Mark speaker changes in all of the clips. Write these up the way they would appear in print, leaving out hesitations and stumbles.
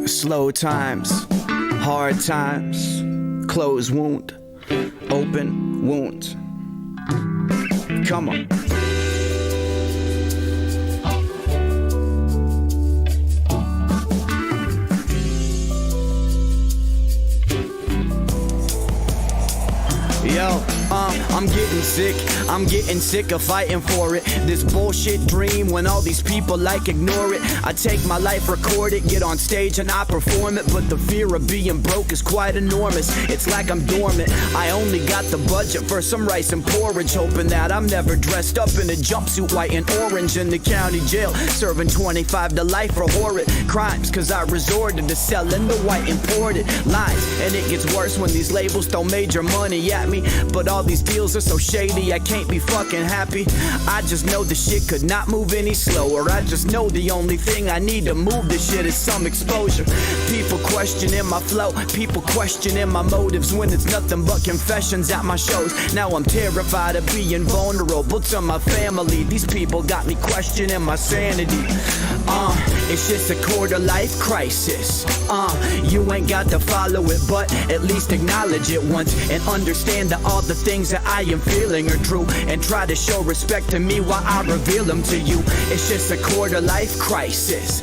Speaker 1: Slow times, hard times, closed wound, open wound. Come on. Yo, I'm getting sick of fighting for it. This bullshit dream when all these people like ignore it. I take my life, record it, get on stage and I perform it. But the fear of being broke is quite enormous. It's like I'm dormant. I only got the budget for some rice and porridge, hoping that I'm never dressed up in a jumpsuit white and orange in the county jail, serving 25 to life for horrid crimes. Cause I resorted to selling the white imported lies. And it gets worse when these labels throw major money at me. But all these deals are so shady, I can't be fucking happy. I just know the shit could not move any slower. I just know the only thing I need to move this shit is some exposure. People questioning my flow, people questioning my motives when it's nothing but confessions at my shows. Now I'm terrified of being vulnerable to my family. These people got me questioning my sanity. It's just a quarter life crisis. You ain't got to follow it, but at least acknowledge it once and understand that all the things that I am feeling are true, and try to show respect to me while I reveal them to you. It's just a quarter life crisis.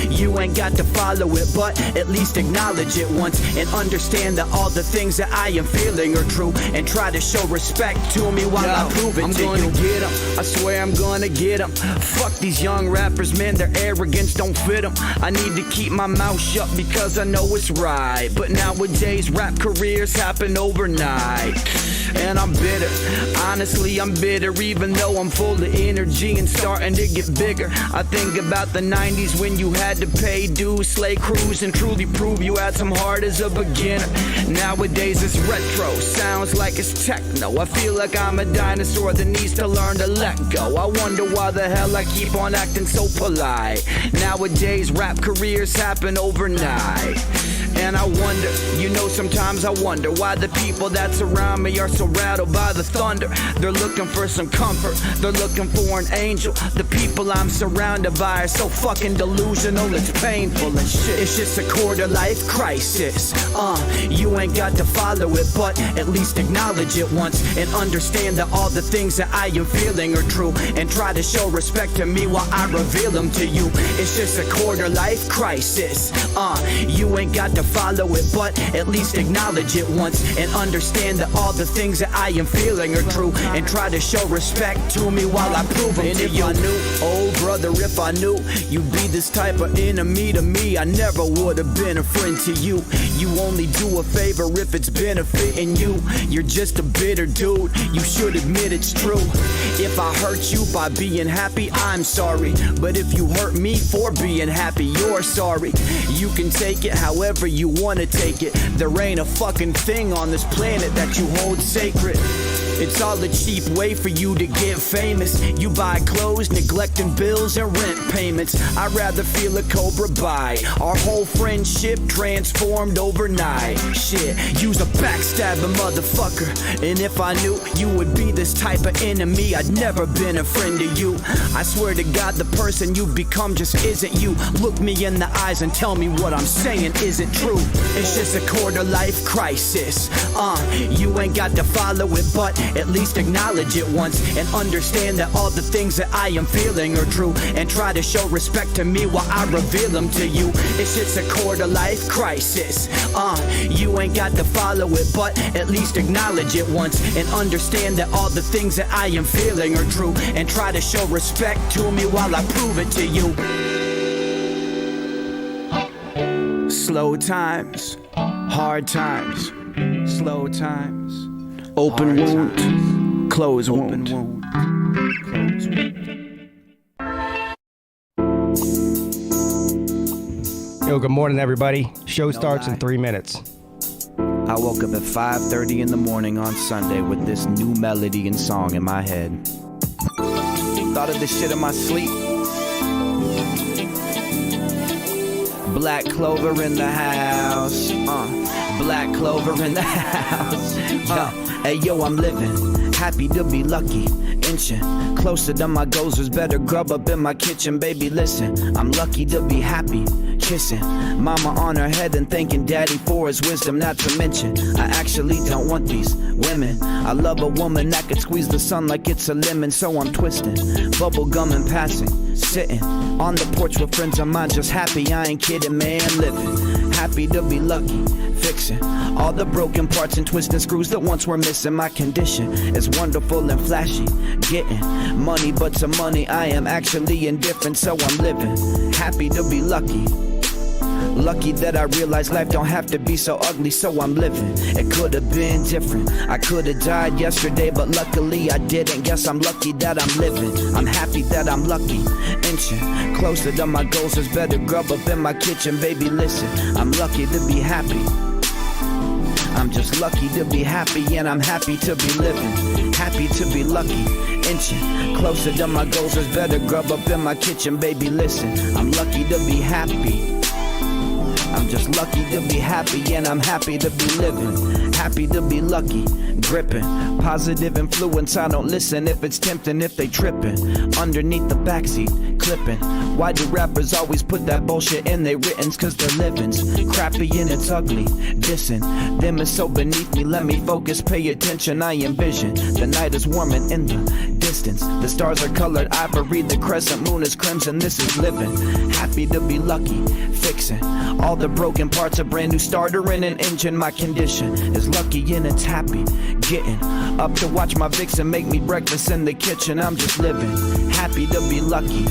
Speaker 1: You ain't got to follow it, but at least acknowledge it once and understand that all the things that I am feeling are true, and try to show respect to me while I prove it to you. I'm gonna get them, I swear I'm gonna get them. Fuck these young rappers, man, their arrogance don't fit them. I need to keep my mouth shut because I know it's right, but nowadays rap careers happen overnight. And I'm bitter, honestly I'm bitter, even though I'm full of energy and starting to get bigger. I think about the 90s when you had to pay dues, slay crews, and truly prove you had some heart as a beginner. Nowadays it's retro, sounds like it's techno. I feel like I'm a dinosaur that needs to learn to let go. I wonder why the hell I keep on acting so polite. Nowadays rap careers happen overnight. And I wonder, you know, sometimes I wonder why the people that surround me are so rattled by the thunder. They're looking for some comfort, they're looking for an angel. The people I'm surrounded by are so fucking delusional, it's painful and shit. It's just a quarter life crisis. You ain't got to follow it, but at least acknowledge it once and understand that all the things that I am feeling are true, and try to show respect to me while I reveal them to you. It's just a quarter life crisis. You ain't got to follow it, but at least acknowledge it once and understand that all the things that I am feeling are true, and try to show respect to me while I prove them to you. And if I knew, oh brother, if I knew you'd be this type of enemy to me, I never would have been a friend to you. You only do a favor if it's benefiting you. You're just a bitter dude, you should admit it's true. If I hurt you by being happy, I'm sorry, but if you hurt me for being happy, you're sorry. You can take it however you wanna take it. There ain't a fucking thing on this planet that you hold sacred. It's all a cheap way for you to get famous. You buy clothes, neglecting bills and rent payments. I'd rather feel a cobra bite. Our whole friendship transformed overnight. Shit, you's a backstabbing motherfucker. And if I knew you would be this type of enemy, I'd never been a friend to you. I swear to God, the person you've become just isn't you. Look me in the eyes and tell me what I'm saying isn't true. It's just a quarter life crisis. You ain't got to follow it, but at least acknowledge it once and understand that all the things that I am feeling are true, and try to show respect to me while I reveal them to you. It's just a quarter life crisis. You ain't got to follow it, but at least acknowledge it once and understand that all the things that I am feeling are true, and try to show respect to me while I prove it to you. Slow times, hard times, slow times, open wound, close wound.
Speaker 2: Yo, good morning, everybody. Show starts in 3 minutes.
Speaker 1: I woke up at 5:30 in the morning on Sunday with this new melody and song in my head. Thought of this shit in my sleep. Black clover in the house. Black clover in the house. Hey yo, I'm living, happy to be lucky, inching closer to my goals. Was better grub up in my kitchen, baby. Listen, I'm lucky to be happy. Kissing mama on her head and thanking daddy for his wisdom. Not to mention, I actually don't want these women. I love a woman that could squeeze the sun like it's a lemon, so I'm twisting bubble gum and passing, sitting on the porch with friends of mine, just happy. I ain't kidding, man, living happy to be lucky, fixing all the broken parts and twisting screws that once were missing. My condition is wonderful and flashy, getting money, but to money I am actually indifferent, so I'm living happy to be lucky. Lucky that I realized life don't have to be so ugly, so I'm living. It could have been different. I could have died yesterday, but luckily I didn't. Guess I'm lucky that I'm living. I'm happy that I'm lucky. Inching closer to my goals, there's better grub up in my kitchen. Baby, listen, I'm lucky to be happy. I'm just lucky to be happy, and I'm happy to be living. Happy to be lucky. Inching closer to my goals, there's better grub up in my kitchen. Baby, listen, I'm lucky to be happy. I'm just lucky to be happy, and I'm happy to be living. Happy to be lucky, gripping positive influence. I don't listen if it's tempting, if they tripping underneath the backseat, clipping. Why do rappers always put that bullshit in their writtens? Cause their living's crappy and it's ugly. Dissing them is so beneath me. Let me focus, pay attention. I envision the night is warming in the distance. The stars are colored ivory, the crescent moon is crimson. This is living, happy to be lucky, fixing all the broken parts, a brand new starter in an engine. My condition is lucky and it's happy, getting up to watch my vixen make me breakfast in the kitchen. I'm just living, happy to be lucky.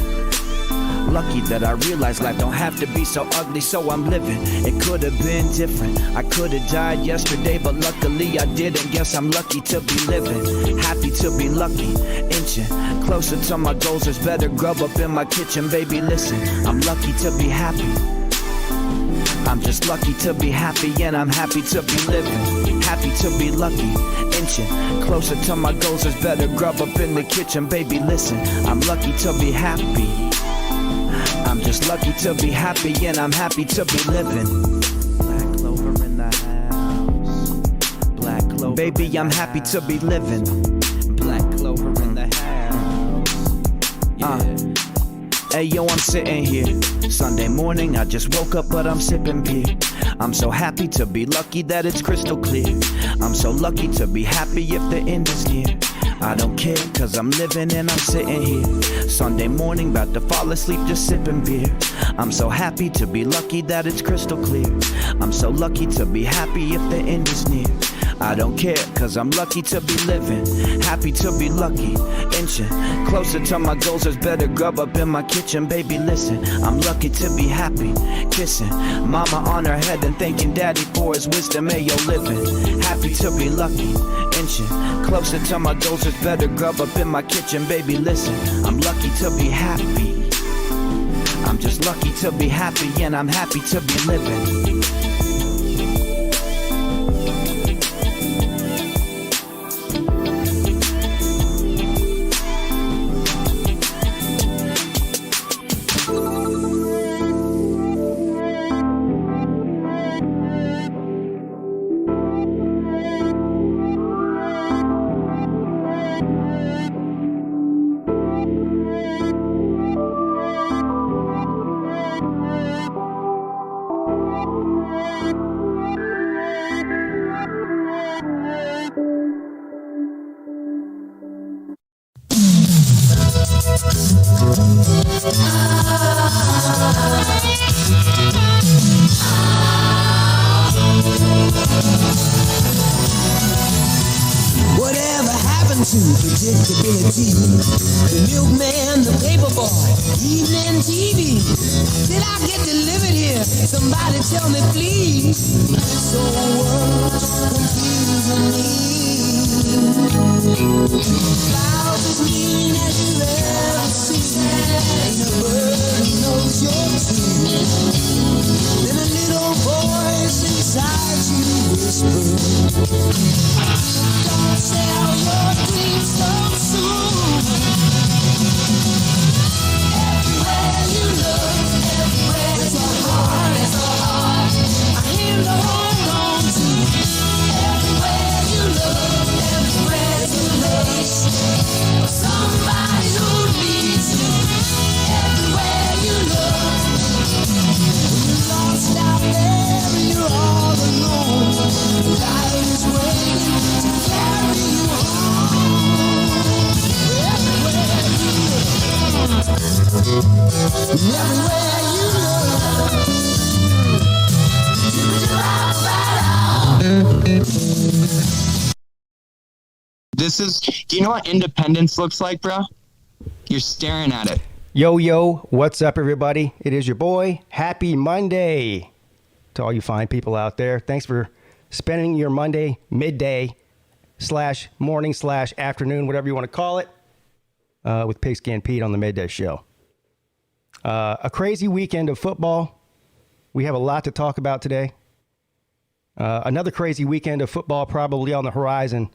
Speaker 1: Lucky that I realized life don't have to be so ugly, so I'm living. It could have been different. I could have died yesterday, but luckily I didn't. Guess I'm lucky to be living. Happy to be lucky. Inching closer to my goals, there's better grub up in my kitchen. Baby, listen, I'm lucky to be happy. I'm just lucky to be happy, and I'm happy to be living. Happy to be lucky. Inching closer to my goals, there's better grub up in the kitchen. Baby, listen, I'm lucky to be happy. I'm just lucky to be happy, and I'm happy to be living. Black clover in the house. Black clover. Baby, I'm happy to be living. Black clover in the house. Hey yo, I'm sitting here. Sunday morning, I just woke up, but I'm sipping beer. I'm so happy to be lucky that it's crystal clear. I'm so lucky to be happy if the end is near. I don't care, cause I'm living and I'm sitting here. Sunday morning, about to fall asleep, just sipping beer. I'm so happy to be lucky that it's crystal clear. I'm so lucky to be happy if the end is near. I don't care, cause I'm lucky to be living. Happy to be lucky. Inching closer to my goals, there's better grub up in my kitchen. Baby, listen, I'm lucky to be happy. Kissing mama on her head and thanking daddy for his wisdom. Hey, yo, living. Happy to be lucky. Inching closer to my goals, there's better grub up in my kitchen. Baby, listen, I'm lucky to be happy. I'm just lucky to be happy, and I'm happy to be living.
Speaker 3: Whatever happened to predictability? The milkman, the paperboy, evening TV. Did I get delivered here? Somebody tell me, please. So what's confusing me? Clouds as mean as you've ever seen. Ain't a bird knows your tune. Then a little voice inside you whispers, don't sell your dreams so soon. Everywhere you look, everywhere there's a heart, a hand to hold on to. Everywhere you look, everywhere there's a place for somebody who needs you. Everywhere you look, when you
Speaker 4: Do you know what independence looks like, bro? You're staring at it.
Speaker 2: Yo, what's up, everybody? It is your boy. Happy Monday to all you fine people out there. Thanks for spending your Monday midday / morning / afternoon, whatever you want to call it, with PigskinPeete on the Midday Show. A crazy weekend of football. We have a lot to talk about today. Another crazy weekend of football probably on the horizon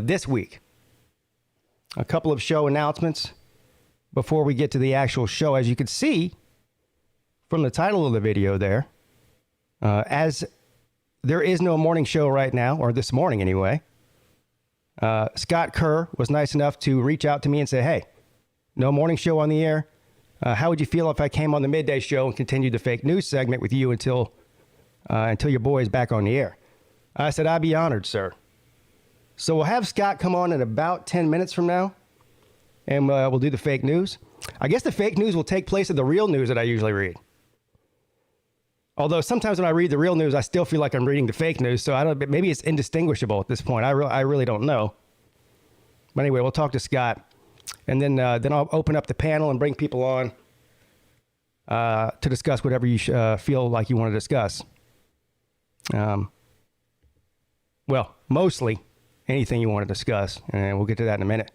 Speaker 2: this week. A couple of show announcements before we get to the actual show. As you can see from the title of the video there, as there is no morning show right now, or this morning anyway, Scott Kerr was nice enough to reach out to me and say, hey, no morning show on the air. How would you feel if I came on the Midday Show and continued the fake news segment with you until your boy is back on the air? I said, I'd be honored, sir. So we'll have Scott come on in about 10 minutes from now, and we'll do the fake news. I guess the fake news will take place of the real news that I usually read. Although sometimes when I read the real news, I still feel like I'm reading the fake news, so maybe it's indistinguishable at this point. I really don't know. But anyway, we'll talk to Scott, and then I'll open up the panel and bring people on to discuss whatever you feel like you want to discuss. Well, mostly anything you want to discuss, and we'll get to that in a minute.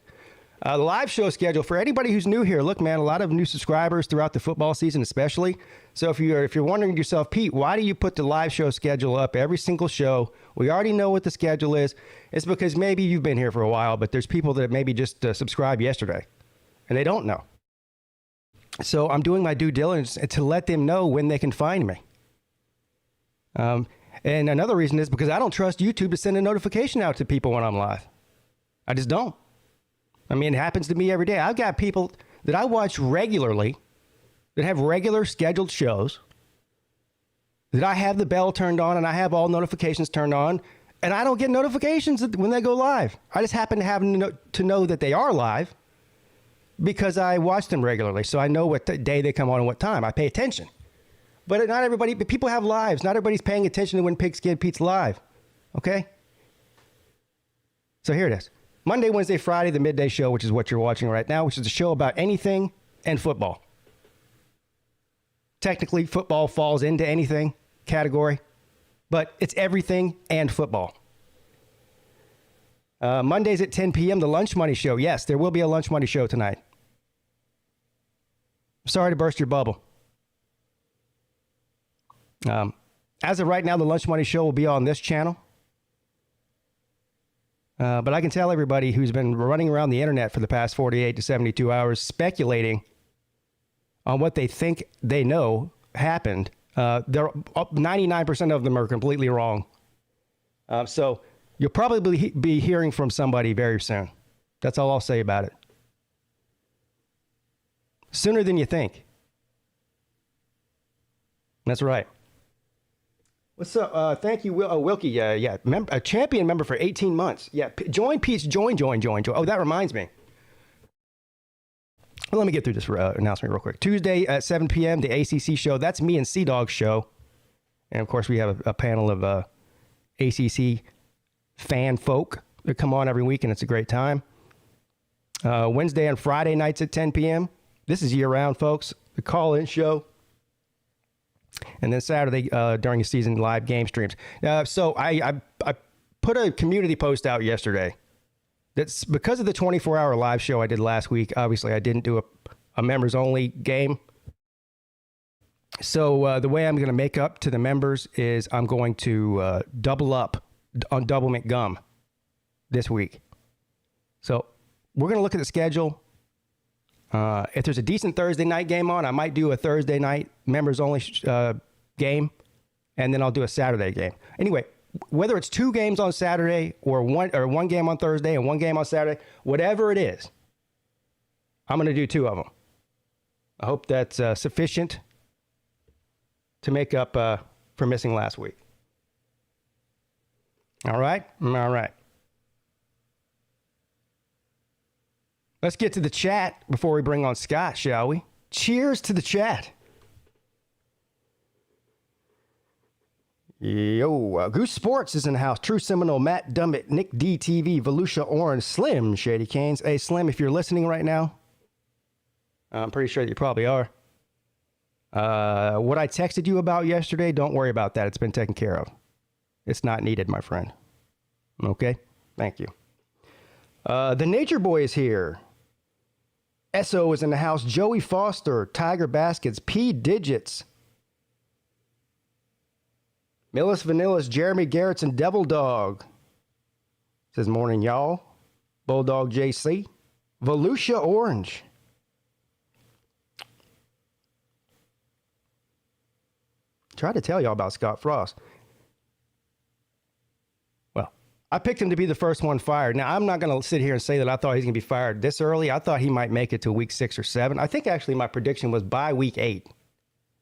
Speaker 2: The live show schedule for anybody who's new here. Look, man, a lot of new subscribers throughout the football season, especially. So if you're wondering to yourself, Pete, why do you put the live show schedule up every single show? We already know what the schedule is. It's because maybe you've been here for a while, but there's people that maybe just subscribed yesterday, and they don't know. So I'm doing my due diligence to let them know when they can find me. And another reason is because I don't trust YouTube to send a notification out to people when I'm live. I just don't. I mean, it happens to me every day. I've got people that I watch regularly that have regular scheduled shows that I have the bell turned on and I have all notifications turned on, and I don't get notifications when they go live. I just happen to know that they are live because I watch them regularly, so I know what day they come on and what time. I pay attention. But not everybody, but people have lives. Not everybody's paying attention to when PigskinPete's live. Okay? So here it is. Monday, Wednesday, Friday, the Midday Show, which is what you're watching right now, which is a show about anything and football. Technically, football falls into anything category, but it's everything and football. Mondays at 10 p.m., the Lunch Money Show. Yes, there will be a Lunch Money Show tonight. Sorry to burst your bubble. As of right now, the Lunch Money Show will be on this channel. But I can tell everybody who's been running around the internet for the past 48 to 72 hours speculating on what they think they know happened, 99% of them are completely wrong. So you'll probably be hearing from somebody very soon. That's all I'll say about it. Sooner than you think. That's right. What's up? Thank you, Wilkie. Yeah. A champion member for 18 months. Yeah. Join, Pete's. Join. Oh, that reminds me. Well, let me get through this announcement real quick. Tuesday at 7 p.m., the ACC show. That's me and Sea-Dog's show. And, of course, we have a panel of ACC fan folk that come on every week, and it's a great time. Wednesday and Friday nights at 10 p.m. This is year-round, folks. The call-in show. And then Saturday during the season, live game streams. So I put a community post out yesterday. That's because of the 24-hour live show I did last week. Obviously, I didn't do a members-only game. So the way I'm going to make up to the members is I'm going to double up on Double McGum this week. So we're going to look at the schedule. If there's a decent Thursday night game on, I might do a Thursday night members-only game, and then I'll do a Saturday game. Anyway, whether it's 2 games on Saturday or one game on Thursday and 1 game on Saturday, whatever it is, I'm going to do 2 of them. I hope that's sufficient to make up for missing last week. All right? All right. Let's get to the chat before we bring on Scott, shall we? Cheers to the chat. Yo, Goose Sports is in the house. True Seminole, Matt Dummett, Nick DTV, Volusia Orange, Slim, Shady Canes. Hey, Slim, if you're listening right now, I'm pretty sure that you probably are. What I texted you about yesterday, don't worry about that. It's been taken care of. It's not needed, my friend. Okay? Thank you. The Nature Boy is here. SO is in the house. Joey Foster, Tiger Baskets, P Digits, Millis Vanillas, Jeremy Garrettson, Devil Dog. Says morning, y'all. Bulldog JC. Volusia Orange. Tried to tell y'all about Scott Frost. Well, I picked him to be the first one fired. Now, I'm not going to sit here and say that I thought he's going to be fired this early. I thought he might make it to week 6 or 7. I think actually my prediction was by week 8,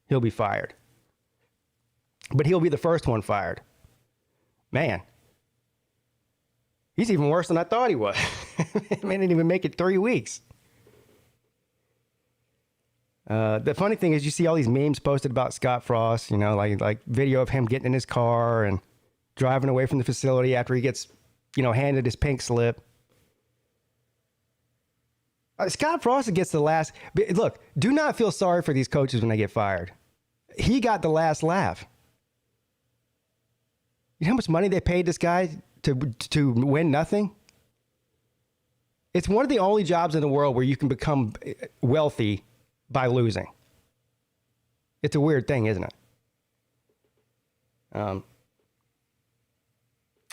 Speaker 2: he'll be fired. But he'll be the first one fired. Man, he's even worse than I thought he was. He didn't even make it 3 weeks. The funny thing is you see all these memes posted about Scott Frost, you know, like video of him getting in his car and driving away from the facility after he gets, you know, handed his pink slip. Scott Frost gets the last. Look, do not feel sorry for these coaches when they get fired. He got the last laugh. You know how much money they paid this guy to win nothing? It's one of the only jobs in the world where you can become wealthy by losing. It's a weird thing, isn't it?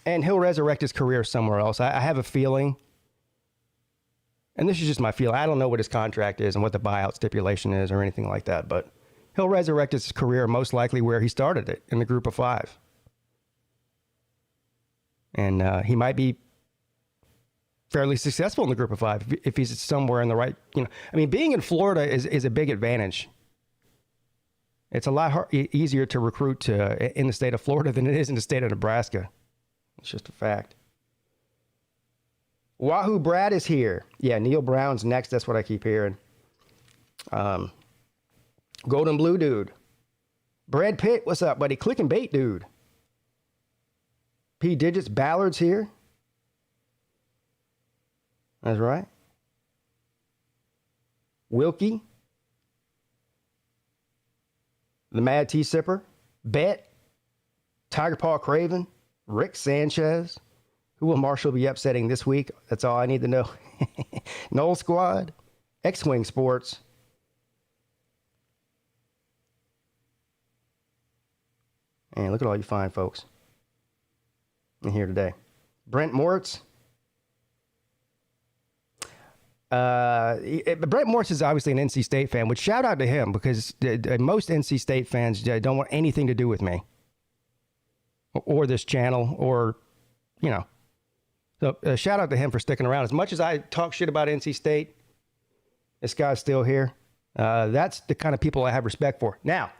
Speaker 2: And he'll resurrect his career somewhere else. I have a feeling, and this is just my feeling. I don't know what his contract is and what the buyout stipulation is or anything like that, but he'll resurrect his career most likely where he started it, in the group of 5. And he might be fairly successful in the group of 5 if he's somewhere in the right, you know. I mean, being in Florida is a big advantage. It's a lot easier to recruit in the state of Florida than it is in the state of Nebraska. It's just a fact. Wahoo Brad is here. Yeah, Neil Brown's next. That's what I keep hearing. Golden Blue Dude. Brad Pitt, what's up, buddy? Click and Bait Dude. P Digits, Ballard's here. That's right. Wilkie. The Mad Tea Sipper. Bet. Tiger Paw Craven. Rick Sanchez. Who will Marshall be upsetting this week? That's all I need to know. Noel Squad. X-Wing Sports. And look at all you fine folks in here today. Brent Moritz. Brent Moritz is obviously an NC State fan, which shout out to him because most NC State fans don't want anything to do with me or this channel or, you know. So shout out to him for sticking around. As much as I talk shit about NC State, this guy's still here. That's the kind of people I have respect for. Now,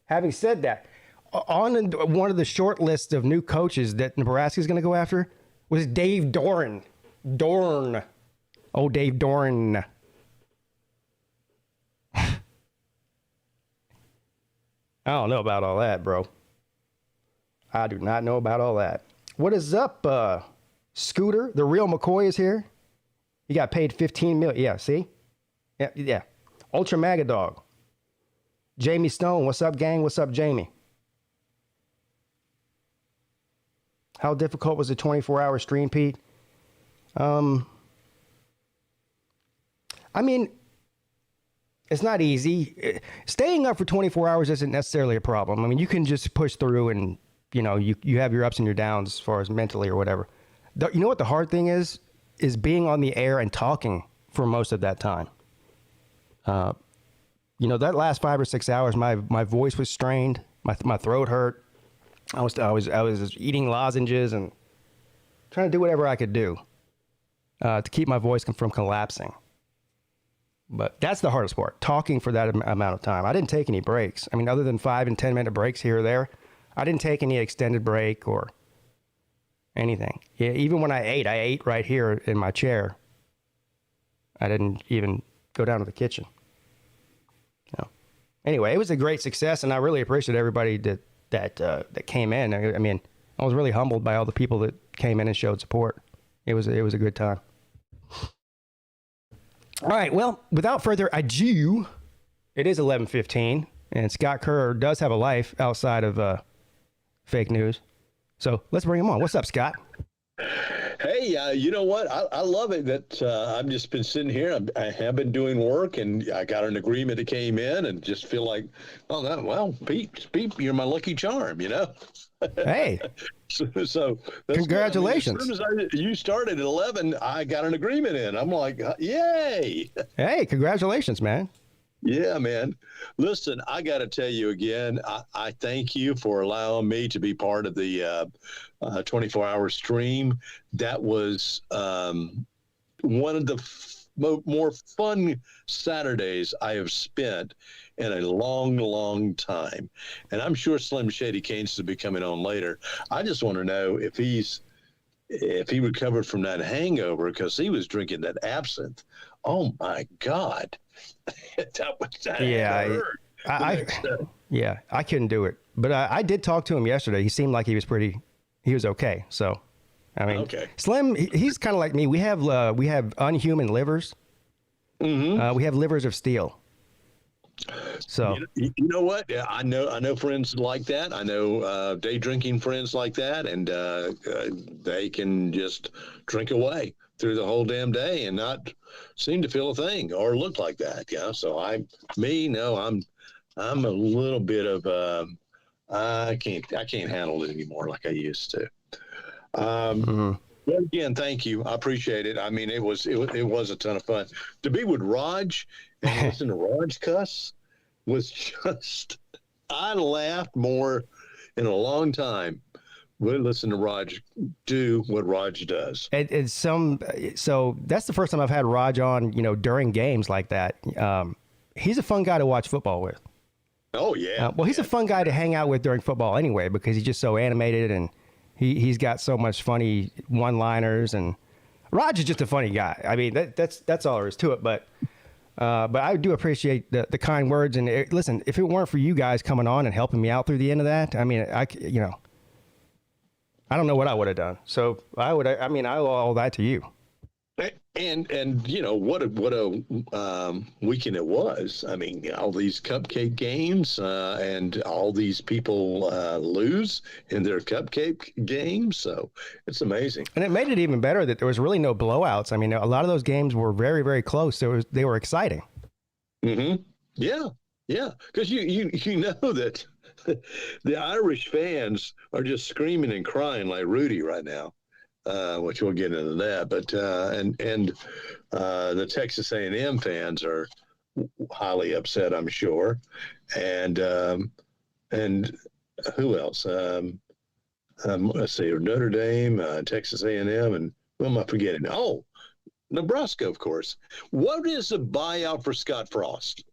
Speaker 2: having said that, on one of the short lists of new coaches that Nebraska is going to go after was Dave Doran. Oh, Dave Doran. I don't know about all that, bro. I do not know about all that. What is up, Scooter? The real McCoy is here. He got paid $15 million. Yeah, see? Yeah. Ultra Maga Dog. Jamie Stone. What's up, gang? What's up, Jamie? How difficult was the 24-hour stream, Pete? I mean, it's not easy. Staying up for 24 hours isn't necessarily a problem. I mean, you can just push through and, you know, you have your ups and your downs as far as mentally or whatever. You know what the hard thing is being on the air and talking for most of that time. You know, that last 5 or 6 hours, my voice was strained. My throat hurt. I was eating lozenges and trying to do whatever I could do to keep my voice from collapsing. But that's the hardest part, talking for that amount of time. I didn't take any breaks. I mean, other than 5 and 10 minute breaks here or there, I didn't take any extended break or anything. Yeah, even when I ate right here in my chair. I didn't even go down to the kitchen. No. Anyway, it was a great success, and I really appreciate everybody that that came in. I mean, I was really humbled by all the people that came in and showed support. It was a good time. All right, well, without further ado, it is 11:15, and Scott Kerr does have a life outside of fake news. So let's bring him on. What's up, Scott?
Speaker 5: Hey, you know what? I love it that I've just been sitting here. I have been doing work, and I got an agreement that came in, and just feel like, Pete, you're my lucky charm, you know?
Speaker 2: Hey.
Speaker 5: So that's
Speaker 2: congratulations.
Speaker 5: Good. I mean, as soon as you started at 11, I got an agreement in. I'm like, yay.
Speaker 2: Hey, congratulations, man.
Speaker 5: Yeah, man. Listen, I got to tell you again, I thank you for allowing me to be part of the 24-hour stream. That was one of the more fun Saturdays I have spent in a long, long time. And I'm sure Slim Shady Canes will be coming on later. I just want to know if he recovered from that hangover, because he was drinking that absinthe. Oh my God.
Speaker 2: I couldn't do it, but I did talk to him yesterday. He seemed like he was okay. So, I mean, okay. Slim, he's kind of like me. We have unhuman livers. Mm-hmm. We have livers of steel. So
Speaker 5: you know what? I know friends like that. I know day drinking friends like that, and they can just drink away through the whole damn day and not seem to feel a thing or look like that. Yeah. So I'm a little bit of I can't handle it anymore like I used to. But again, thank you. I appreciate it. I mean, it was a ton of fun to be with Raj and listen to Raj cuss. Was just, I laughed more in a long time. We'll listen to Raj do what Raj does.
Speaker 2: So that's the first time I've had Raj on, during games like that. He's a fun guy to watch football with.
Speaker 5: Oh yeah.
Speaker 2: He's a fun guy to hang out with during football anyway, because he's just so animated and he's got so much funny one-liners, and Raj is just a funny guy. I mean, that's all there is to it. But I do appreciate the kind words. And listen, if it weren't for you guys coming on and helping me out through the end of that, I mean, I don't know what I would have done. So I owe all that to you.
Speaker 5: And what a weekend it was. I mean, all these cupcake games and all these people lose in their cupcake games. So it's amazing.
Speaker 2: And it made it even better that there was really no blowouts. I mean, a lot of those games were very, very close. They were exciting.
Speaker 5: Mm-hmm. Yeah. Yeah. Because you know that the Irish fans are just screaming and crying like Rudy right now. Which we'll get into that, but the Texas A&M fans are highly upset, I'm sure, and who else? Let's see, Notre Dame, Texas A&M, and who am I forgetting? Oh, Nebraska, of course. What is the buyout for Scott Frost?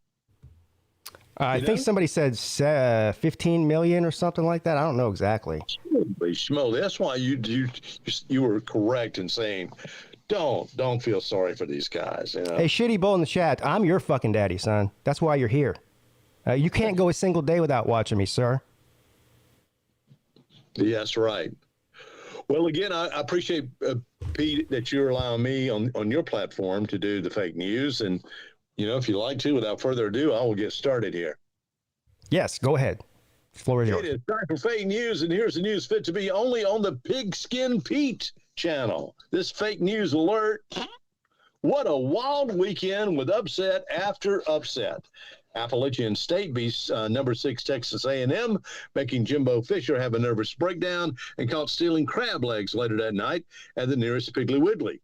Speaker 2: I think somebody said 15 million or something like that. I don't know exactly.
Speaker 5: Holy schmoly. That's why you were correct in saying don't feel sorry for these guys. You know?
Speaker 2: Hey, Shitty Bull in the chat, I'm your fucking daddy, son. That's why you're here. You can't go a single day without watching me, sir.
Speaker 5: Yes, right. Well, again, I appreciate, Pete, that you're allowing me on your platform to do the fake news. And, if you like to, without further ado, I will get started here.
Speaker 2: Yes, go ahead. Floor is yours.
Speaker 5: It is time for fake news, and here's the news fit to be only on the PigskinPeete channel. This fake news alert. What a wild weekend with upset after upset. Appalachian State beats number 6 Texas A&M, making Jimbo Fisher have a nervous breakdown and caught stealing crab legs later that night at the nearest Piggly Wiggly.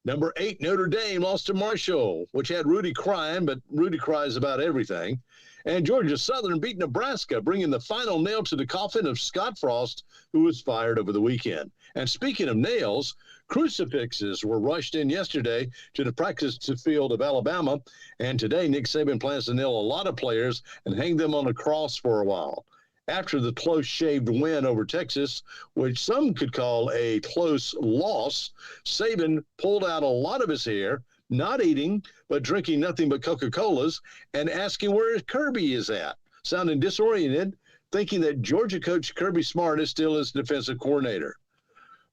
Speaker 5: Number 8 Notre Dame lost to Marshall, which had Rudy crying, but Rudy cries about everything. And Georgia Southern beat Nebraska, bringing the final nail to the coffin of Scott Frost, who was fired over the weekend. And speaking of nails, crucifixes were rushed in yesterday to the practice field of Alabama. And today, Nick Saban plans to nail a lot of players and hang them on a cross for a while. After the close-shaved win over Texas, which some could call a close loss, Saban pulled out a lot of his hair, not eating, but drinking nothing but Coca-Colas, and asking where Kirby is at. Sounding disoriented, thinking that Georgia coach Kirby Smart is still his defensive coordinator.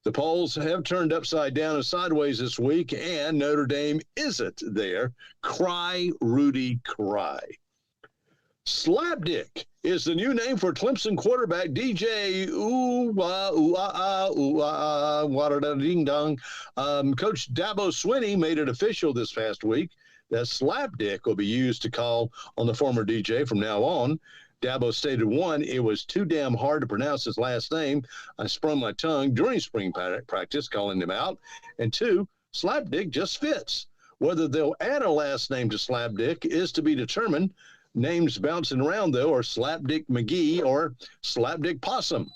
Speaker 5: The polls have turned upside down and sideways this week, and Notre Dame isn't there. Cry, Rudy, cry. Slapdick is the new name for Clemson quarterback DJ Ding-Dong. Coach Dabo Swinney made it official this past week that Slapdick will be used to call on the former DJ from now on. Dabo stated, one, it was too damn hard to pronounce his last name. I sprung my tongue during spring practice calling him out. And two, Slapdick just fits. Whether they'll add a last name to Slapdick is to be determined. Names bouncing around, though, are Slapdick McGee or Slapdick Possum.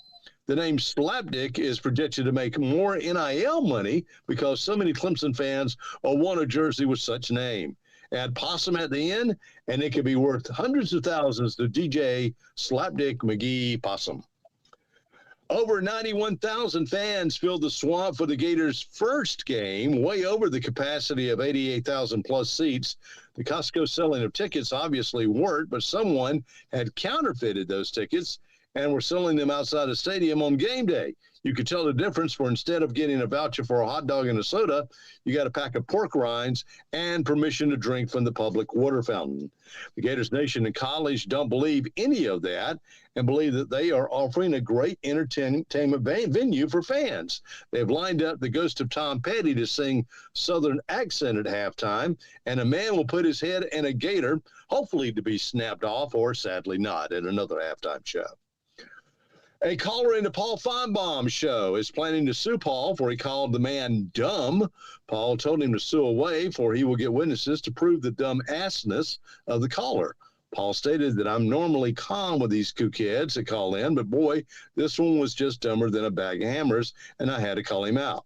Speaker 5: The name Slapdick is projected to make more NIL money because so many Clemson fans will want a jersey with such name. Add Possum at the end, and it could be worth hundreds of thousands to DJ Slapdick McGee Possum. Over 91,000 fans filled the Swamp for the Gators' first game, way over the capacity of 88,000 plus seats. The Costco selling of tickets obviously weren't, but someone had counterfeited those tickets and were selling them outside the stadium on game day. You could tell the difference, for instead of getting a voucher for a hot dog and a soda, you got a pack of pork rinds and permission to drink from the public water fountain. The Gators Nation and College don't believe any of that and believe that they are offering a great entertainment venue for fans. They've lined up the ghost of Tom Petty to sing Southern accent at halftime, and a man will put his head in a gator, hopefully to be snapped off or sadly not, at another halftime show. A caller in the Paul Feinbaum show is planning to sue Paul for he called the man dumb. Paul told him to sue away, for he will get witnesses to prove the dumb assness of the caller. Paul stated that I'm normally calm with these cookheads that call in, but boy, this one was just dumber than a bag of hammers, and I had to call him out.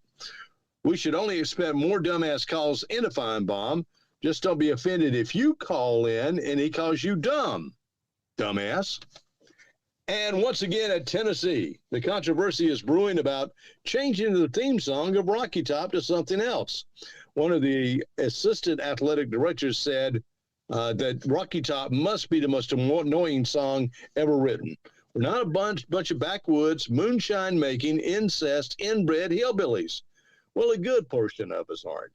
Speaker 5: We should only expect more dumbass calls in a Feinbaum. Just don't be offended if you call in and he calls you dumb, dumbass. And once again at Tennessee, the controversy is brewing about changing the theme song of Rocky Top to something else. One of the assistant athletic directors said that Rocky Top must be the most annoying song ever written. We're not a bunch of backwoods, moonshine-making, incest, inbred hillbillies. Well, a good portion of us aren't.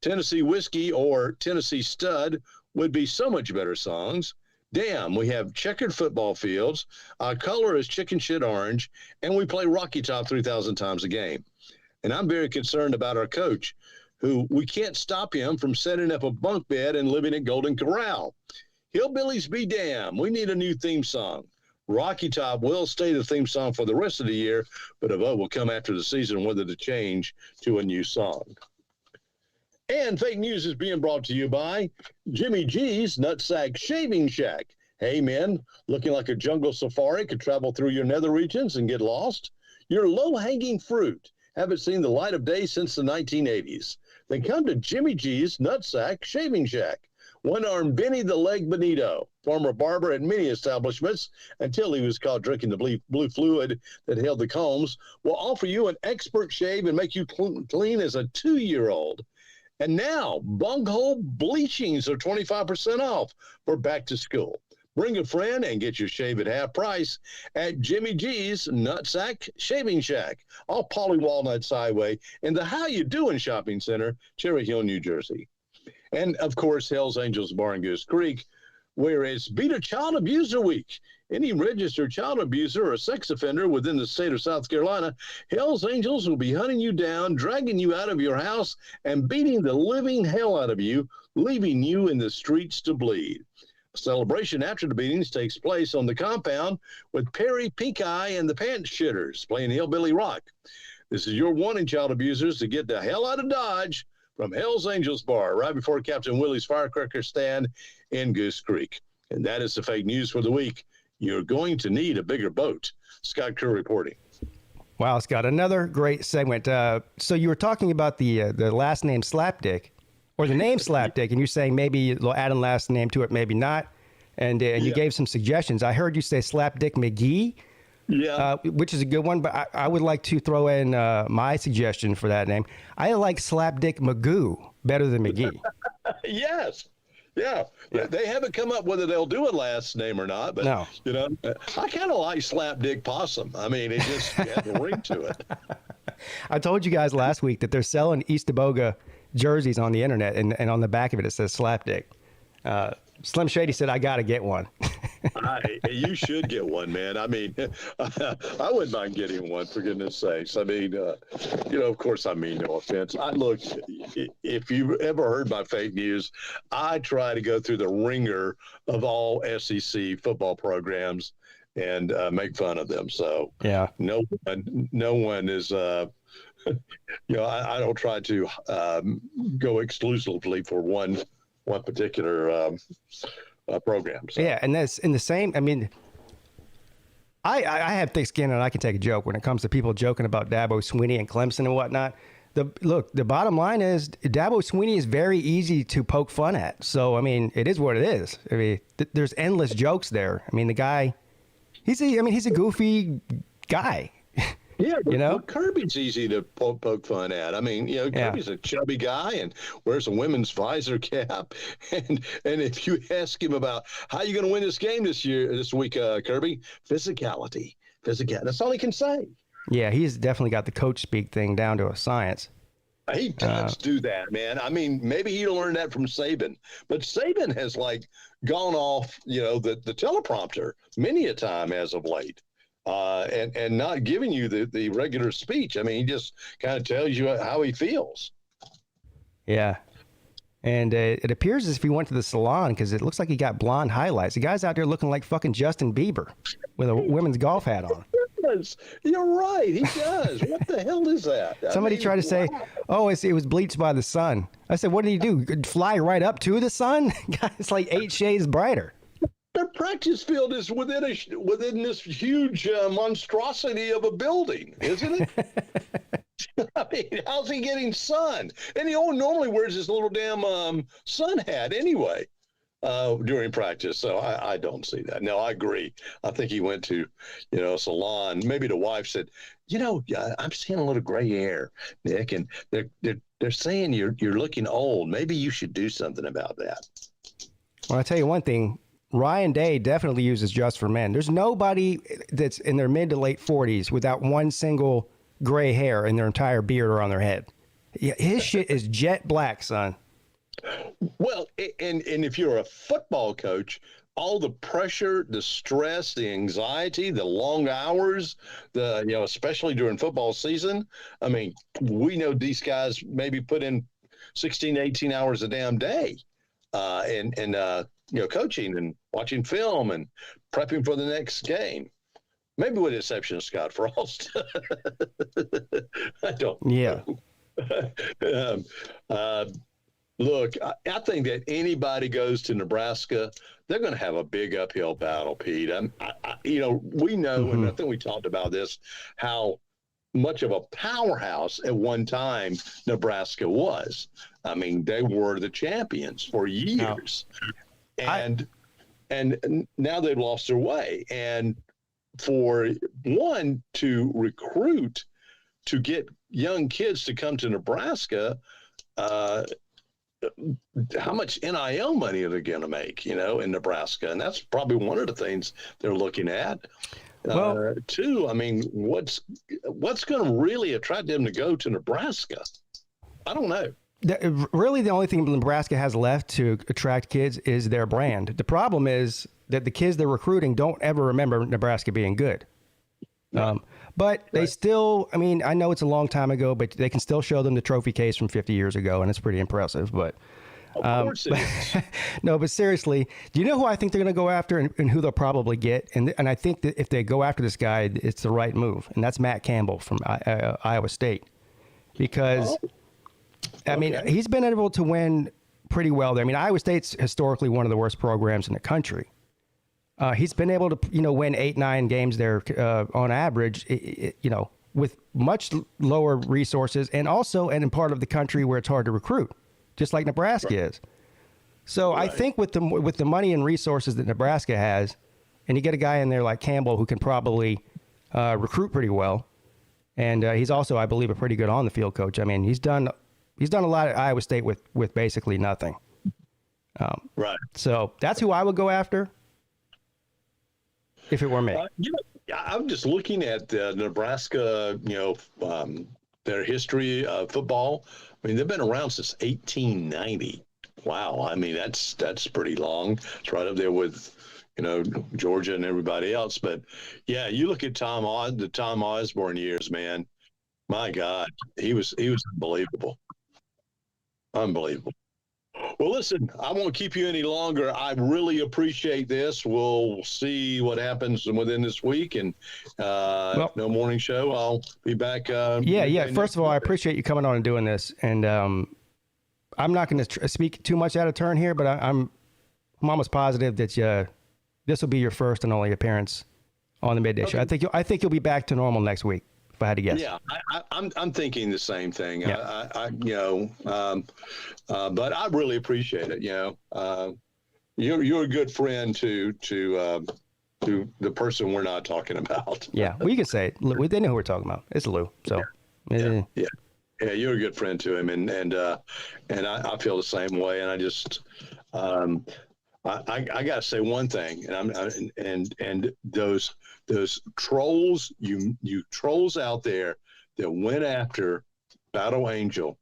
Speaker 5: Tennessee Whiskey or Tennessee Stud would be so much better songs. Damn, we have checkered football fields, our color is chicken shit orange, and we play Rocky Top 3,000 times a game. And I'm very concerned about our coach, who we can't stop him from setting up a bunk bed and living at Golden Corral. Hillbillies be damned. We need a new theme song. Rocky Top will stay the theme song for the rest of the year, but a vote will come after the season whether to change to a new song. And fake news is being brought to you by Jimmy G's Nutsack Shaving Shack. Hey, men, looking like a jungle safari could travel through your nether regions and get lost? Your low-hanging fruit haven't seen the light of day since the 1980s. Then come to Jimmy G's Nutsack Shaving Shack. One-armed Benny the Leg Benito, former barber at many establishments until he was caught drinking the blue fluid that held the combs, will offer you an expert shave and make you clean as a 2-year-old. And now, bunghole bleachings are 25% off for back to school. Bring a friend and get your shave at half price at Jimmy G's Nutsack Shaving Shack, off Polly Walnuts Highway in the How You Doing Shopping Center, Cherry Hill, New Jersey. And, of course, Hell's Angels Bar in Goose Creek, where it's Beat a Child Abuser Week. Any registered child abuser or sex offender within the state of South Carolina, Hell's Angels will be hunting you down, dragging you out of your house, and beating the living hell out of you, leaving you in the streets to bleed. A celebration after the beatings takes place on the compound with Perry, Pink Eye, and the Pants Shitters playing Hillbilly Rock. This is your warning, child abusers, to get the hell out of Dodge from Hell's Angels Bar, right before Captain Willie's Firecracker Stand in Goose Creek. And that is the fake news for the week. You're going to need a bigger boat. Scott Kerr reporting.
Speaker 2: Wow, Scott, another great segment. So you were talking about the last name Slapdick, or the name Slapdick, and you're saying maybe they'll add a last name to it, maybe not. And you gave some suggestions. I heard you say Slapdick McGee, which is a good one, but I would like to throw in my suggestion for that name. I like Slapdick Magoo better than McGee.
Speaker 5: Yes. Yeah, they haven't come up whether they'll do a last name or not, but
Speaker 2: No.
Speaker 5: I kind of like Slapdick Possum. I mean, it just has a ring to it.
Speaker 2: I told you guys last week that they're selling Eastaboga jerseys on the internet, and on the back of it says Slapdick. Slim Shady said, I got to get one.
Speaker 5: You should get one, man. I mean, I wouldn't mind getting one, for goodness sakes. I mean, of course, I mean no offense. Look, if you've ever heard my fake news, I try to go through the ringer of all SEC football programs and make fun of them. So
Speaker 2: Yeah.
Speaker 5: no one is, I don't try to go exclusively for one particular program. So.
Speaker 2: Yeah, and that's in the same. I mean, I have thick skin and I can take a joke when it comes to people joking about Dabo Swinney and Clemson and whatnot. The bottom line is Dabo Swinney is very easy to poke fun at. So I mean, it is what it is. I mean, there's endless jokes there. I mean, the guy, he's a goofy guy.
Speaker 5: Yeah,
Speaker 2: You
Speaker 5: Kirby's easy to poke fun at. I mean, Kirby's a chubby guy and wears a women's visor cap. And if you ask him about how you going to win this game this week, Kirby, physicality. That's all he can say.
Speaker 2: Yeah, he's definitely got the coach speak thing down to a science.
Speaker 5: He does do that, man. I mean, maybe he learned that from Saban, but Saban has gone off, the teleprompter many a time as of late. And not giving you the regular speech. I mean, he just kind of tells you how he feels.
Speaker 2: Yeah. And it appears as if he went to the salon because it looks like he got blonde highlights. The guy's out there looking like fucking Justin Bieber with a women's golf hat on.
Speaker 5: Yes, you're right. He does. What the hell is that?
Speaker 2: Somebody tried to say, oh, it was bleached by the sun. I said, what did he do? Fly right up to the sun? It's like 8 shades brighter.
Speaker 5: Their practice field is within this huge monstrosity of a building, isn't it? I mean, how's he getting sun? And he normally wears his little damn sun hat anyway during practice. So I don't see that. No, I agree. I think he went to, a salon. Maybe the wife said, I'm seeing a little gray hair, Nick, and they're saying you're looking old. Maybe you should do something about that.
Speaker 2: Well, I'll tell you one thing. Ryan Day definitely uses Just for Men. There's nobody that's in their mid to late 40s without one single gray hair in their entire beard or on their head. Yeah, his shit is jet black, son.
Speaker 5: Well, and if you're a football coach, all the pressure, the stress, the anxiety, the long hours, especially during football season. I mean, we know these guys maybe put in 16, 18 hours a damn day. Coaching and watching film and prepping for the next game. Maybe with the exception of Scott Frost. I don't
Speaker 2: Yeah.
Speaker 5: Look, I think that anybody goes to Nebraska, they're going to have a big uphill battle, Pete. We know, and I think we talked about this, how much of a powerhouse at one time Nebraska was. I mean, they were the champions for years. And now they've lost their way. And for one to recruit, to get young kids to come to Nebraska, how much NIL money are they going to make, in Nebraska? And that's probably one of the things they're looking at.
Speaker 2: Well,
Speaker 5: two, I mean, what's going to really attract them to go to Nebraska? I don't know.
Speaker 2: Really, the only thing Nebraska has left to attract kids is their brand. The problem is that the kids they're recruiting don't ever remember Nebraska being good. But they still, I mean, I know it's a long time ago, but they can still show them the trophy case from 50 years ago, and it's pretty impressive. But
Speaker 5: of course it is.
Speaker 2: No, but seriously, do you know who I think they're going to go after and who they'll probably get? And I think that if they go after this guy, it's the right move, and that's Matt Campbell from Iowa State. Because, I mean, he's been able to win pretty well there. I mean, Iowa State's historically one of the worst programs in the country. He's been able to, win 8-9 games there on average, with much lower resources and also in part of the country where it's hard to recruit, just like Nebraska is. So I think with the money and resources that Nebraska has, and you get a guy in there like Campbell who can probably recruit pretty well, and he's also, I believe, a pretty good on the field coach. I mean, he's done a lot at Iowa State with basically nothing.
Speaker 5: Right.
Speaker 2: So that's who I would go after if it were me.
Speaker 5: I'm just looking at Nebraska, their history of football. I mean, they've been around since 1890. Wow. I mean, that's pretty long. It's right up there with, Georgia and everybody else. But, yeah, you look at the Tom Osborne years, man. My God, he was unbelievable. Unbelievable. Well, listen, I won't keep you any longer. I really appreciate this. We'll see what happens within this week. And no morning show. I'll be back.
Speaker 2: First of all, I appreciate you coming on and doing this. And I'm not going to speak too much out of turn here, but I'm almost positive that this will be your first and only appearance on the Midday Show. I think you'll be back to normal next week, if I had to guess.
Speaker 5: Yeah, I'm thinking the same thing.
Speaker 2: Yeah.
Speaker 5: But I really appreciate it. You're a good friend to the person we're not talking about.
Speaker 2: Yeah, well, you can say it. They know who we're talking about. It's Lou. So
Speaker 5: yeah, you're a good friend to him, and I feel the same way. And I just I gotta say one thing, and those trolls, you trolls out there that went after Battle Angel,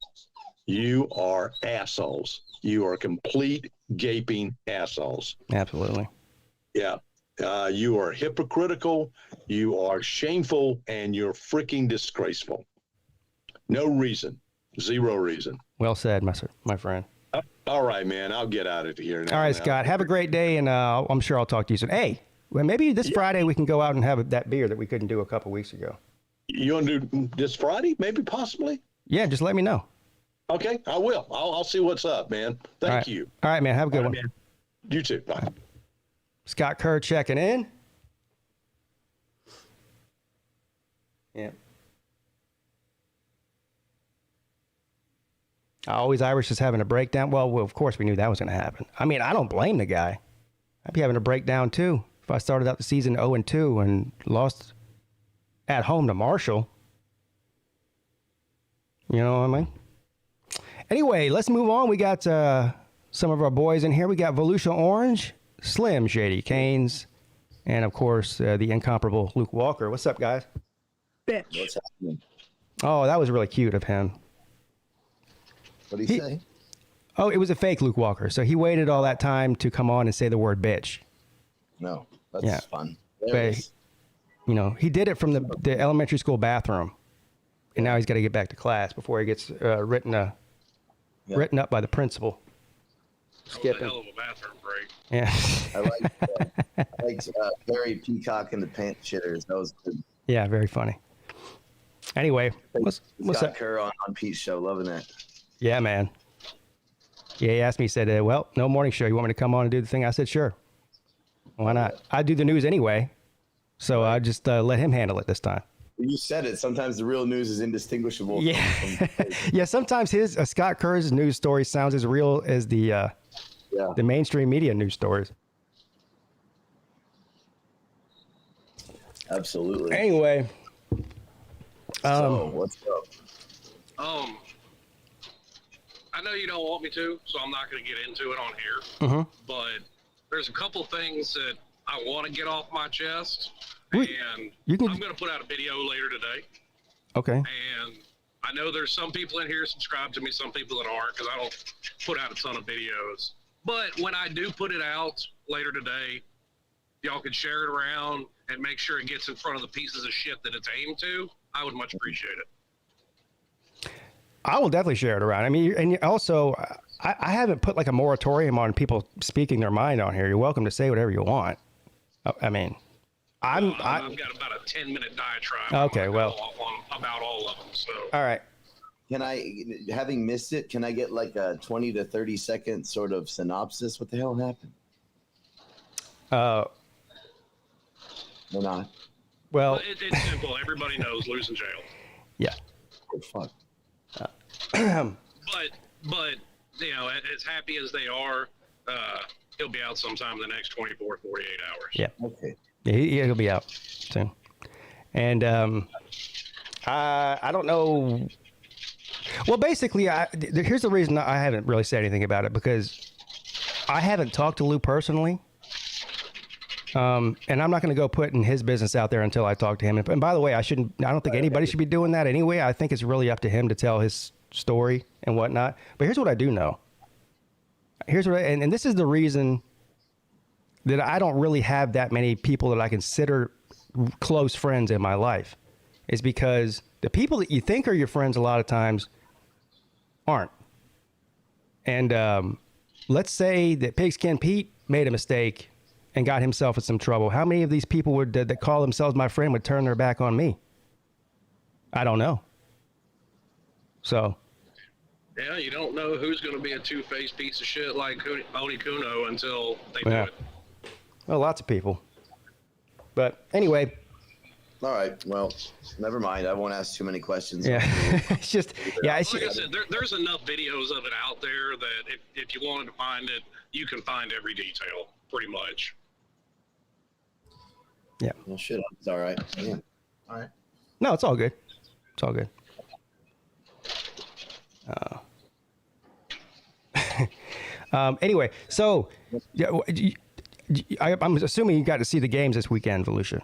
Speaker 5: you are assholes. You are complete gaping assholes.
Speaker 2: Absolutely.
Speaker 5: Yeah. You are hypocritical. You are shameful, and you're freaking disgraceful. No reason. Zero reason.
Speaker 2: Well said, my friend.
Speaker 5: All right, man. I'll get out of here now.
Speaker 2: All right, Scott. Have a great day, and I'm sure I'll talk to you soon. Hey, well, maybe this Friday we can go out and have that beer that we couldn't do a couple weeks ago.
Speaker 5: You want to do this Friday? Maybe, possibly?
Speaker 2: Yeah, just let me know.
Speaker 5: Okay, I will. I'll see what's up, man. Thank you.
Speaker 2: All right, man. Have a good one.
Speaker 5: Man. You too. Bye.
Speaker 2: Scott Kerr checking in. Yeah. Always Irish is having a breakdown. Well, of course we knew that was going to happen. I mean, I don't blame the guy. I'd be having a breakdown too if I started out the season 0-2 and lost at home to Marshall. You know what I mean? Anyway, let's move on. We got some of our boys in here. We got Volusia Orange, Slim Shady Canes, and of course the incomparable Luke Walker. What's up, guys?
Speaker 6: Bitch. What's happening?
Speaker 2: Oh, that was really cute of him.
Speaker 6: What did he say?
Speaker 2: Oh, it was a fake Luke Walker. So he waited all that time to come on and say the word bitch.
Speaker 6: No, that's fun.
Speaker 2: But, he did it from the elementary school bathroom. And now he's got to get back to class before he gets written up by the principal.
Speaker 7: Skipping. That was a hell of a bathroom break.
Speaker 2: Yeah.
Speaker 6: I liked Barry Peacock and the Pant Shitters. That was good.
Speaker 2: Yeah, very funny. Anyway, what's
Speaker 6: Scott
Speaker 2: up?
Speaker 6: Kerr on Pete's show. Loving that.
Speaker 2: Yeah, man. Yeah, he asked me, he said, well, no morning show. You want me to come on and do the thing? I said, sure. Why not? I do the news anyway. So I just let him handle it this time.
Speaker 6: You said it. Sometimes the real news is indistinguishable.
Speaker 2: Yeah. Yeah, sometimes Scott Kerr's news story sounds as real as the mainstream media news stories.
Speaker 6: Absolutely.
Speaker 2: Anyway.
Speaker 6: So, what's up?
Speaker 7: I know you don't want me to, so I'm not going to get into it on here. But there's a couple things that I want to get off my chest, and I'm going to put out a video later today.
Speaker 2: Okay.
Speaker 7: And I know there's some people in here subscribe to me, some people that aren't, because I don't put out a ton of videos. But when I do put it out later today, y'all can share it around and make sure it gets in front of the pieces of shit that it's aimed to. I would much appreciate it.
Speaker 2: I will definitely share it around. I mean, and also, I haven't put like a moratorium on people speaking their mind on here. You're welcome to say whatever you want. I mean, I've
Speaker 7: got about a 10-minute diatribe.
Speaker 2: Okay, well,
Speaker 7: about all of them. So.
Speaker 2: All right.
Speaker 6: Can I, having missed it, can I get like a 20 to 30 second sort of synopsis? What the hell happened? Or not?
Speaker 2: Well,
Speaker 7: it's simple. Everybody knows Lou's in jail.
Speaker 2: Yeah.
Speaker 6: Oh, fuck.
Speaker 7: But as happy as they are, he'll be out sometime in the next 24, 48 hours.
Speaker 2: Yeah.
Speaker 6: Okay.
Speaker 2: Yeah, he'll be out soon. And I don't know. Well, basically, here's the reason I haven't really said anything about it, because I haven't talked to Lou personally. And I'm not going to go putting his business out there until I talk to him. And by the way, I don't think anybody should be doing that anyway. I think it's really up to him to tell his story and whatnot. But here's what I do know. And this is the reason that I don't really have that many people that I consider close friends in my life, is because the people that you think are your friends a lot of times aren't. And let's say that Pigskin Pete made a mistake and got himself in some trouble. How many of these people that call themselves my friend would turn their back on me? I don't know. So.
Speaker 7: Yeah, you don't know who's going to be a two-faced piece of shit like Oni Kuno until they do it.
Speaker 2: Well, lots of people. But anyway.
Speaker 6: All right. Well, never mind. I won't ask too many questions.
Speaker 2: Yeah. It's just, yeah.
Speaker 7: Like I said, there's enough videos of it out there that if you wanted to find it, you can find every detail, pretty much.
Speaker 6: Yeah. Well, shit. It's all right. Yeah. All right.
Speaker 2: No, it's all good. It's all good. Anyway, so I'm assuming you got to see the games this weekend, Volusia.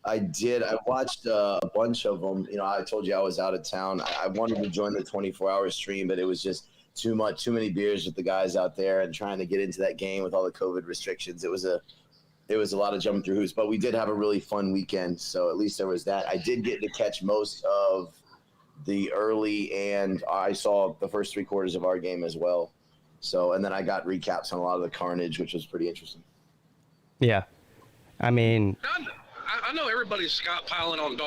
Speaker 6: I did. I watched a bunch of them. You know, I told you I was out of town. I wanted to join the 24-hour stream, but it was just too many beers with the guys out there and trying to get into that game with all the COVID restrictions. It was a lot of jumping through hoops, but we did have a really fun weekend. So at least there was that. I did get to catch most of the early, and I saw the first 3 quarters of our game as well. So, and then I got recaps on a lot of the carnage, which was pretty interesting.
Speaker 2: Yeah. I mean,
Speaker 7: I know everybody's stockpiling on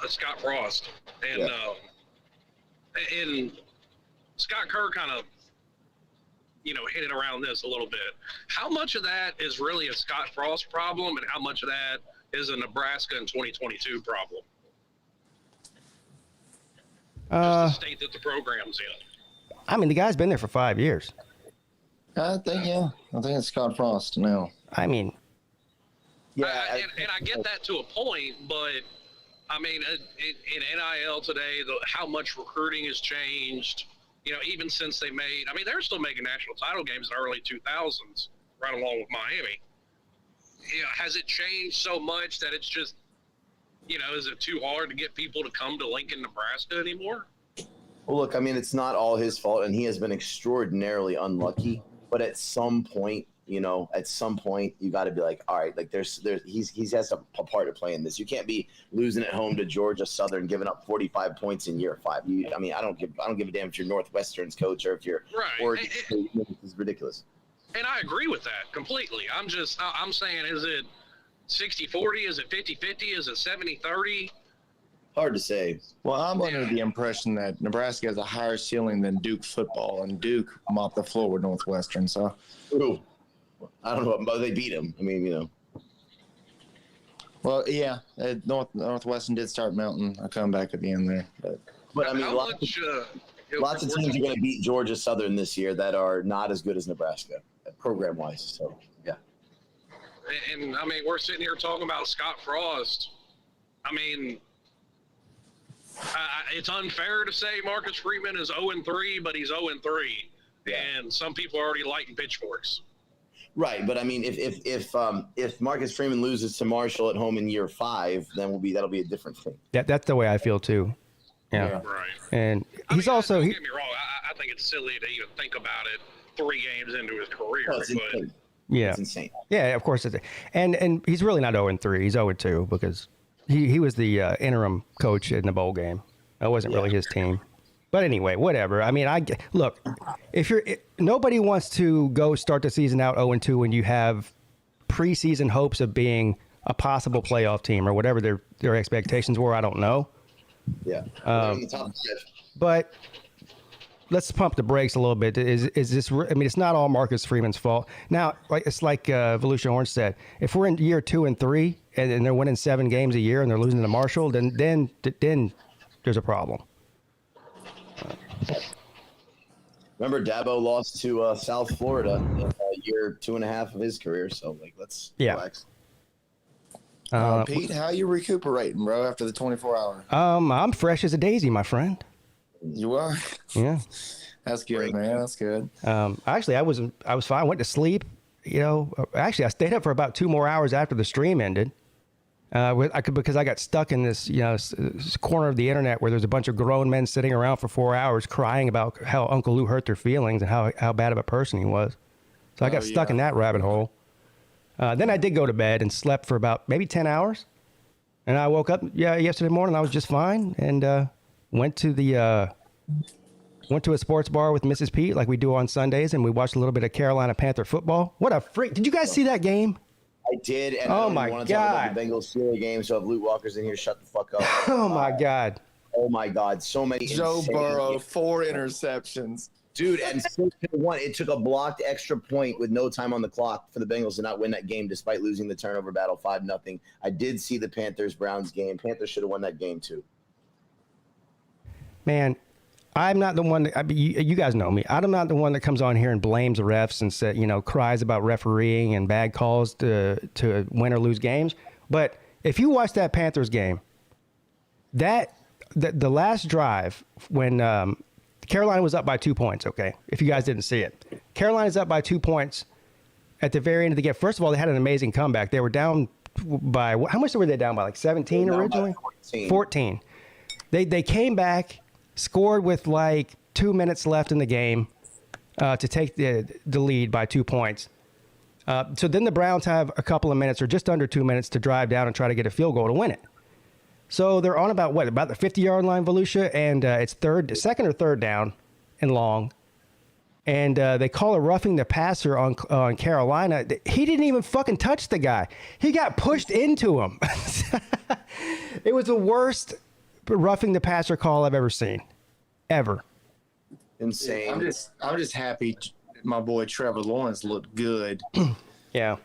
Speaker 7: Scott Frost, and and Scott Kerr kind of, hit it around this a little bit. How much of that is really a Scott Frost problem, and how much of that is a Nebraska in 2022 problem? Just the state that the program's in.
Speaker 2: I mean, the guy's been there for 5 years.
Speaker 8: I think it's Scott Frost now.
Speaker 2: I mean,
Speaker 7: yeah, and I get that to a point, but I mean, in NIL today, how much recruiting has changed. Even since they made, I mean, they're still making national title games in the early 2000s, right along with Miami. Has it changed so much that it's just, is it too hard to get people to come to Lincoln, Nebraska anymore?
Speaker 6: Well, look, I mean, it's not all his fault, and he has been extraordinarily unlucky. But at some point, you got to be like, all right, like he has a part to play in this. You can't be losing at home to Georgia Southern, giving up 45 points in year 5. I don't give a damn if you're Northwestern's coach or if you're Oregon State. It's ridiculous.
Speaker 7: And I agree with that completely. I'm saying, is it 60-40? Is it 50-50? Is it 70-30?
Speaker 6: Hard to say.
Speaker 8: Well, I'm under the impression that Nebraska has a higher ceiling than Duke football, and Duke mopped the floor with Northwestern. So,
Speaker 6: ooh, I don't know, but they beat him. I mean,
Speaker 8: Well, yeah, Northwestern did start mounting a comeback at the end there,
Speaker 6: but I mean, lots of teams are going to beat Georgia Southern this year that are not as good as Nebraska program-wise. So, yeah.
Speaker 7: And I mean, we're sitting here talking about Scott Frost. I mean, it's unfair to say Marcus Freeman is 0-3, but he's 0-3, and some people are already lighting pitchforks.
Speaker 6: Right, but I mean, if Marcus Freeman loses to Marshall at home in year 5, then that'll be a different thing.
Speaker 2: That's the way I feel too. Yeah.
Speaker 7: Right.
Speaker 2: And he's also.
Speaker 7: Don't get me wrong. I think it's silly to even think about it 3 games into his career.
Speaker 6: Oh, it's insane.
Speaker 2: Yeah,
Speaker 6: it's insane.
Speaker 2: Yeah, of course. And he's really not 0-3. He's 0-2 because he was the interim coach in the bowl game. That wasn't really his team. But anyway, whatever. I mean, look. Nobody wants to go start the season out 0-2 when you have preseason hopes of being a possible playoff team or whatever their expectations were. I don't know.
Speaker 6: Yeah.
Speaker 2: But let's pump the brakes a little bit. Is this? I mean, it's not all Marcus Freeman's fault. Now, it's like Volusia Orange said. If we're in year 2 and 3 and they're winning 7 games a year and they're losing to Marshall, then there's a problem.
Speaker 6: Remember, Dabo lost to South Florida in year 2.5 of his career. So, let's relax.
Speaker 8: Pete, how you recuperating, bro, after the 24-hour?
Speaker 2: I'm fresh as a daisy, my friend.
Speaker 8: You are?
Speaker 2: Yeah.
Speaker 8: That's good, man. That's good.
Speaker 2: Actually, I was fine. I went to sleep. Actually, I stayed up for about 2 more hours after the stream ended. Because I got stuck in this, this corner of the internet where there's a bunch of grown men sitting around for 4 hours crying about how Uncle Lou hurt their feelings and how bad of a person he was. So I got stuck in that rabbit hole. Then I did go to bed and slept for about maybe 10 hours. And I woke up yesterday morning. I was just fine and went to a sports bar with Mrs. Peete like we do on Sundays, and we watched a little bit of Carolina Panther football. What a freak. Did you guys see that game?
Speaker 6: I did, and
Speaker 2: oh
Speaker 6: I don't
Speaker 2: my
Speaker 6: want to talk about the Bengals Steelers game, so if Luke Walker's in here, shut the fuck up.
Speaker 2: Oh my God.
Speaker 6: Oh my God, so many.
Speaker 8: Joe Burrow, 4 interceptions.
Speaker 6: Dude, and 6-1. It took a blocked extra point with no time on the clock for the Bengals to not win that game despite losing the turnover battle 5-0. I did see the Panthers-Browns game. Panthers should have won that game too.
Speaker 2: Man, I'm not the one that, you guys know me. I'm not the one that comes on here and blames the refs and says, cries about refereeing and bad calls to win or lose games. But if you watch that Panthers game, the last drive when Carolina was up by 2 points, okay, if you guys didn't see it. Carolina's up by 2 points at the very end of the game. First of all, they had an amazing comeback. They were down by, how much were they down by, like 17 originally? 14. They came back, scored with like 2 minutes left in the game to take the lead by 2 points. So then the Browns have a couple of minutes or just under 2 minutes to drive down and try to get a field goal to win it. So they're on about the 50-yard line, Volusia, and it's second or third down and long. And they call a roughing the passer on Carolina. He didn't even fucking touch the guy. He got pushed into him. It was the worst roughing the passer call I've ever seen, ever.
Speaker 6: Insane.
Speaker 8: I'm just happy my boy Trevor Lawrence looked good.
Speaker 2: Yeah,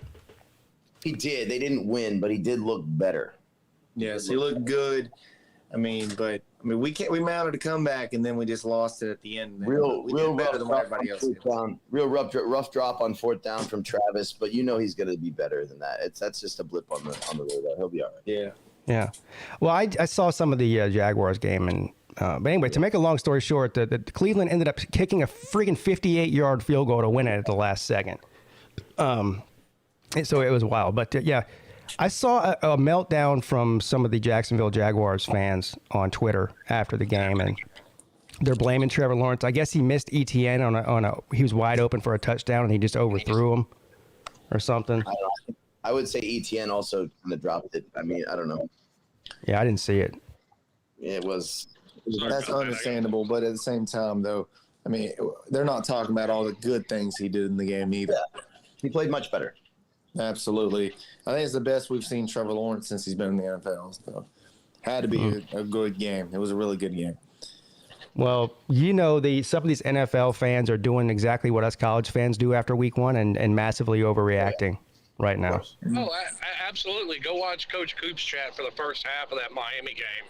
Speaker 6: he did. They didn't win, but he did look better.
Speaker 8: Yes, he looked good. We mounted a comeback and then we just lost it at the end.
Speaker 6: Real
Speaker 8: better than what everybody else did.
Speaker 6: Real rough drop on 4th down from Travis, but he's going to be better than that. That's just a blip on the radar. He'll be all right.
Speaker 8: Yeah.
Speaker 2: Yeah. Well, I saw some of the Jaguars game, and but anyway, to make a long story short, the Cleveland ended up kicking a freaking 58-yard field goal to win it at the last second. And so it was wild. But yeah, I saw a meltdown from some of the Jacksonville Jaguars fans on Twitter after the game, and they're blaming Trevor Lawrence. I guess he missed ETN he was wide open for a touchdown, and he just overthrew him or something.
Speaker 6: I would say ETN also kind of dropped it. I don't know.
Speaker 2: Yeah, I didn't see it.
Speaker 6: It was.
Speaker 8: That's understandable, but at the same time, though, they're not talking about all the good things he did in the game either.
Speaker 6: Yeah. He played much better.
Speaker 8: Absolutely. I think it's the best we've seen Trevor Lawrence since he's been in the NFL. So, had to be a good game. It was a really good game.
Speaker 2: Well, some of these NFL fans are doing exactly what us college fans do after week 1 and massively overreacting right now.
Speaker 7: Oh, absolutely. Go watch Coach Coop's chat for the first half of that Miami game.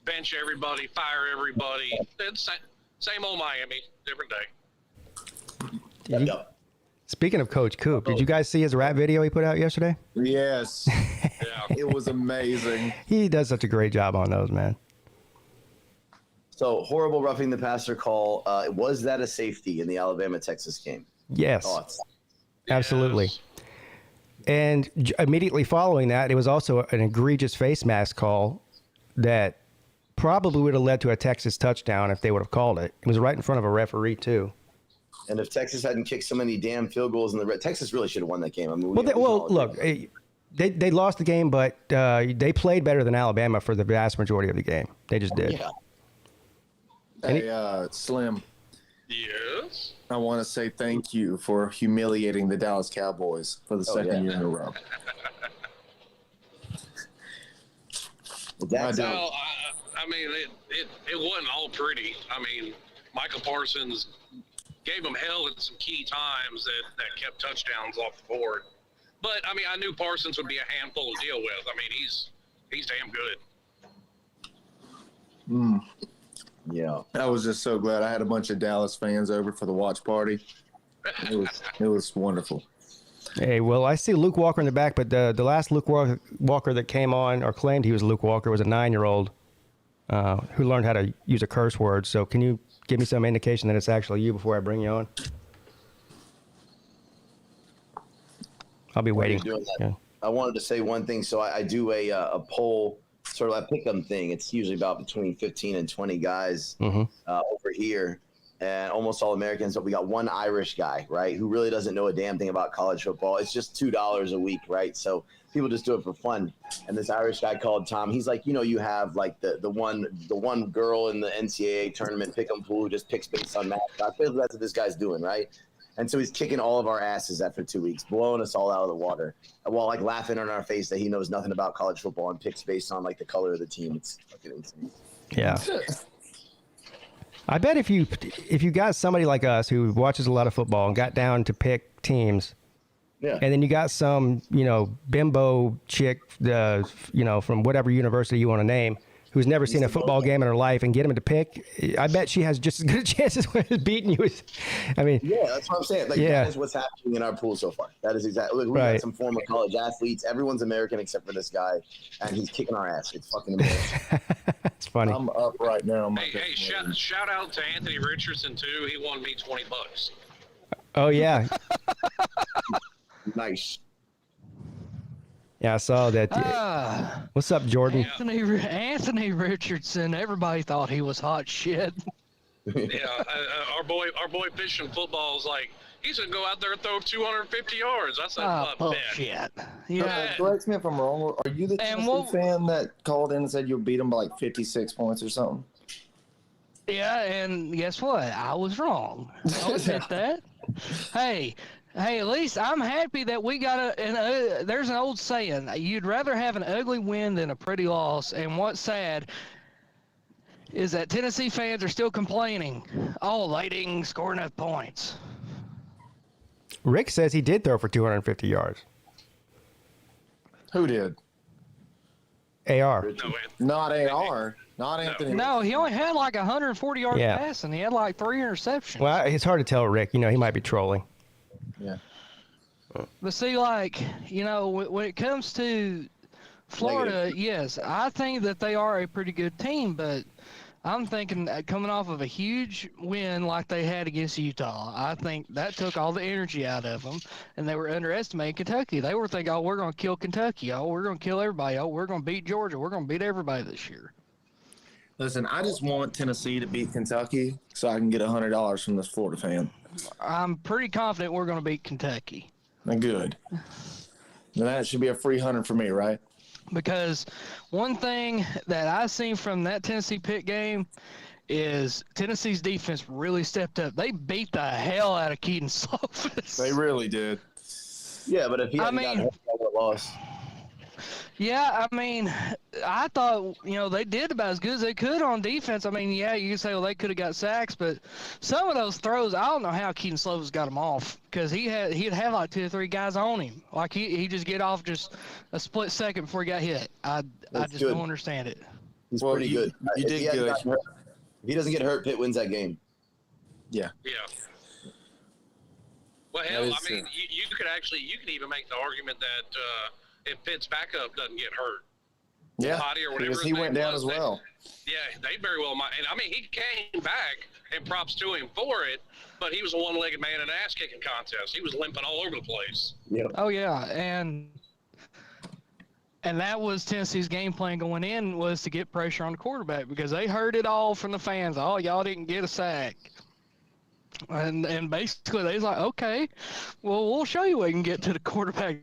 Speaker 7: Bench everybody, fire everybody. It's same old Miami, different day.
Speaker 2: Speaking of Coach Coop, did you guys see his rap video he put out yesterday?
Speaker 8: Yes.
Speaker 7: Yeah.
Speaker 8: It was amazing.
Speaker 2: He does such a great job on those, man.
Speaker 6: So, horrible roughing the passer call. Was that a safety in the Alabama-Texas game?
Speaker 2: Yes.
Speaker 6: Thoughts?
Speaker 2: Absolutely.
Speaker 7: Yes.
Speaker 2: And immediately following that, it was also an egregious face mask call that probably would have led to a Texas touchdown if they would have called it. It was right in front of a referee, too.
Speaker 6: And if Texas hadn't kicked so many damn field goals in Texas really should have won that game.
Speaker 2: Look, they lost the game, but they played better than Alabama for the vast majority of the game. They just did.
Speaker 6: Yeah.
Speaker 8: Hey, Slim.
Speaker 7: Yes.
Speaker 8: I want to say thank you for humiliating the Dallas Cowboys for the second year in a row.
Speaker 7: It wasn't all pretty. Michael Parsons gave them hell at some key times that kept touchdowns off the board. But, I knew Parsons would be a handful to deal with. He's damn good.
Speaker 6: Yeah.
Speaker 8: I was just so glad I had a bunch of Dallas fans over for the watch party. It was wonderful.
Speaker 2: Hey, well, I see Luke Walker in the back, but the last Luke Walker that came on or claimed he was Luke Walker was a 9-year-old who learned how to use a curse word. So can you give me some indication that it's actually you before I bring you on? I'll be waiting.
Speaker 6: Yeah. I wanted to say one thing. So I do a poll, sort of a pick'em thing. It's usually about between 15 and 20 guys over here, and almost all Americans. But we got one Irish guy, right, who really doesn't know a damn thing about college football. It's just $2 a week, right? So people just do it for fun. And this Irish guy called Tom. He's like, you have like the one girl in the NCAA tournament pick'em pool who just picks based on math. That's what this guy's doing, right? And so he's kicking all of our asses after 2 weeks, blowing us all out of the water, while like laughing in our face that he knows nothing about college football and picks based on like the color of the team. It's fucking insane.
Speaker 2: Yeah. I bet if you got somebody like us who watches a lot of football and got down to pick teams, and then you got some, bimbo chick, from whatever university you want to name, who's never seen a football game in her life, and get him to pick, I bet she has just as good a chance as beating you.
Speaker 6: Yeah, that's what I'm saying. That is what's happening in our pool so far. That is exactly. Look, we got some former college athletes. Everyone's American except for this guy, and he's kicking our ass. It's fucking amazing.
Speaker 2: It's funny.
Speaker 8: I'm up right now.
Speaker 7: Hey, shout out to Anthony Richardson too. He won me $20.
Speaker 2: Oh yeah.
Speaker 6: Nice.
Speaker 2: Yeah, I saw that. What's up, Jordan?
Speaker 9: Anthony Richardson. Everybody thought he was hot shit.
Speaker 7: Yeah, our boy fishing football is like, he's gonna go out there and throw 250 yards. I said,
Speaker 9: bullshit. Yeah.
Speaker 8: Correct me if I'm wrong. Are you the Tennessee fan that called in and said you'll beat him by like 56 points or something?
Speaker 9: Yeah, and guess what? I was wrong. I'll admit that. Hey, at least I'm happy that we got there's an old saying, you'd rather have an ugly win than a pretty loss. And what's sad is that Tennessee fans are still complaining, they didn't score enough points.
Speaker 2: Rick says he did throw for 250 yards.
Speaker 8: Who did?
Speaker 2: AR.
Speaker 8: Not AR. Not Anthony.
Speaker 9: No, he only had like 140 yards passing. He had like 3 interceptions.
Speaker 2: Well, it's hard to tell, Rick. He might be trolling.
Speaker 8: Yeah.
Speaker 9: But see, when it comes to Florida, yes, I think that they are a pretty good team, but I'm thinking coming off of a huge win like they had against Utah, I think that took all the energy out of them, and they were underestimating Kentucky. They were thinking, we're going to kill Kentucky. We're going to kill everybody. We're going to beat Georgia. We're going to beat everybody this year.
Speaker 8: Listen, I just want Tennessee to beat Kentucky so I can get $100 from this Florida fan.
Speaker 9: I'm pretty confident we're going to beat Kentucky.
Speaker 8: Good. Then that should be a free 100 for me, right?
Speaker 9: Because one thing that I seen from that Tennessee Pitt game is Tennessee's defense really stepped up. They beat the hell out of Keaton Slovis.
Speaker 8: They really did.
Speaker 6: Yeah, but if he hadn't gotten hurt, I would have lost.
Speaker 9: Yeah, I thought, they did about as good as they could on defense. You can say, they could have got sacks, but some of those throws, I don't know how Keaton Slovis got them off, because he'd have like 2 or 3 guys on him. Like, he'd just get off just a split second before he got hit. I just don't understand it.
Speaker 6: He's pretty good.
Speaker 8: You did good.
Speaker 6: If he doesn't get hurt, Pitt wins that game.
Speaker 8: Yeah.
Speaker 7: Yeah. Well, hell, you can even make the argument that if Pitt's backup doesn't get hurt, body or whatever,
Speaker 8: because he went down as well.
Speaker 7: They very well might. And he came back, and props to him for it. But he was a one-legged man in an ass-kicking contest. He was limping all over the place.
Speaker 6: Yep.
Speaker 9: Oh yeah, and that was Tennessee's game plan going in, was to get pressure on the quarterback, because they heard it all from the fans. Y'all didn't get a sack. And basically they was like, okay, well, we'll show you we can get to the quarterback.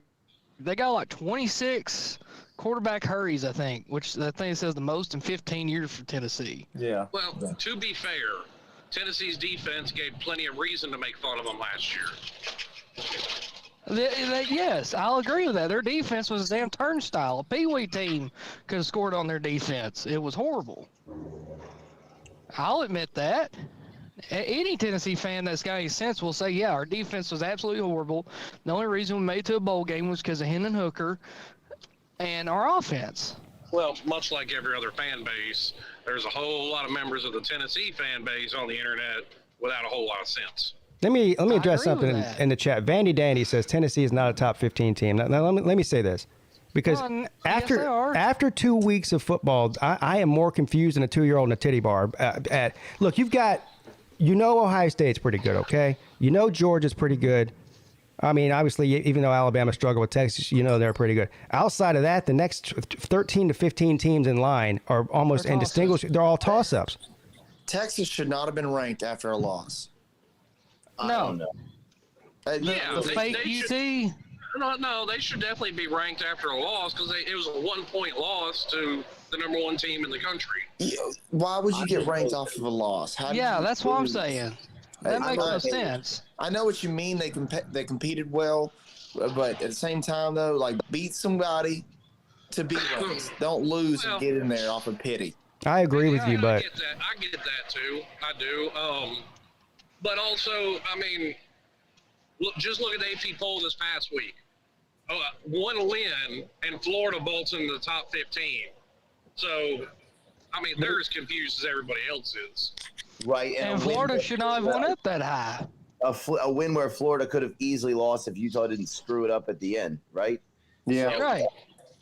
Speaker 9: They got like 26 quarterback hurries, I think, which I think says the most in 15 years for Tennessee.
Speaker 8: Yeah.
Speaker 7: Well, to be fair, Tennessee's defense gave plenty of reason to make fun of them last year.
Speaker 9: Yes, I'll agree with that. Their defense was a damn turnstile. A peewee team could have scored on their defense. It was horrible. I'll admit that. Any Tennessee fan that's got any sense will say, our defense was absolutely horrible. The only reason we made it to a bowl game was because of Hendon Hooker and our offense.
Speaker 7: Well, much like every other fan base, there's a whole lot of members of the Tennessee fan base on the internet without a whole lot of sense.
Speaker 2: Let me address something in the chat. Vandy Dandy says Tennessee is not a top 15 team. Now let me say this. Because
Speaker 9: Well, yes, they are.
Speaker 2: after 2 weeks of football, I am more confused than a 2-year-old in a titty bar. Look, Ohio State's pretty good, okay? Georgia's pretty good. I mean, obviously, even though Alabama struggled with Texas, they're pretty good. Outside of that, the next 13 to 15 teams in line are almost indistinguishable. They're all toss-ups.
Speaker 8: Texas should not have been ranked after a loss.
Speaker 9: No.
Speaker 7: Yeah,
Speaker 9: The fake UT.
Speaker 7: No, they should definitely be ranked after a loss because it was a 1-point loss to the number 1 team in the country.
Speaker 8: Why would you get ranked off of a loss?
Speaker 9: That's what I'm saying. That makes no sense.
Speaker 8: I know what you mean. They competed well, but at the same time, though, like beat somebody to beat us. Don't lose and get in there off of pity.
Speaker 2: I agree with you, but
Speaker 7: I get that too. I do. But also, I mean, just look at the AP poll this past week. One win, and Florida bolts into the top 15. So, I mean, they're as confused as everybody else is.
Speaker 6: Right.
Speaker 9: And Florida should not have went up that high.
Speaker 6: A win where Florida could have easily lost if Utah didn't screw it up at the end, right?
Speaker 8: Yeah.
Speaker 9: Right.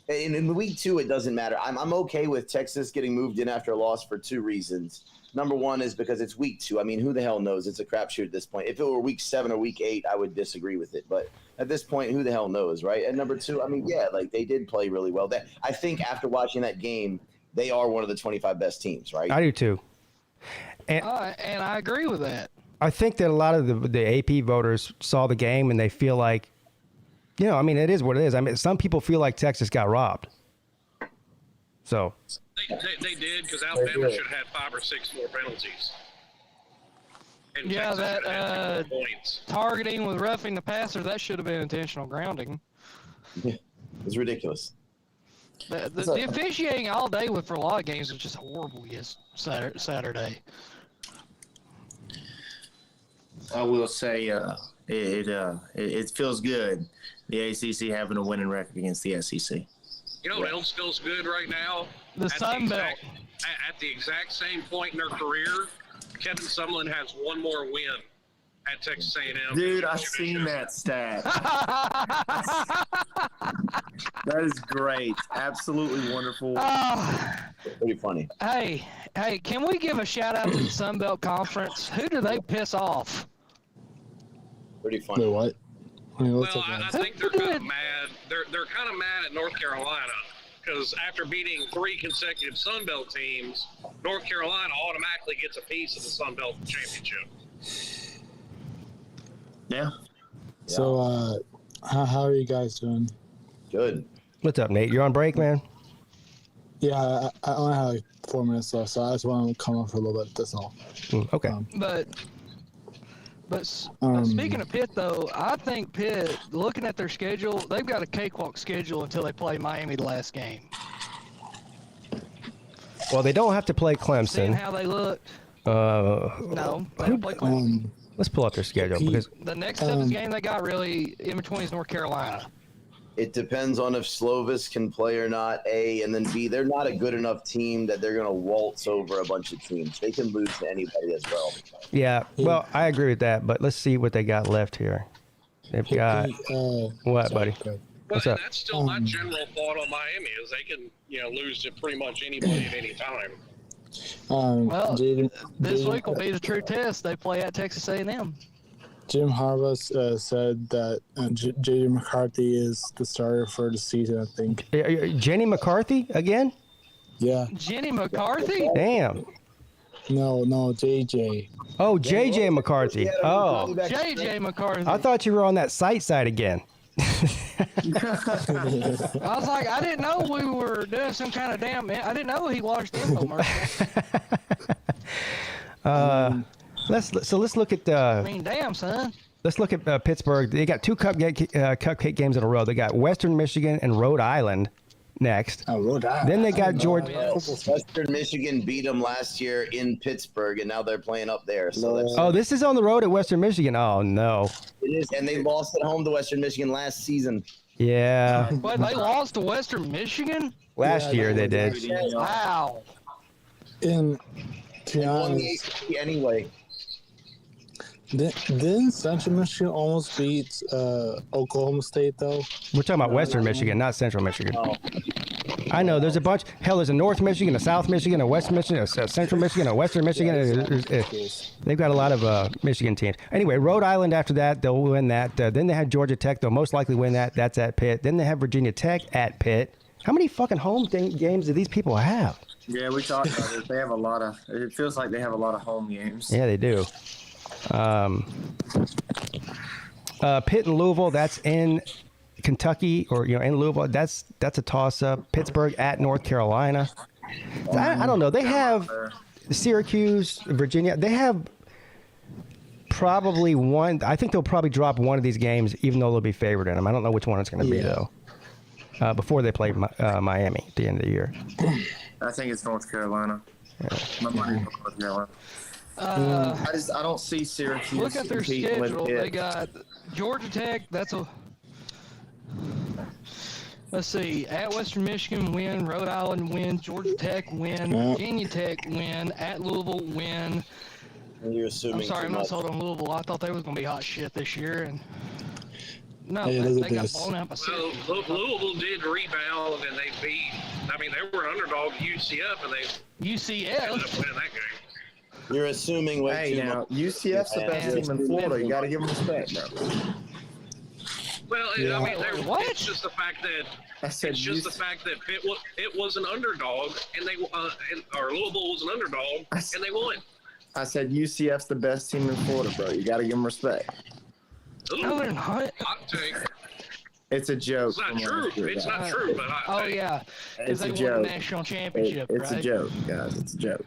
Speaker 6: In week 2, it doesn't matter. I'm okay with Texas getting moved in after a loss for 2 reasons. Number one is because it's week 2. I mean, who the hell knows? It's a crapshoot at this point. If it were week 7 or week 8, I would disagree with it. But at this point, who the hell knows, right? And number 2, I mean, yeah, like they did play really well. I think after watching that game, they are one of the 25 best teams, right?
Speaker 2: I do too.
Speaker 9: And I agree with that.
Speaker 2: I think that a lot of the AP voters saw the game and they feel like, I mean, it is what it is. I mean, some people feel like Texas got robbed. So
Speaker 7: They did because Alabama should have had 5 or 6 more penalties. And Texas should have had 10 points.
Speaker 9: Targeting with roughing the passer, that should have been intentional grounding.
Speaker 6: Yeah, it's ridiculous.
Speaker 9: The officiating all day for a lot of games was just horrible. Saturday.
Speaker 8: I will say it feels good, the ACC having a winning record against the SEC.
Speaker 7: You know what else feels good right now?
Speaker 9: The Sun Belt.
Speaker 7: At the exact same point in their career, Kevin Sumlin has 1 more win at Texas A&M.
Speaker 8: Dude, I've seen that stat. That is great. Absolutely wonderful.
Speaker 6: Pretty funny.
Speaker 9: Hey, can we give a shout out to the Sun Belt Conference? Who do they piss off?
Speaker 6: Pretty funny.
Speaker 10: Wait, what?
Speaker 7: Well, I think they're kind of mad. They're kind of mad at North Carolina because after beating 3 consecutive Sun Belt teams, North Carolina automatically gets a piece of the Sun Belt championship.
Speaker 8: Yeah.
Speaker 10: So, how are you guys doing?
Speaker 6: Good.
Speaker 2: what's up, Nate? You're on break, man?
Speaker 10: Yeah, I only have like 4 minutes left, so I just want to come up for a little bit. That's all.
Speaker 2: Okay.
Speaker 9: But speaking of Pitt, though, I think Pitt, looking at their schedule, they've got a cakewalk schedule until they play Miami the last game.
Speaker 2: Well, they don't have to play Clemson.
Speaker 9: Seeing how they looked. No, they don't play Clemson.
Speaker 2: Let's pull up their schedule because
Speaker 9: The next toughest game they got really in between is North Carolina.
Speaker 6: It depends on if Slovis can play or not, A, and then B, they're not a good enough team that they're going to waltz over a bunch of teams. They can lose to anybody as well.
Speaker 2: yeah. Well, I agree with that, but let's see what they got left here. They've got what, buddy? What's up?
Speaker 7: That's still my general thought on Miami is they can, lose to pretty much anybody at any time.
Speaker 9: Well, this week will be the true test. They play at Texas A&M.
Speaker 10: Jim Harbaugh said that J.J. McCarthy is the starter for the season, I think.
Speaker 2: Jenny McCarthy again?
Speaker 10: Yeah.
Speaker 9: Jenny McCarthy?
Speaker 2: Damn.
Speaker 10: No, J.J.
Speaker 2: Oh, J.J. McCarthy. Oh.
Speaker 9: J.J. McCarthy.
Speaker 2: I thought you were on that side again.
Speaker 9: I was like, I didn't know we were doing some kind of damn. I didn't know he watched infomercials.
Speaker 2: Let's look at.
Speaker 9: I mean, damn, son.
Speaker 2: Let's look at Pittsburgh. They got 2 cupcake games in a row. They got Western Michigan and Rhode Island next.
Speaker 10: Oh, Rhode Island.
Speaker 2: Then they got Georgia.
Speaker 6: Western Michigan beat them last year in Pittsburgh, and now they're playing up there. So that's,
Speaker 2: this is on the road at Western Michigan. Oh no.
Speaker 6: it is, and they lost at home to Western Michigan last season.
Speaker 2: Yeah.
Speaker 9: But they lost to Western Michigan?
Speaker 2: Last year they did.
Speaker 9: Wow.
Speaker 10: And to be
Speaker 6: They won the
Speaker 10: honest,
Speaker 6: ACC anyway.
Speaker 10: Didn't Central Michigan almost beat Oklahoma State though?
Speaker 2: We're talking about Western Michigan, not Central Michigan. I know there's a bunch. Hell, there's a North Michigan, a South Michigan, a West Michigan, a Central Michigan, a Western Michigan. They've got a lot of Michigan teams. Anyway, Rhode Island after that, they'll win that. Then they have Georgia Tech. They'll most likely win that. That's at Pitt. Then they have Virginia Tech at Pitt. How many fucking home games do these people have?
Speaker 11: Yeah, we talked about it. They have a lot of. It feels like they have a lot of home games.
Speaker 2: Yeah, they do. Pitt and Louisville. That's in Kentucky, or in Louisville. That's a toss-up. Pittsburgh at North Carolina. I don't know. They have Syracuse, Virginia. They have probably one. I think they'll probably drop one of these games, even though they'll be favored in them. I don't know which one it's going to be though. Before they play Miami at the end of the year.
Speaker 11: I think it's North Carolina. My money on North Carolina. I don't see Syracuse.
Speaker 9: Look at their schedule. They got Georgia Tech. Let's see. At Western Michigan, win. Rhode Island, win. Georgia Tech, win. Virginia Tech, win. At Louisville, win.
Speaker 6: You're assuming.
Speaker 9: I'm sorry, I'm not sold on Louisville. I thought they was going to be hot shit this year, and no,
Speaker 10: Yeah,
Speaker 9: they got blown out by
Speaker 7: Well,
Speaker 9: Syracuse.
Speaker 7: Louisville did rebound, and they beat. I mean, they were an underdog UCF, and they ended up
Speaker 9: UCF.
Speaker 7: winning that game.
Speaker 6: You're assuming way
Speaker 11: Hey,
Speaker 6: too
Speaker 11: now
Speaker 6: much.
Speaker 11: UCF's the best team in Florida. You got to give them respect, bro.
Speaker 7: Well, I mean,
Speaker 9: What?
Speaker 7: it's just the fact that
Speaker 11: I said
Speaker 7: it's just the fact that it was an underdog, and or Louisville was an underdog, and they won.
Speaker 11: I said UCF's the best team in Florida, bro. You got to give them respect.
Speaker 7: Ooh,
Speaker 9: No, they're not.
Speaker 7: hot take.
Speaker 11: It's a joke.
Speaker 7: It's not
Speaker 11: Come on,
Speaker 7: true.
Speaker 11: let's do
Speaker 7: It's
Speaker 11: that.
Speaker 7: not true, but
Speaker 9: Oh, yeah. Because
Speaker 11: It's a
Speaker 9: they won
Speaker 11: joke.
Speaker 9: the national championship,
Speaker 11: It's
Speaker 9: right?
Speaker 11: a joke, guys. It's a joke.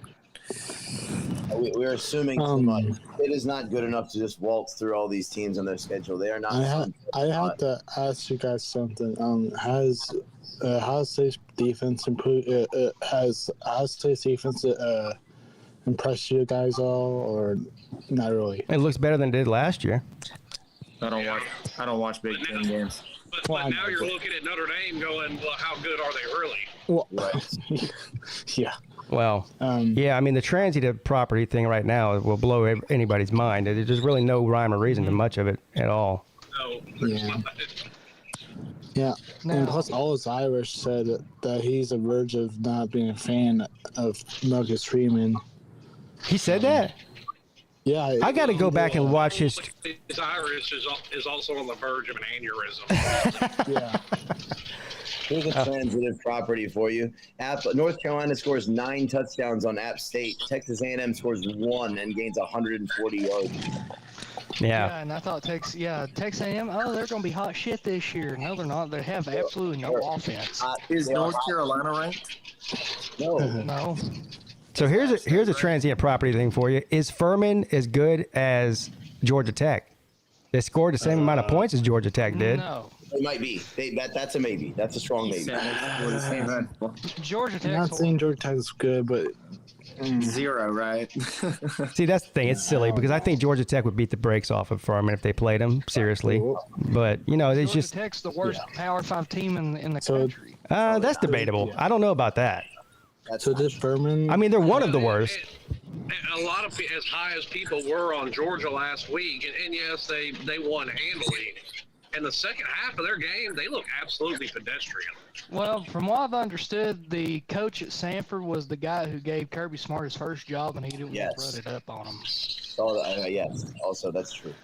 Speaker 6: We're assuming too much. It is not good enough to just waltz through all these teams on their schedule. They are not.
Speaker 10: I have to ask you guys something. Has Ohio State's defense improved? Has Ohio State's defense impressed you guys all, or not really?
Speaker 2: It looks better than it did last year.
Speaker 11: I don't watch Big Ten games.
Speaker 7: But now you're looking at Notre Dame going, well, how good are they really?
Speaker 10: Well,
Speaker 6: Right.
Speaker 10: yeah.
Speaker 2: Well, yeah, I mean, the transitive property thing right now will blow anybody's mind. There's really no rhyme or reason to much of it at all.
Speaker 7: No, there's
Speaker 10: Yeah.
Speaker 7: not.
Speaker 10: Yeah,
Speaker 9: Now-
Speaker 10: and plus, Aldous Irish said that he's on the verge of not being a fan of Marcus Freeman.
Speaker 2: He said that?
Speaker 10: Yeah,
Speaker 2: I got to go back and watch his.
Speaker 7: His iris is also on the verge of an aneurysm.
Speaker 10: Yeah,
Speaker 6: Here's a transitive property for you. North Carolina scores 9 touchdowns on App State. Texas A&M scores 1 and gains 140 yards.
Speaker 2: Yeah.
Speaker 9: And I thought Texas A&M, they're going to be hot shit this year. No, they're not. They have absolutely no offense.
Speaker 11: Is North Carolina ranked?
Speaker 6: No.
Speaker 9: No.
Speaker 2: So here's a transient property thing for you. Is Furman as good as Georgia Tech? They scored the same amount of points as Georgia Tech did.
Speaker 9: No.
Speaker 6: It might be. That's a maybe. That's a strong maybe.
Speaker 9: Georgia
Speaker 10: I'm
Speaker 9: Tech's
Speaker 10: not saying Georgia Tech is good, but
Speaker 11: 0, right?
Speaker 2: See, that's the thing. It's silly because I think Georgia Tech would beat the brakes off of Furman if they played them seriously. But it's
Speaker 9: Georgia
Speaker 2: just
Speaker 9: Tech's the worst Power 5 team in the
Speaker 10: So-
Speaker 9: country.
Speaker 2: that's debatable. I don't know about that.
Speaker 10: so did Furman.
Speaker 2: I mean, they're one of the worst.
Speaker 7: A lot of as high as people were on Georgia last week, and yes, they won handily. And the second half of their game, they look absolutely pedestrian.
Speaker 9: Well, from what I've understood, the coach at Sanford was the guy who gave Kirby Smart his first job, and he didn't want to run it up on him.
Speaker 6: Oh, yes. Also, that's true.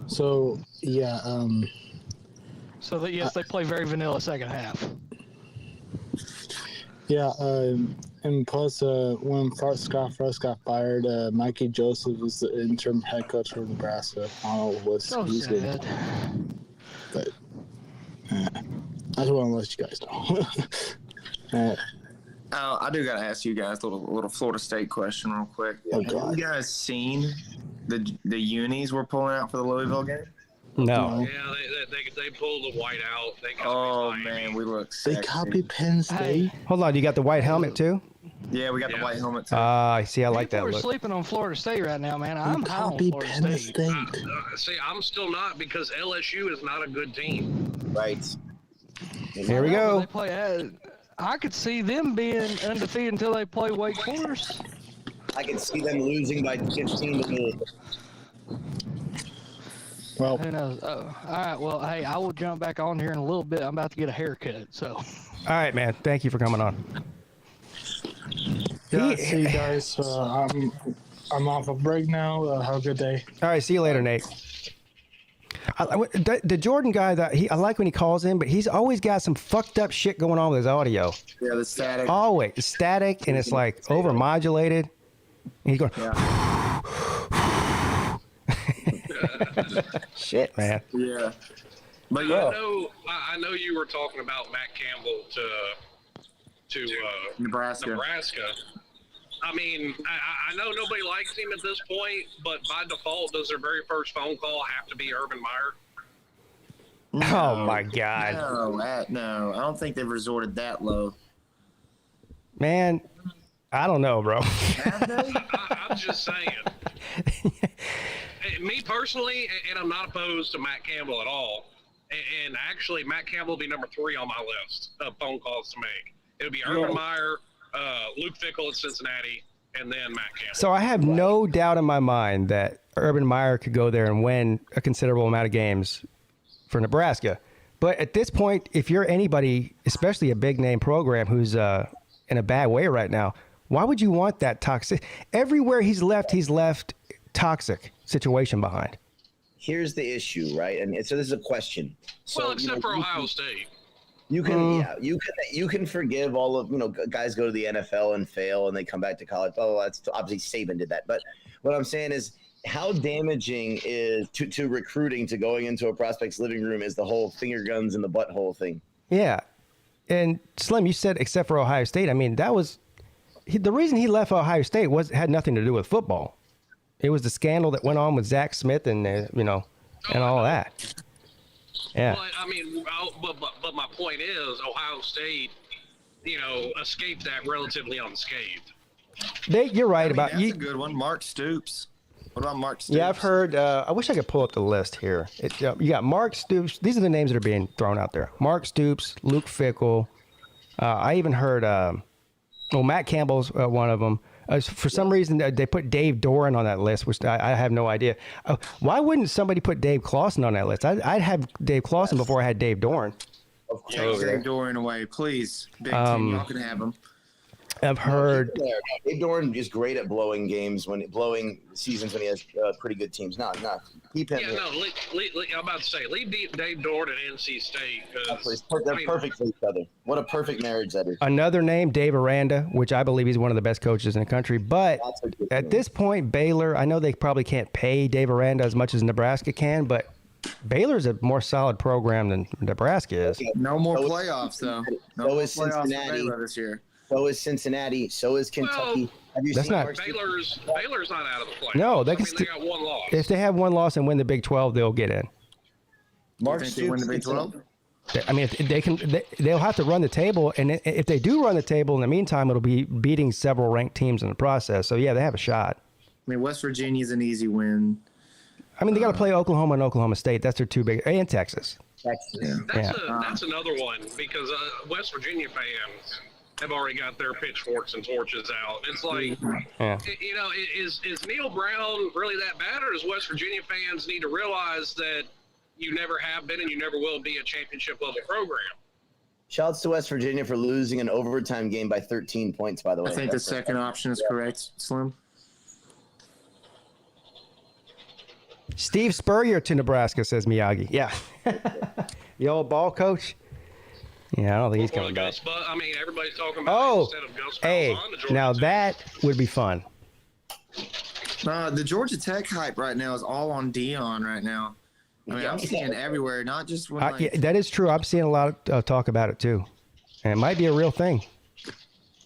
Speaker 10: So yeah,
Speaker 9: So that yes, they play very vanilla second half.
Speaker 10: yeah, and plus, when Scott Frost got fired, Mikey Joseph was the interim head coach for Nebraska. I don't know what
Speaker 9: So
Speaker 10: he's good,
Speaker 9: sad.
Speaker 10: but I just want to let you guys know.
Speaker 11: I do gotta ask you guys a little Florida State question real quick.
Speaker 10: Oh,
Speaker 11: Have
Speaker 10: God.
Speaker 11: you guys seen the unis we're pulling out for the Louisville game?
Speaker 2: No.
Speaker 7: Yeah, they pulled the white out. They got
Speaker 11: Oh man, we look
Speaker 10: They
Speaker 11: sexy.
Speaker 10: copied Penn State.
Speaker 2: Hold on. You got the white helmet too?
Speaker 11: Yeah, we got the white helmet too.
Speaker 2: I see. I like
Speaker 9: People
Speaker 2: that
Speaker 9: are
Speaker 2: look.
Speaker 9: sleeping on Florida State right now, man. I'm high on
Speaker 10: Copied
Speaker 9: Florida
Speaker 10: Penn
Speaker 9: State.
Speaker 10: State.
Speaker 7: See, I'm still not because LSU is not a good team.
Speaker 6: Right.
Speaker 2: Here we
Speaker 9: They
Speaker 2: go.
Speaker 9: play. I could see them being undefeated until they play Wake Forest.
Speaker 6: I can see them losing by 15 to 0.
Speaker 10: Well,
Speaker 9: Who knows? Oh, all right. Well, hey, I will jump back on here in a little bit. I'm about to get a haircut. So.
Speaker 2: All right, man. Thank you for coming on.
Speaker 10: yeah, see you guys. I'm off a break now. Have a good day.
Speaker 2: All right, see you later, Nate. The Jordan guy, I like when he calls in, but he's always got some fucked up shit going on with his audio.
Speaker 11: Yeah, the static.
Speaker 2: Always static, and it's like overmodulated. And he's going. Yeah. Shit, man.
Speaker 11: Yeah. But
Speaker 7: yeah, I know you were talking about Matt Campbell to Nebraska. I mean, I know nobody likes him at this point, but by default, does their very first phone call have to be Urban Meyer?
Speaker 2: No, oh my God!
Speaker 11: No, I don't think they've resorted that low.
Speaker 2: Man, I don't know, bro.
Speaker 7: I'm just saying. Me personally, and I'm not opposed to Matt Campbell at all. And actually, Matt Campbell will be number 3 on my list of phone calls to make. It'll be Urban Meyer, Luke Fickell at Cincinnati, and then Matt Campbell.
Speaker 2: So I have no doubt in my mind that Urban Meyer could go there and win a considerable amount of games for Nebraska. But at this point, if you're anybody, especially a big name program who's in a bad way right now, why would you want that toxic? Everywhere he's left toxic situation behind.
Speaker 6: Here's the issue, right? And so this is a question. So,
Speaker 7: well, except for Ohio State.
Speaker 6: You can forgive all of, guys go to the NFL and fail and they come back to college. Oh, that's obviously Saban did that. But what I'm saying is how damaging is to recruiting, to going into a prospect's living room is the whole finger guns in the butthole thing.
Speaker 2: Yeah. And Slim, you said except for Ohio State. I mean, that was the reason he left Ohio State had nothing to do with football. It was the scandal that went on with Zach Smith and, and all that. Yeah.
Speaker 7: But, I mean, but my point is Ohio State, escaped that relatively unscathed.
Speaker 2: You're right about
Speaker 11: that's a good one. Mark Stoops. What about Mark Stoops?
Speaker 2: Yeah, I've heard. I wish I could pull up the list here. You got Mark Stoops. These are the names that are being thrown out there. Mark Stoops, Luke Fickell. I even heard. Matt Campbell's one of them. For some reason, they put Dave Doran on that list, which I have no idea. Why wouldn't somebody put Dave Clawson on that list? I'd have Dave Clawson before I had Dave Doran.
Speaker 11: Take Dave Doran away, please. Big team, y'all can have him.
Speaker 2: I've heard
Speaker 6: Dave Doran is great at blowing seasons when he has pretty good teams. Keep him.
Speaker 7: Yeah, I'm about to say leave Dave Doran at NC State.
Speaker 6: They're perfect for each other. What a perfect marriage that is.
Speaker 2: Another name, Dave Aranda, which I believe he's one of the best coaches in the country. But at this point, Baylor, I know they probably can't pay Dave Aranda as much as Nebraska can, but Baylor's a more solid program than Nebraska is.
Speaker 11: No more playoffs, though.
Speaker 6: So is Cincinnati
Speaker 11: this year.
Speaker 6: So is Cincinnati. So is Kentucky. Have you seen
Speaker 7: Baylor's not out of the playoffs.
Speaker 2: No, they
Speaker 7: got one loss.
Speaker 2: If they have one loss and win the Big 12, they'll get in.
Speaker 6: Mark
Speaker 11: Stoops win the Big 12?
Speaker 2: I mean, if they'll have to run the table, and if they do run the table in the meantime, it'll be beating several ranked teams in the process. So yeah, they have a shot.
Speaker 11: I mean, West Virginia's an easy win.
Speaker 2: I mean, they got to play Oklahoma and Oklahoma State. That's their two big, and Texas.
Speaker 7: That's another one because West Virginia fans have already got their pitchforks and torches out. It's like, is Neil Brown really that bad, or does West Virginia fans need to realize that you never have been and you never will be a championship level program?
Speaker 6: Shouts to West Virginia for losing an overtime game by 13 points, by the way.
Speaker 11: I think the second option is correct, Slim.
Speaker 2: Steve Spurrier to Nebraska, says Miyagi. Yeah. The old ball coach. Yeah, I don't think he's coming back.
Speaker 7: I mean, everybody's talking about instead of Gus Malzahn,
Speaker 2: now that would be fun.
Speaker 11: The Georgia Tech hype right now is all on Dion right now. I mean, I'm seeing everywhere, not just when
Speaker 2: that is true. I'm seeing a lot of talk about it too, and it might be a real thing.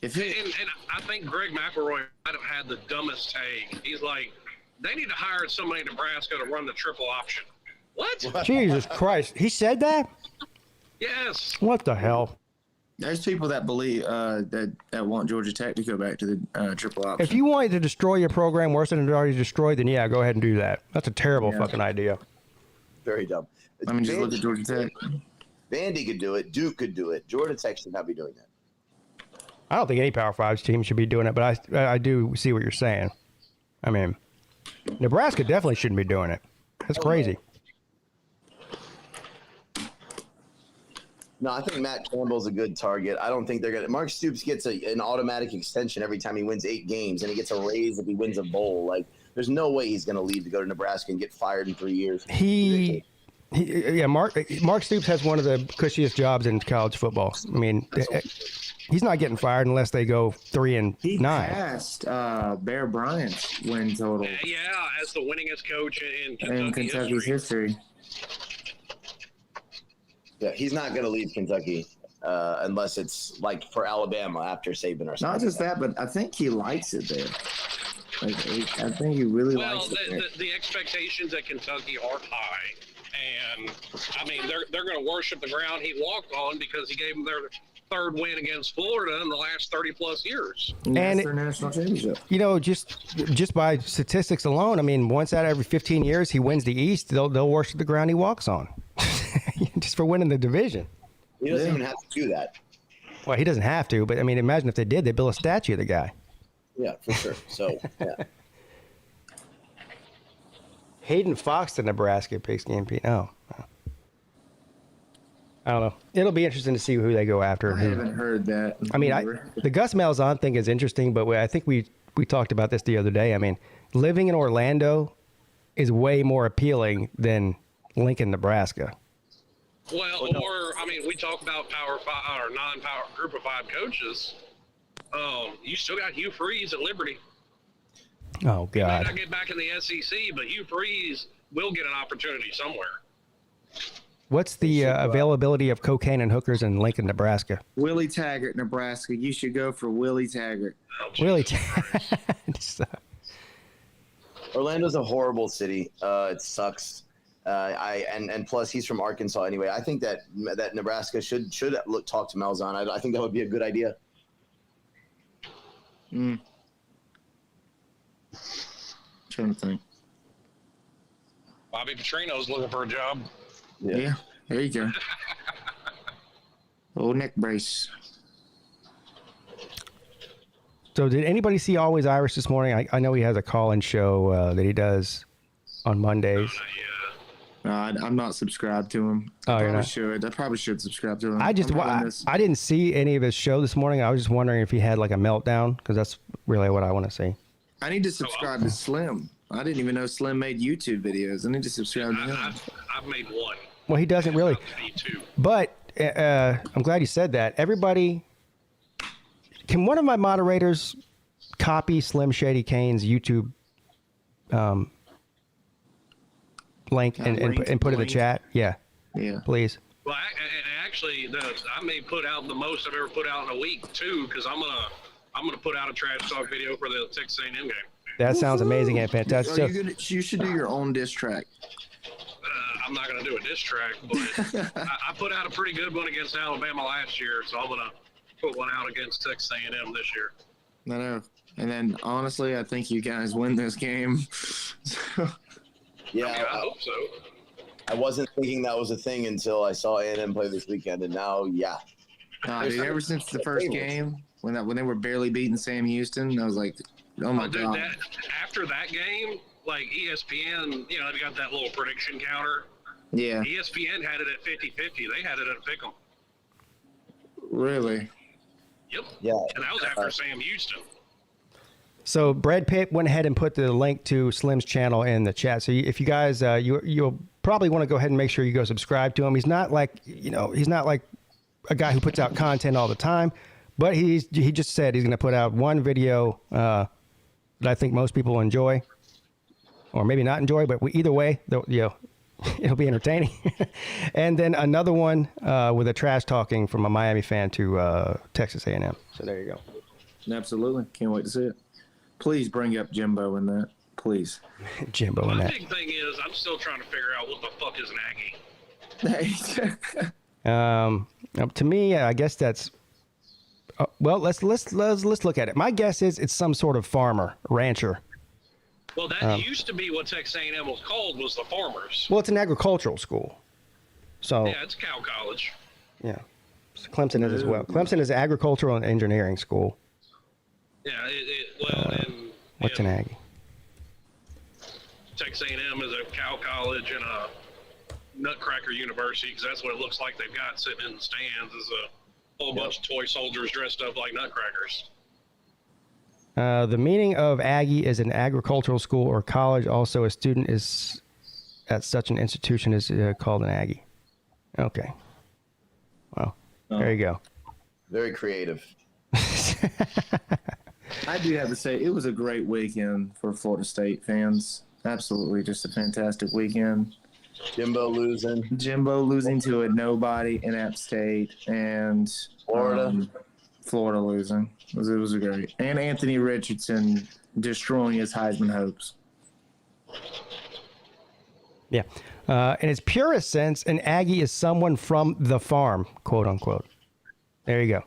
Speaker 7: And I think Greg McElroy might have had the dumbest take. He's like, they need to hire somebody in Nebraska to run the triple option. What?
Speaker 2: Jesus Christ. He said that?
Speaker 7: Yes.
Speaker 2: What the hell?
Speaker 11: There's people that believe that want Georgia Tech to go back to the triple option.
Speaker 2: If you wanted to destroy your program worse than it already destroyed, then yeah, go ahead and do that. That's a terrible fucking idea.
Speaker 6: Very dumb.
Speaker 11: I mean, just look at Georgia Tech.
Speaker 6: Vandy could do it. Duke could do it. Georgia Tech should not be doing that.
Speaker 2: I don't think any Power 5 team should be doing it, but I do see what you're saying. I mean, Nebraska definitely shouldn't be doing it. That's crazy.
Speaker 6: No, I think Matt Campbell's a good target. I don't think they're gonna. Mark Stoops gets an automatic extension every time he wins 8 games, and he gets a raise if he wins a bowl. Like, there's no way he's gonna leave to go to Nebraska and get fired in 3 years.
Speaker 2: Mark Stoops has one of the cushiest jobs in college football. I mean, he's not getting fired unless they go 3-9.
Speaker 11: He passed Bear Bryant's win total.
Speaker 7: Yeah, as the winningest coach in
Speaker 11: Kentucky's history.
Speaker 6: Yeah, he's not going to leave Kentucky unless it's like for Alabama after Saban or something.
Speaker 11: Not just that, but I think he likes it there. Like, I think he really likes it there.
Speaker 7: The expectations at Kentucky are high. And, I mean, they're going to worship the ground he walked on because he gave them their 3rd win against Florida in the last 30-plus years.
Speaker 11: And that's their national championship.
Speaker 2: You know, just by statistics alone, I mean, once out of every 15 years he wins the East, they'll worship the ground he walks on. Just for winning the division.
Speaker 6: He doesn't even have to do that.
Speaker 2: Well, he doesn't have to, but I mean, imagine if they did, they'd build a statue of the guy.
Speaker 6: Yeah, for sure. So, yeah.
Speaker 2: Hayden Fox to Nebraska, PigskinPeete. Oh. I don't know. It'll be interesting to see who they go after.
Speaker 11: I haven't heard that.
Speaker 2: I mean, the Gus Malzahn thing is interesting, but I think we talked about this the other day. I mean, living in Orlando is way more appealing than Lincoln, Nebraska.
Speaker 7: Well, we talk about Power 5 or non-power Group of 5 coaches. You still got Hugh Freeze at Liberty.
Speaker 2: Oh, God.
Speaker 7: He may not get back in the SEC, but Hugh Freeze will get an opportunity somewhere.
Speaker 2: What's the availability of cocaine and hookers in Lincoln, Nebraska?
Speaker 11: Willie Taggart, Nebraska. You should go for Willie Taggart.
Speaker 2: Willie
Speaker 6: Orlando's a horrible city. It sucks. And plus he's from Arkansas anyway. I think that Nebraska should talk to Malzahn. I think that would be a good idea.
Speaker 11: Trying to think.
Speaker 7: Bobby Petrino's looking for a job.
Speaker 11: Yeah, there you go. Old neck brace.
Speaker 2: So did anybody see Always Irish this morning? I know he has a call-in show that he does on Mondays.
Speaker 11: I'm not subscribed to him. I probably should subscribe to him.
Speaker 2: I didn't see any of his show this morning. I was just wondering if he had like a meltdown, because that's really what I want to see.
Speaker 11: I need to subscribe to Slim. I didn't even know Slim made YouTube videos. I need to subscribe to him.
Speaker 7: I've made one.
Speaker 2: Well, he doesn't really. But I'm glad you said that. Everybody, can one of my moderators copy Slim Shady Kane's YouTube link and put it in the chat? Yeah, please.
Speaker 7: Well, actually, I may put out the most I've ever put out in a week too, because I'm gonna put out a trash talk video for the Texas A&M game.
Speaker 2: That sounds amazing and fantastic.
Speaker 11: You should do your own diss track.
Speaker 7: I'm not gonna do a diss track, but I put out a pretty good one against Alabama last year, so I'm gonna put one out against Texas A&M this year.
Speaker 11: I know. And then honestly, I think you guys win this game.
Speaker 6: Yeah,
Speaker 7: I hope so.
Speaker 6: I wasn't thinking that was a thing until I saw A&M play this weekend, and now, yeah.
Speaker 11: Dude, ever since the first game, when they were barely beating Sam Houston, I was like, oh my God.
Speaker 7: After that game, like ESPN, they got that little prediction counter.
Speaker 11: Yeah.
Speaker 7: ESPN had it at 50-50. They had it at Pick'em.
Speaker 11: Really?
Speaker 7: Yep.
Speaker 6: Yeah.
Speaker 7: And that was after Sam Houston.
Speaker 2: So Brad Pitt went ahead and put the link to Slim's channel in the chat. So if you guys, you'll probably want to go ahead and make sure you go subscribe to him. He's not like a guy who puts out content all the time, but he just said he's going to put out one video that I think most people will enjoy, or maybe not enjoy, but either way, it'll be entertaining. And then another one with a trash talking from a Miami fan to Texas A&M. So there you go.
Speaker 11: Absolutely. Can't wait to see it. Please bring up Jimbo in that. Please.
Speaker 2: Jimbo in
Speaker 7: My
Speaker 2: that.
Speaker 7: big thing is I'm still trying to figure out what the fuck is an Aggie.
Speaker 2: To me, I guess that's. Well, let's look at it. My guess is it's some sort of farmer, rancher.
Speaker 7: Well, that used to be what Texas A&M was called, was the Farmers.
Speaker 2: Well, it's an agricultural school. So.
Speaker 7: Yeah, it's cow college.
Speaker 2: Yeah. So Clemson is as well. Clemson is an agricultural and engineering school.
Speaker 7: Yeah,
Speaker 2: what's an Aggie?
Speaker 7: Texas A&M is a cow college and a Nutcracker University, because that's what it looks like they've got sitting in the stands, is a whole bunch of toy soldiers dressed up like nutcrackers.
Speaker 2: The meaning of Aggie is an agricultural school or college. Also, a student is at such an institution is called an Aggie. Okay. Well, there you go.
Speaker 6: Very creative.
Speaker 11: I do have to say, it was a great weekend for Florida State fans. Absolutely, just a fantastic weekend.
Speaker 6: Jimbo losing
Speaker 11: to a nobody in App State, and Florida losing. It was great. And Anthony Richardson destroying his Heisman hopes.
Speaker 2: Yeah. In its purest sense, an Aggie is someone from the farm, quote unquote. There you go.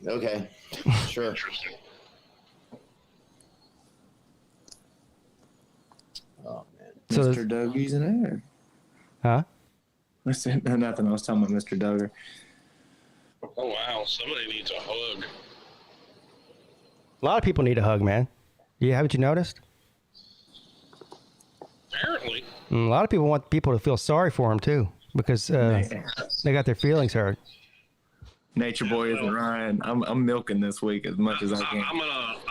Speaker 6: Okay. Sure.
Speaker 7: Interesting.
Speaker 6: Oh, man.
Speaker 2: So
Speaker 11: Mr. Dougie's in there.
Speaker 2: Huh?
Speaker 11: I said nothing. I was talking about Mr. Duggar.
Speaker 7: Oh, wow. Somebody needs a hug.
Speaker 2: A lot of people need a hug, man. Yeah, haven't you noticed?
Speaker 7: Apparently.
Speaker 2: A lot of people want people to feel sorry for them, too, because they got their feelings hurt.
Speaker 11: Nature Boy isn't Ryan. I'm milking this week as much as I can.
Speaker 7: I'm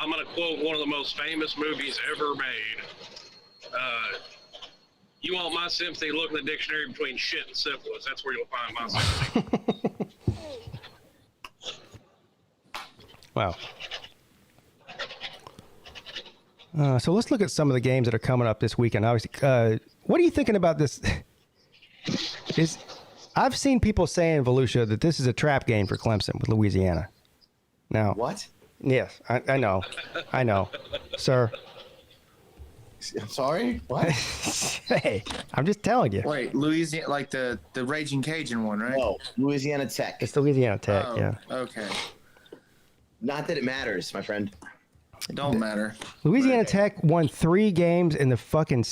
Speaker 7: gonna quote one of the most famous movies ever made. You want my sympathy? Look in the dictionary between shit and syphilis. That's where you'll find my sympathy.
Speaker 2: Wow. So let's look at some of the games that are coming up this weekend. Obviously, what are you thinking about this? I've seen people saying, Volusia, that this is a trap game for Clemson with Louisiana. Now,
Speaker 6: what?
Speaker 2: Yes, I know. I know. Sir.
Speaker 6: Sorry? What?
Speaker 2: Hey, I'm just telling you.
Speaker 11: Wait, Louisiana, like the Raging Cajun one, right?
Speaker 6: No, Louisiana Tech.
Speaker 2: It's Louisiana Tech,
Speaker 11: Oh,
Speaker 2: yeah.
Speaker 11: Okay.
Speaker 6: Not that it matters, my friend.
Speaker 11: It don't matter.
Speaker 2: Louisiana Tech won 3 games in the fucking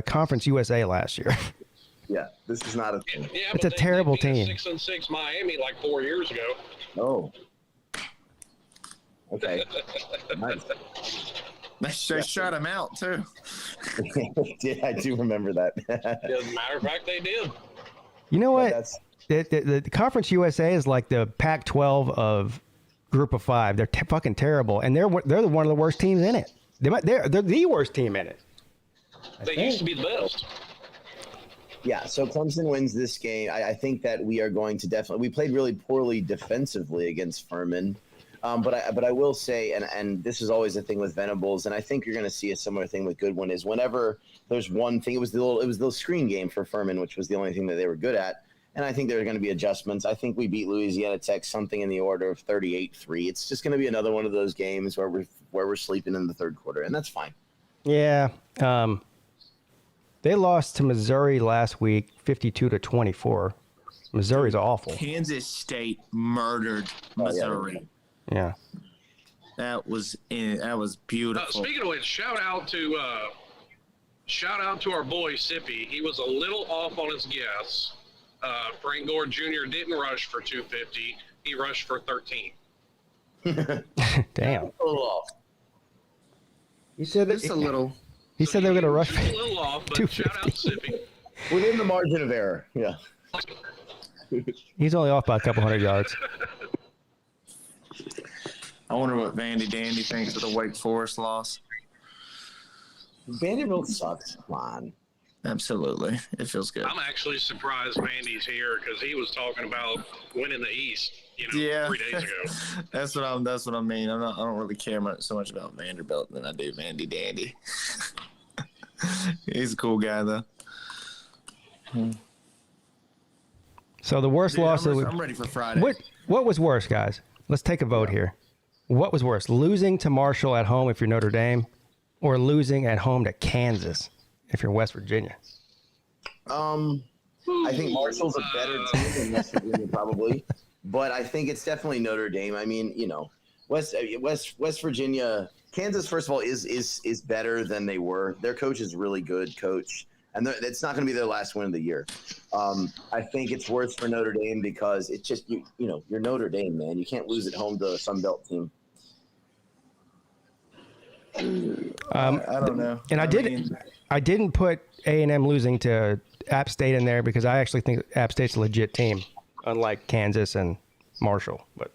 Speaker 2: Conference USA last year.
Speaker 6: Yeah, this is not a thing.
Speaker 7: Yeah,
Speaker 2: It's a terrible team.
Speaker 7: 6-6 Miami like 4 years ago.
Speaker 6: Oh. Okay. Nice.
Speaker 11: They shut him out, too.
Speaker 6: Yeah, I do remember that.
Speaker 7: As a matter of fact, they did.
Speaker 2: You know what? The Conference USA is like the Pac-12 of Group of 5. They're fucking terrible, and they're one of the worst teams in it. They're the worst team in it.
Speaker 7: They used to be the best.
Speaker 6: Yeah, so Clemson wins this game. I think that we are going to definitely – we played really poorly defensively against Furman. But I will say, and this is always a thing with Venables, and I think you're going to see a similar thing with Goodwin, is whenever there's one thing – it was the screen game for Furman, which was the only thing that they were good at. And I think there are going to be adjustments. I think we beat Louisiana Tech something in the order of 38-3. It's just going to be another one of those games where we're sleeping in the third quarter, and that's fine.
Speaker 2: Yeah. They lost to Missouri last week, 52-24. Missouri's awful.
Speaker 11: Kansas State murdered Missouri.
Speaker 2: Yeah.
Speaker 11: That was beautiful.
Speaker 7: Speaking of which, shout out to our boy Sippy. He was a little off on his guess. Frank Gore Jr. didn't rush for 250. He rushed for 13.
Speaker 2: Damn.
Speaker 6: A little off.
Speaker 2: He said that.
Speaker 11: Just a little.
Speaker 2: He said they were going to rush.
Speaker 7: A little off, but shout out Sippy.
Speaker 6: Within the margin of error, yeah.
Speaker 2: He's only off by a couple hundred yards.
Speaker 11: I wonder what Vandy Dandy thinks of the Wake Forest loss.
Speaker 6: Vanderbilt sucks. Come on.
Speaker 11: Absolutely. It feels good.
Speaker 7: I'm actually surprised Vandy's here because he was talking about winning the East, 3 days ago.
Speaker 11: That's what I mean. I don't really care so much about Vanderbilt than I do Vandy Dandy. He's a cool guy though.
Speaker 2: So the worst loss.
Speaker 11: I'm ready for Friday.
Speaker 2: What was worse, guys? Let's take a vote here. What was worse, losing to Marshall at home if you're Notre Dame, or losing at home to Kansas if you're West Virginia?
Speaker 6: I think Marshall's a better team than West Virginia probably, but I think it's definitely Notre Dame. I mean, West Virginia, Kansas, first of all, is better than they were. Their coach is really good coach, and it's not going to be their last win of the year. I think it's worse for Notre Dame because it's just you're Notre Dame, man. You can't lose at home to a Sun Belt team.
Speaker 11: I don't know.
Speaker 2: And I didn't put A&M losing to App State in there because I actually think App State's a legit team, unlike Kansas and Marshall. But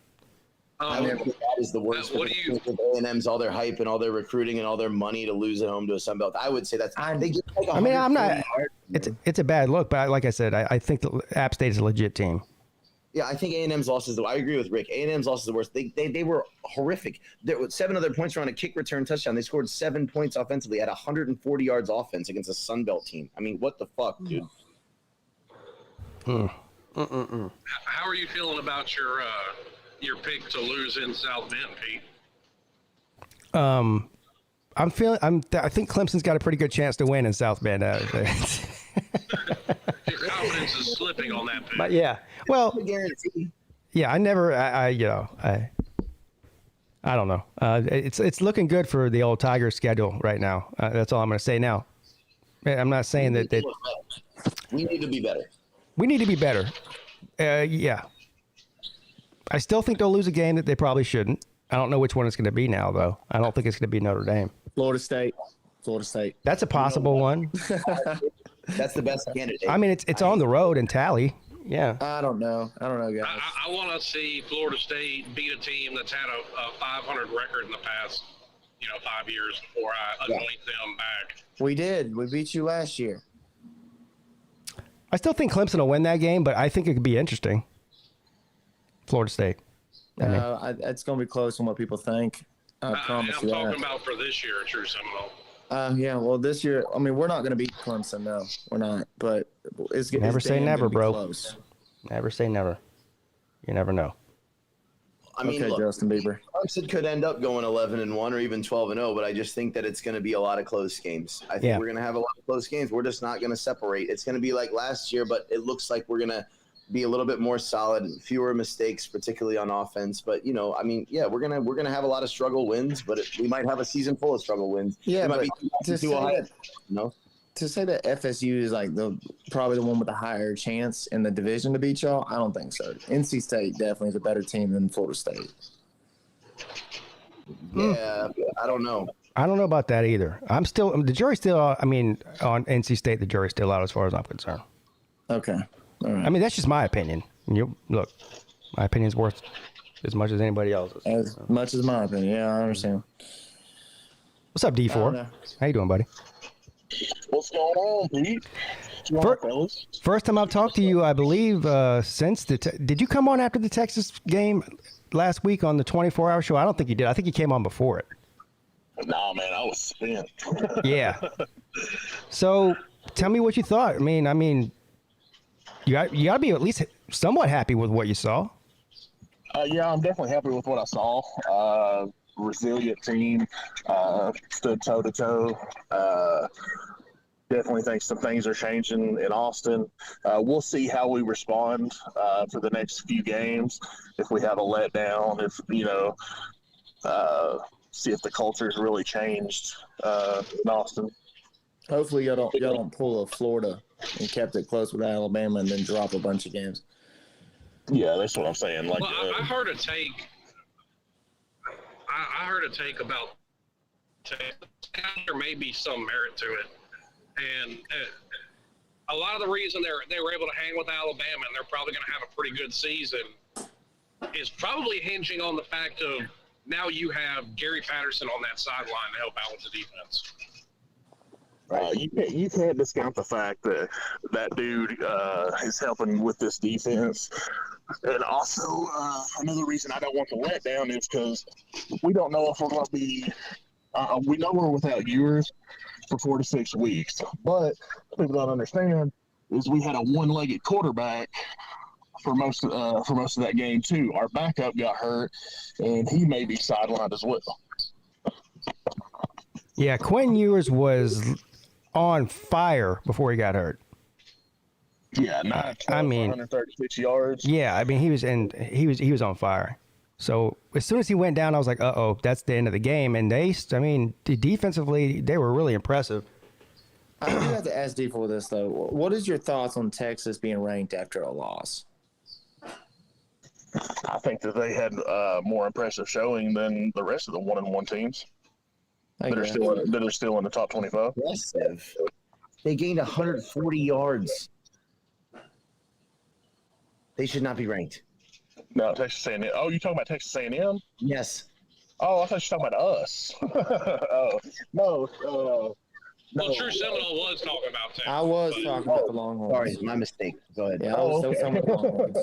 Speaker 6: I think that is the worst.
Speaker 7: What do you?
Speaker 6: A&M's all their hype and all their recruiting and all their money to lose at home to a Sun Belt. I would say that's. They get like
Speaker 2: I mean, I'm not.
Speaker 6: 140
Speaker 2: It's a bad look, but like I said, I think the App State is a legit team.
Speaker 6: Yeah, I think A&M's losses. I agree with Rick. A&M's losses the worst. They were horrific. There were 7 other points were on a kick return touchdown. They scored 7 points offensively at 140 yards offense against a Sun Belt team. I mean, what the fuck, dude?
Speaker 7: How are you feeling about your pick to lose in South Bend, Pete?
Speaker 2: I think Clemson's got a pretty good chance to win in South Bend.
Speaker 7: Your confidence is slipping on that pick.
Speaker 2: But yeah, well, yeah, I don't know. It's looking good for the old Tigers schedule right now. That's all I'm going to say now. I'm not saying that
Speaker 6: we need to be better.
Speaker 2: We need to be better. Yeah. I still think they'll lose a game that they probably shouldn't. I don't know which one it's going to be now, though. I don't think it's going to be Notre Dame.
Speaker 11: Florida State.
Speaker 2: That's a possible one.
Speaker 6: That's the best candidate.
Speaker 2: I mean, it's on the road in Tally. Yeah.
Speaker 11: I don't know, guys.
Speaker 7: I want to see Florida State beat a team that's had a 500 record in the past, 5 years before I anoint them back.
Speaker 11: We did. We beat you last year.
Speaker 2: I still think Clemson will win that game, but I think it could be interesting. Florida State.
Speaker 11: It's going to be close on what people think. I promise you that.
Speaker 7: I'm talking about for this year, True Seminole.
Speaker 11: Yeah, well, this year, I mean, we're not going to beat Clemson, no. We're not, but it's
Speaker 2: never say never, bro.
Speaker 11: Close.
Speaker 2: Never say never. You never know.
Speaker 6: I mean,
Speaker 11: okay,
Speaker 6: look,
Speaker 11: Justin Bieber.
Speaker 6: Clemson could end up going 11-1 or even 12-0, but I just think that it's going to be a lot of close games. I think we're going to have a lot of close games. We're just not going to separate. It's going to be like last year, but it looks like we're going to be a little bit more solid, fewer mistakes, particularly on offense. But we're gonna have a lot of struggle wins, but we might have a season full of struggle wins.
Speaker 11: Yeah, but to say that FSU is like probably the one with the higher chance in the division to beat y'all, I don't think so. NC State definitely is a better team than Florida State.
Speaker 6: Yeah, I don't know.
Speaker 2: I don't know about that either. The jury's still. I mean, on NC State, the jury's still out as far as I'm concerned.
Speaker 11: Okay. All right.
Speaker 2: I mean, that's just my opinion. Look, my opinion's worth as much as anybody else's.
Speaker 11: As much as my opinion. Yeah, I understand.
Speaker 2: What's up, D4? How you doing, buddy?
Speaker 12: What's going on, Pete?
Speaker 2: First time I've talked to you, I believe, since did you come on after the Texas game last week on the 24-hour show? I don't think you did. I think you came on before it.
Speaker 12: Nah, man, I was spent.
Speaker 2: Yeah. So, tell me what you thought. I mean, you got to be at least somewhat happy with what you saw.
Speaker 12: Yeah, I'm definitely happy with what I saw. Resilient team, stood toe to toe. Definitely think some things are changing in Austin. We'll see how we respond for the next few games. If we have a letdown, see if the culture's really changed in Austin.
Speaker 11: Hopefully, y'all don't pull a Florida and kept it close with Alabama and then drop a bunch of games.
Speaker 12: Yeah, that's what I'm saying.
Speaker 7: Well, I heard a take. I heard a take about there may be some merit to it, and a lot of the reason they were able to hang with Alabama and they're probably going to have a pretty good season is probably hinging on the fact of now you have Gary Patterson on that sideline to help out with the defense.
Speaker 12: You can't discount the fact that that dude is helping with this defense. And also, another reason I don't want the letdown is because we don't know if we're going to be we know we're without Ewers for 4 to 6 weeks. But people don't understand is we had a one-legged quarterback for most of that game, too. Our backup got hurt, and he may be sidelined as well.
Speaker 2: Yeah, Quinn Ewers was on fire before he got hurt.
Speaker 12: Yeah, 136 yards.
Speaker 2: Yeah, I mean he was on fire. So as soon as he went down, I was like, uh-oh, that's the end of the game. And defensively, they were really impressive.
Speaker 11: I do have to ask D for this though. What is your thoughts on Texas being ranked after a loss?
Speaker 12: I think that they had more impressive showing than the rest of the 1-1 teams. that are still in the top 25.
Speaker 6: Impressive. They gained 140 yards. They should not be ranked.
Speaker 12: No, Texas A&M. Oh, you talking about Texas A&M?
Speaker 6: Yes.
Speaker 12: Oh, I thought you were talking about us. No.
Speaker 7: Well, True Seminole was talking about Texas.
Speaker 11: I was talking about the Longhorns.
Speaker 6: Sorry, my mistake. Go ahead.
Speaker 11: Yeah, I was still talking about the Longhorns.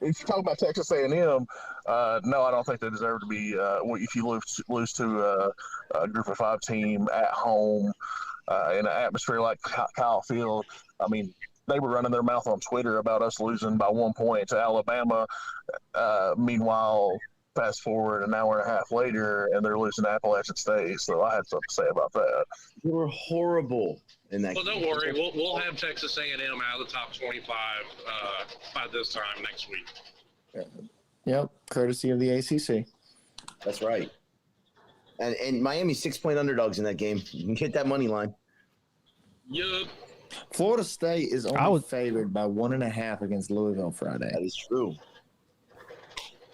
Speaker 12: If you're talking about Texas A&M, no, I don't think they deserve to be. If you lose to a Group of 5 team at home in an atmosphere like Kyle Field, I mean, they were running their mouth on Twitter about us losing by 1 point to Alabama. Meanwhile, fast forward an hour and a half later, and they're losing to Appalachian State. So I had something to say about that.
Speaker 6: They were horrible in that.
Speaker 7: Well, don't worry. We'll have Texas A&M out of the top 25 by this time next week.
Speaker 11: Yep, courtesy of the ACC.
Speaker 6: That's right. And Miami's 6-point underdogs in that game. You can get that money line.
Speaker 7: Yup.
Speaker 11: Florida State is only favored by 1.5 against Louisville Friday.
Speaker 6: That is true.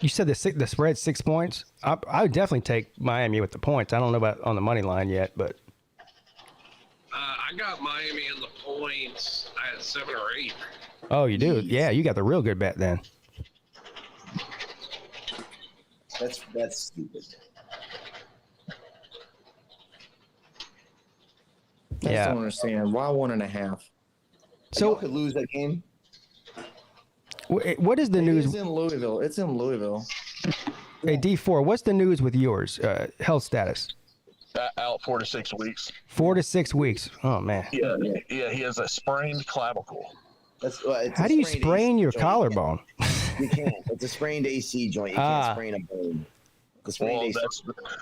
Speaker 2: You said the spread's 6 points. I would definitely take Miami with the points. I don't know about on the money line yet, but
Speaker 7: I got Miami in the points at 7 or 8.
Speaker 2: oh, you do? Yeah, you got the real good bet then.
Speaker 6: That's stupid.
Speaker 11: I just don't understand why 1.5.
Speaker 6: So you could lose that game.
Speaker 2: What is the news?
Speaker 11: It's in Louisville. It's in Louisville.
Speaker 2: Hey, D4, what's the news with yours? Health status?
Speaker 12: Out 4 to 6 weeks.
Speaker 2: 4 to 6 weeks. Oh, man.
Speaker 12: Yeah, he has a sprained clavicle.
Speaker 2: How do you sprain your collarbone?
Speaker 6: You can't. It's a sprained AC joint. You can't sprain a bone.
Speaker 12: Well,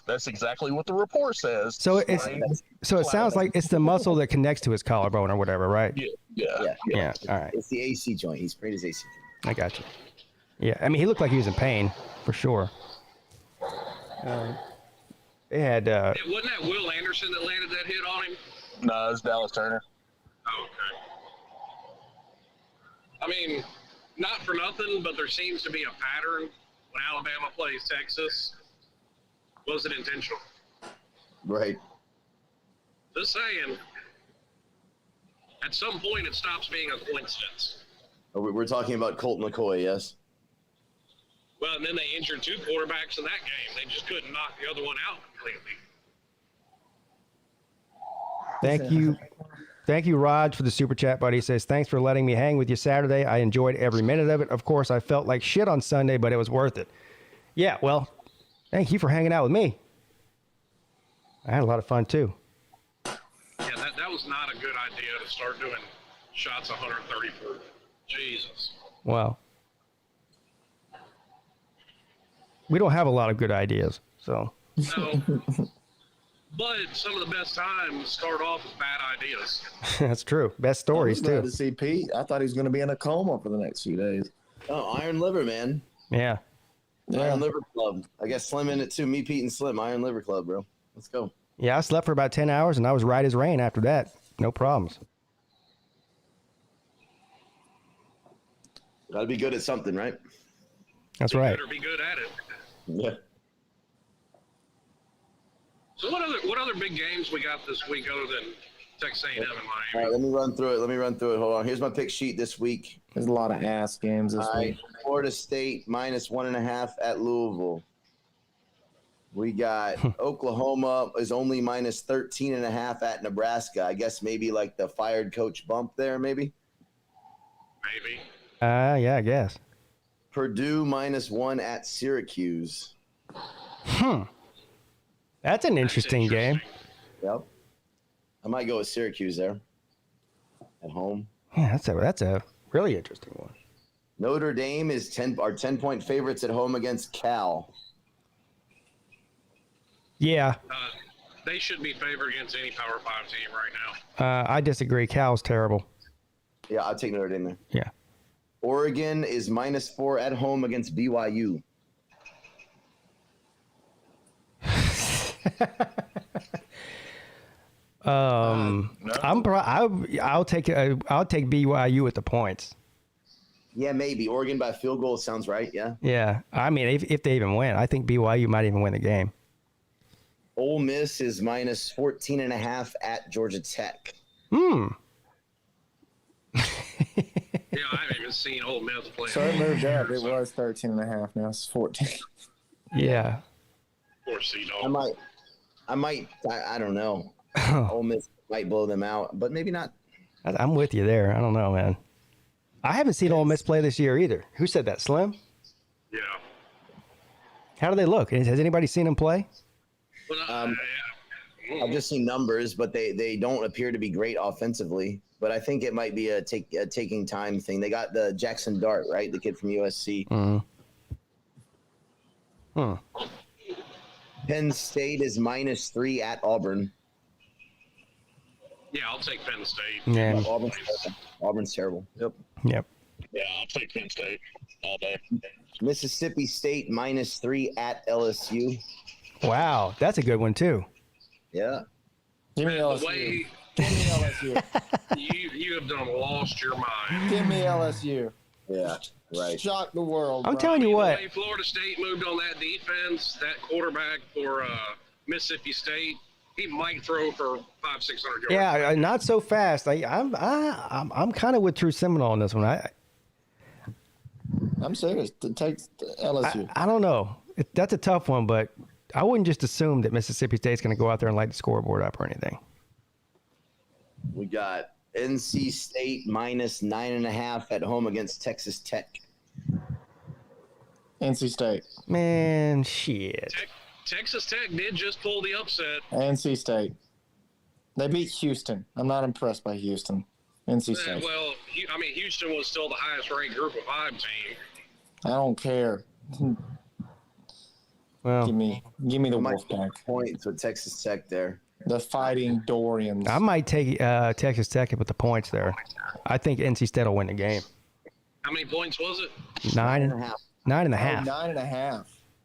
Speaker 12: that's exactly what the report says.
Speaker 2: So it sounds like it's the muscle that connects to his collarbone or whatever, right?
Speaker 12: Yeah.
Speaker 2: All right.
Speaker 6: It's the AC joint. He sprained his AC joint.
Speaker 2: I got you. Yeah, I mean, he looked like he was in pain for sure. They had.
Speaker 7: Wasn't that Will Anderson that landed that hit on him?
Speaker 12: No, it was Dallas Turner.
Speaker 7: Oh, okay. I mean, not for nothing, but there seems to be a pattern when Alabama plays Texas. Was it intentional?
Speaker 6: Right.
Speaker 7: Just saying. At some point, it stops being a coincidence.
Speaker 6: We're talking about Colt McCoy, yes?
Speaker 7: Well, and then they injured 2 quarterbacks in that game. They just couldn't knock the other one out completely.
Speaker 2: Thank you, Raj, for the super chat, buddy. He says, thanks for letting me hang with you Saturday. I enjoyed every minute of it. Of course, I felt like shit on Sunday, but it was worth it. Yeah, well, thank you for hanging out with me. I had a lot of fun, too.
Speaker 7: Yeah, that was not a good idea to start doing shots 134. Jesus.
Speaker 2: Wow. We don't have a lot of good ideas, so.
Speaker 7: No. But some of the best times start off with bad ideas.
Speaker 2: That's true. Best stories, too.
Speaker 11: I was glad to see Pete. I thought he was going to be in a coma for the next few days.
Speaker 6: Oh, Iron Liver, man.
Speaker 2: Yeah.
Speaker 6: Iron Liver Club. I guess Slim in it, too. Me, Pete, and Slim. Iron Liver Club, bro. Let's go.
Speaker 2: Yeah, I slept for about 10 hours, and I was right as rain after that. No problems.
Speaker 6: Gotta be good at something, right?
Speaker 2: That's right.
Speaker 7: Better be good at it.
Speaker 6: Yeah.
Speaker 7: So what other big games we got this week other than Texas A&M and Miami?
Speaker 6: All right, let me run through it. Hold on. Here's my pick sheet this week.
Speaker 11: There's a lot of ass games this week.
Speaker 6: Florida State -1.5 at Louisville. We got Oklahoma is only -13.5 at Nebraska. I guess maybe like the fired coach bump there, maybe.
Speaker 7: Maybe.
Speaker 2: Yeah, I guess.
Speaker 6: Purdue -1 at Syracuse.
Speaker 2: That's an interesting game.
Speaker 6: Yep. I might go with Syracuse there. At home.
Speaker 2: Yeah, that's a really interesting one.
Speaker 6: Notre Dame is 10-point favorites at home against Cal.
Speaker 2: Yeah.
Speaker 7: They should be favored against any Power 5 team right now.
Speaker 2: I disagree. Cal's terrible.
Speaker 6: Yeah, I'll take Notre Dame there.
Speaker 2: Yeah.
Speaker 6: Oregon is -4 at home against BYU.
Speaker 2: I'll take BYU with the points.
Speaker 6: Yeah, maybe Oregon by field goal sounds right. Yeah.
Speaker 2: Yeah, I mean, if they even win, I think BYU might even win the game.
Speaker 6: Ole Miss is minus 14.5 at Georgia Tech.
Speaker 7: Yeah, I haven't even seen Ole Miss play.
Speaker 11: So it moved up. It was 13.5. Now it's 14.
Speaker 2: Yeah.
Speaker 7: Of course, you
Speaker 6: I
Speaker 7: know.
Speaker 6: I don't know. Ole Miss might blow them out, but maybe not.
Speaker 2: I'm with you there. I don't know, man. I haven't seen Ole Miss play this year either. Who said that? Slim?
Speaker 7: Yeah.
Speaker 2: How do they look? Has anybody seen them play?
Speaker 7: Well,
Speaker 6: I've just seen numbers, but they don't appear to be great offensively. But I think it might be a taking time thing. They got the Jackson Dart, right? The kid from USC. Penn State is minus 3 at Auburn.
Speaker 7: Yeah, I'll take Penn State.
Speaker 2: Yeah.
Speaker 6: Auburn's terrible. Yep.
Speaker 2: Yep.
Speaker 12: Yeah, I'll take Penn State all day.
Speaker 6: Mississippi State minus 3 at LSU.
Speaker 2: Wow, that's a good one too.
Speaker 6: Yeah.
Speaker 11: Give me
Speaker 7: The
Speaker 11: LSU.
Speaker 7: way
Speaker 11: Give me LSU.
Speaker 7: you have done lost your mind.
Speaker 11: Give me LSU.
Speaker 6: Yeah. Right.
Speaker 11: Shock the world.
Speaker 2: I'm
Speaker 11: bro.
Speaker 2: telling you
Speaker 7: The
Speaker 2: what.
Speaker 7: way Florida State moved on that defense, that quarterback for Mississippi State, he might throw for 500-600 yards.
Speaker 2: Yeah, not so fast. I'm kind of with True Seminole on this one.
Speaker 11: I'm serious. Take LSU.
Speaker 2: I don't know. That's a tough one, but I wouldn't just assume that Mississippi State's going to go out there and light the scoreboard up or anything.
Speaker 6: We got NC State minus 9.5 at home against Texas Tech.
Speaker 11: NC State.
Speaker 2: Man, shit.
Speaker 7: Texas Tech did just pull the upset.
Speaker 11: NC State. They beat Houston. I'm not impressed by Houston. NC State.
Speaker 7: Well, I mean, Houston was still the highest-ranked Group of 5 team.
Speaker 11: I don't care.
Speaker 2: Well,
Speaker 11: give me the
Speaker 6: Might
Speaker 11: Wolfpack.
Speaker 6: points with Texas Tech there.
Speaker 11: The Fighting Dorians.
Speaker 2: I might take Texas Tech with the points there. I think NC State will win the game.
Speaker 7: How many points was it?
Speaker 6: 9.5.
Speaker 2: 9.5.
Speaker 11: 9.5.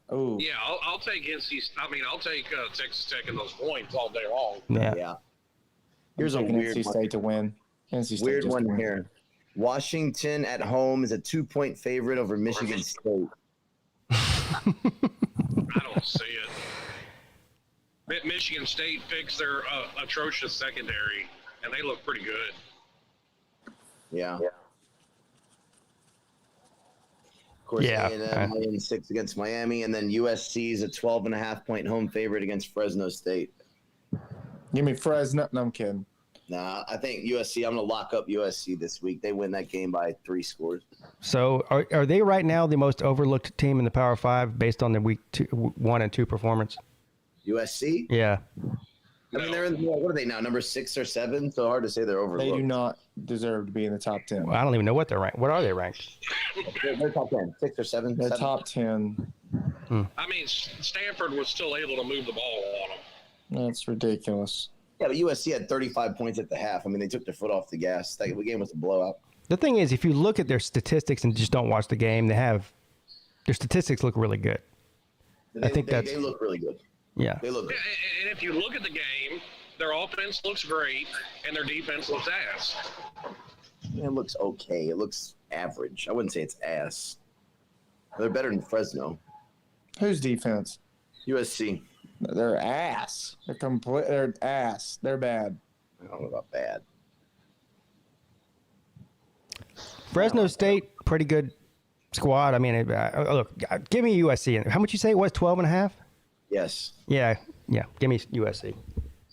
Speaker 11: Oh.
Speaker 7: Yeah, I'll take I'll take Texas Tech in those points all day long.
Speaker 2: Yeah.
Speaker 6: Here's a
Speaker 11: Taking
Speaker 6: weird
Speaker 11: NC
Speaker 6: one.
Speaker 11: State to win. NC State
Speaker 6: Weird
Speaker 11: just
Speaker 6: one
Speaker 11: to win.
Speaker 6: here. Washington at home is a 2-point favorite over Michigan State.
Speaker 7: I don't see it. Michigan State fixed their atrocious secondary, and they look pretty good.
Speaker 6: Yeah. Of course,
Speaker 2: Yeah.
Speaker 6: A&M laying 6 against Miami, and then USC is a 12.5-point home favorite against Fresno State.
Speaker 11: Give me Fresno. No, I'm kidding.
Speaker 6: Nah, I think USC. I'm going to lock up USC this week. They win that game by 3 scores.
Speaker 2: So are they right now the most overlooked team in the Power 5 based on the week 1 and 2 performance?
Speaker 6: USC?
Speaker 2: Yeah.
Speaker 6: I mean, they're in, what are they now, number 6 or 7? So hard to say they're overlooked.
Speaker 11: They do not deserve to be in the top 10.
Speaker 2: Well, I don't even know what they're ranked. What are they ranked?
Speaker 6: They're top 10, 6 or 7.
Speaker 11: They're
Speaker 6: 7.
Speaker 11: top 10.
Speaker 7: I mean, Stanford was still able to move the ball on them.
Speaker 11: That's ridiculous.
Speaker 6: Yeah, but USC had 35 points at the half. I mean, they took their foot off the gas. That game was a blowout.
Speaker 2: The thing is, if you look at their statistics and just don't watch the game, their statistics look really good.
Speaker 6: They look really good.
Speaker 2: Yeah.
Speaker 6: They look good.
Speaker 7: And if you look at the game, their offense looks great, and their defense looks ass.
Speaker 6: It looks okay. It looks average. I wouldn't say it's ass. They're better than Fresno.
Speaker 11: Whose defense?
Speaker 6: USC.
Speaker 11: They're ass. They're ass. They're bad.
Speaker 6: I don't know about bad.
Speaker 2: Fresno State, pretty good squad. I mean, look, give me USC. How much you say it was? 12.5?
Speaker 6: Yes.
Speaker 2: Yeah. Give me USC.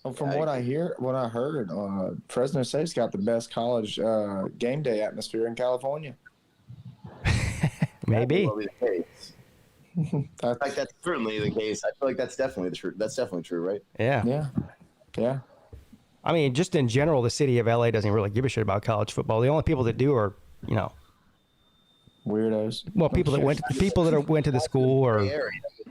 Speaker 11: Well, from what I heard, Fresno State's got the best college game day atmosphere in California.
Speaker 2: Maybe.
Speaker 6: That will be the case. I think that's certainly the case. I feel like that's definitely true. That's definitely true, right?
Speaker 2: Yeah.
Speaker 11: Yeah.
Speaker 2: I mean, just in general, the city of LA doesn't really give a shit about college football. The only people that do are,
Speaker 11: weirdos.
Speaker 2: Well, people that went to the school or.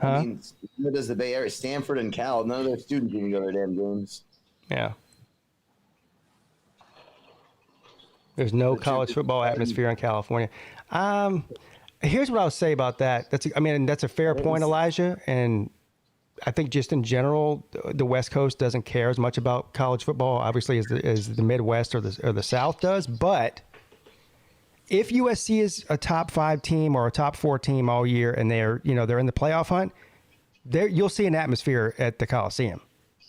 Speaker 6: I mean, what does the Bay Area? Stanford and Cal. None of their students even go to their damn games.
Speaker 2: Yeah. There's no college football atmosphere in California. Here's what I'll say about that. That's a fair point, Elijah. And I think just in general, the West Coast doesn't care as much about college football, obviously, as the Midwest or the South does. But if USC is a top 5 team or a top 4 team all year, and they're in the playoff hunt, there you'll see an atmosphere at the Coliseum.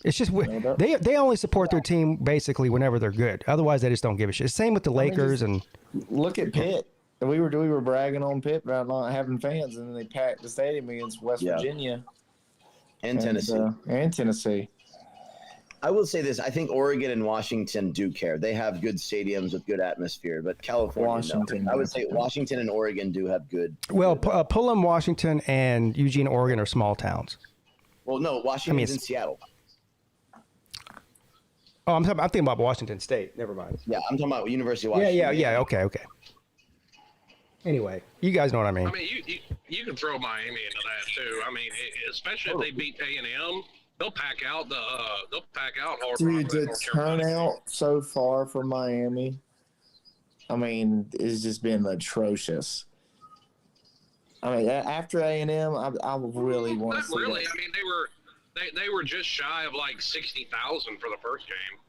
Speaker 2: It's just they only support their team basically whenever they're good. Otherwise, they just don't give a shit. Same with the Lakers and
Speaker 11: look at Pitt. We were bragging on Pitt about not having fans, and then they packed the stadium against West Virginia
Speaker 6: and
Speaker 11: Tennessee.
Speaker 6: I will say this: I think Oregon and Washington do care. They have good stadiums with good atmosphere, but California,
Speaker 11: Washington,
Speaker 6: no. I would say Washington and Oregon do have good.
Speaker 2: Well, Pullman, Washington, and Eugene, Oregon are small towns.
Speaker 6: Well, no, Washington's in Seattle.
Speaker 2: Oh, I'm thinking about Washington State. Never mind.
Speaker 6: Yeah, I'm talking about University of Washington.
Speaker 2: Yeah. Okay. Anyway, you guys know what I mean.
Speaker 7: I mean, you can throw Miami into that too. I mean, especially if they beat A&M, they'll pack out Hard
Speaker 11: Dude,
Speaker 7: Rock.
Speaker 11: the turnout so far for Miami, I mean, it's just been atrocious. I mean, after A&M, I really want to see
Speaker 7: Not really.
Speaker 11: that.
Speaker 7: I mean, they were just shy of like 60,000 for the first game.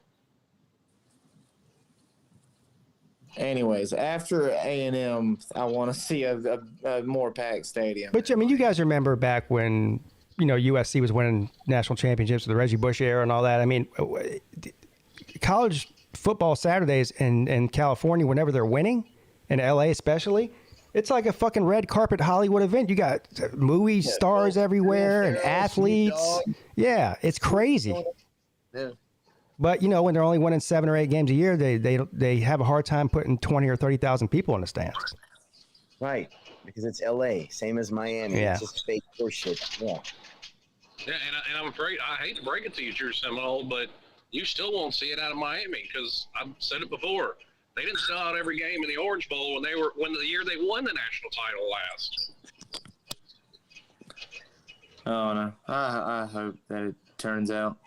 Speaker 11: Anyways, after A&M, I want to see a more packed stadium.
Speaker 2: But I mean, you guys remember back when USC was winning national championships with the Reggie Bush era and all that. I mean, college football Saturdays in California, whenever they're winning, in LA especially, it's like a fucking red carpet Hollywood event. You got movie stars everywhere and athletes. Yeah, it's crazy.
Speaker 6: Yeah.
Speaker 2: But when they're only winning 7 or 8 games a year, they have a hard time putting 20 or 30,000 people in the stands.
Speaker 6: Right, because it's LA, same as Miami.
Speaker 2: Yeah.
Speaker 6: It's just fake horseshit. Yeah.
Speaker 7: Yeah, and I'm afraid, I hate to break it to you, True Seminole, but you still won't see it out of Miami because I've said it before. They didn't sell out every game in the Orange Bowl when the year they won the national title last.
Speaker 11: Oh no! I hope that it turns out.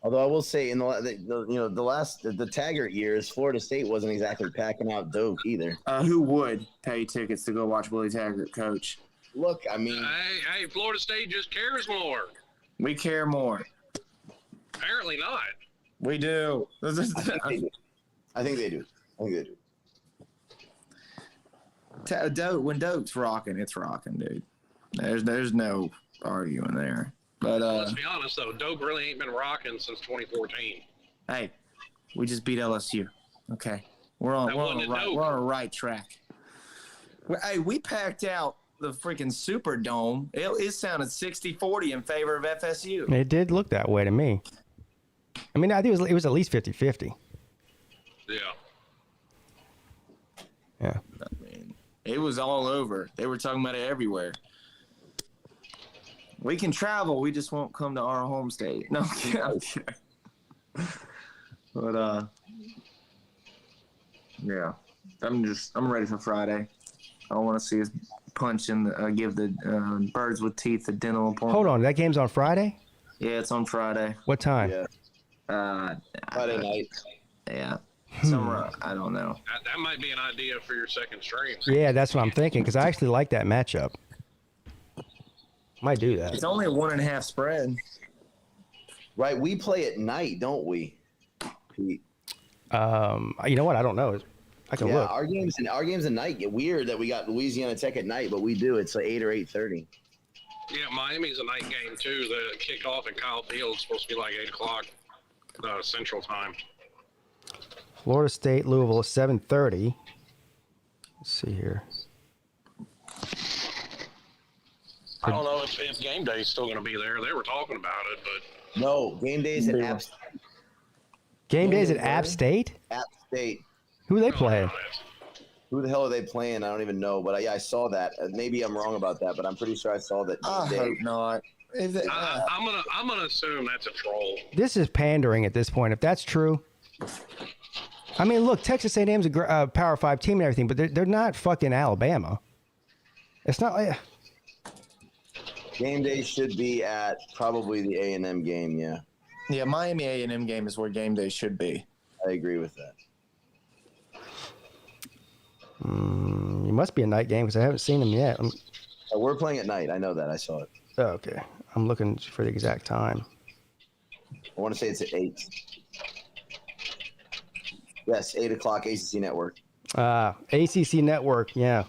Speaker 6: Although I will say, in the Taggart years, Florida State wasn't exactly packing out dope either.
Speaker 11: Who would pay tickets to go watch Willie Taggart coach?
Speaker 6: Look, I mean,
Speaker 7: Hey, Florida State just cares more.
Speaker 11: We care more.
Speaker 7: Apparently not.
Speaker 11: We do.
Speaker 6: I think they do.
Speaker 11: When Doak's rocking, it's rocking, dude. There's no arguing there. But
Speaker 7: let's be honest though, Doak really ain't been rocking since 2014.
Speaker 11: Hey, we just beat LSU. Okay, we're on the right track. Hey, we packed out the freaking Superdome. It sounded 60-40 in favor of FSU.
Speaker 2: It did look that way to me. I mean, I think it was at least 50-50.
Speaker 7: Yeah.
Speaker 2: Yeah.
Speaker 11: I mean, it was all over. They were talking about it everywhere. We can travel. We just won't come to our home state. No, I'm kidding. But yeah, I'm ready for Friday. I want to see us punch and give the birds with teeth a dental appointment.
Speaker 2: Hold on, that game's on Friday?
Speaker 11: Yeah, it's on Friday.
Speaker 2: What time?
Speaker 6: Yeah. Friday night.
Speaker 11: Yeah. Somewhere, I don't know.
Speaker 7: That might be an idea for your second stream.
Speaker 2: Yeah, that's what I'm thinking, because I actually like that matchup. Might do that.
Speaker 11: It's only a 1.5 spread.
Speaker 6: Right, we play at night, don't we, Pete?
Speaker 2: You know what? I don't know. I can look.
Speaker 6: Our games at night get weird that we got Louisiana Tech at night, but we do. It's like 8 or 8:30.
Speaker 7: Yeah, Miami's a night game too. The kickoff at Kyle Field is supposed to be like 8 o'clock Central Time.
Speaker 2: Florida State, Louisville, 7:30. Let's see here.
Speaker 7: I don't know if game day is still going to be there. They were talking about it, but
Speaker 6: no, game days at App State.
Speaker 2: Game days at App State?
Speaker 6: App State.
Speaker 2: Who are they playing?
Speaker 6: Who the hell are they playing? I don't even know, but I saw that. Maybe I'm wrong about that, but I'm pretty sure I saw that.
Speaker 11: I hope not.
Speaker 7: I'm gonna assume that's a troll.
Speaker 2: This is pandering at this point. If that's true, I mean, look, Texas A&M's a Power 5 team and everything, but they're not fucking Alabama. It's not like.
Speaker 6: Game day should be at probably the A&M game, yeah.
Speaker 11: Yeah, Miami A&M game is where game day should be.
Speaker 6: I agree with that.
Speaker 2: It must be a night game because I haven't seen them yet.
Speaker 6: We're playing at night. I know that. I saw it.
Speaker 2: Oh, okay. I'm looking for the exact time.
Speaker 6: I want to say it's at 8. Yes, 8 o'clock, ACC Network.
Speaker 2: ACC Network, yeah.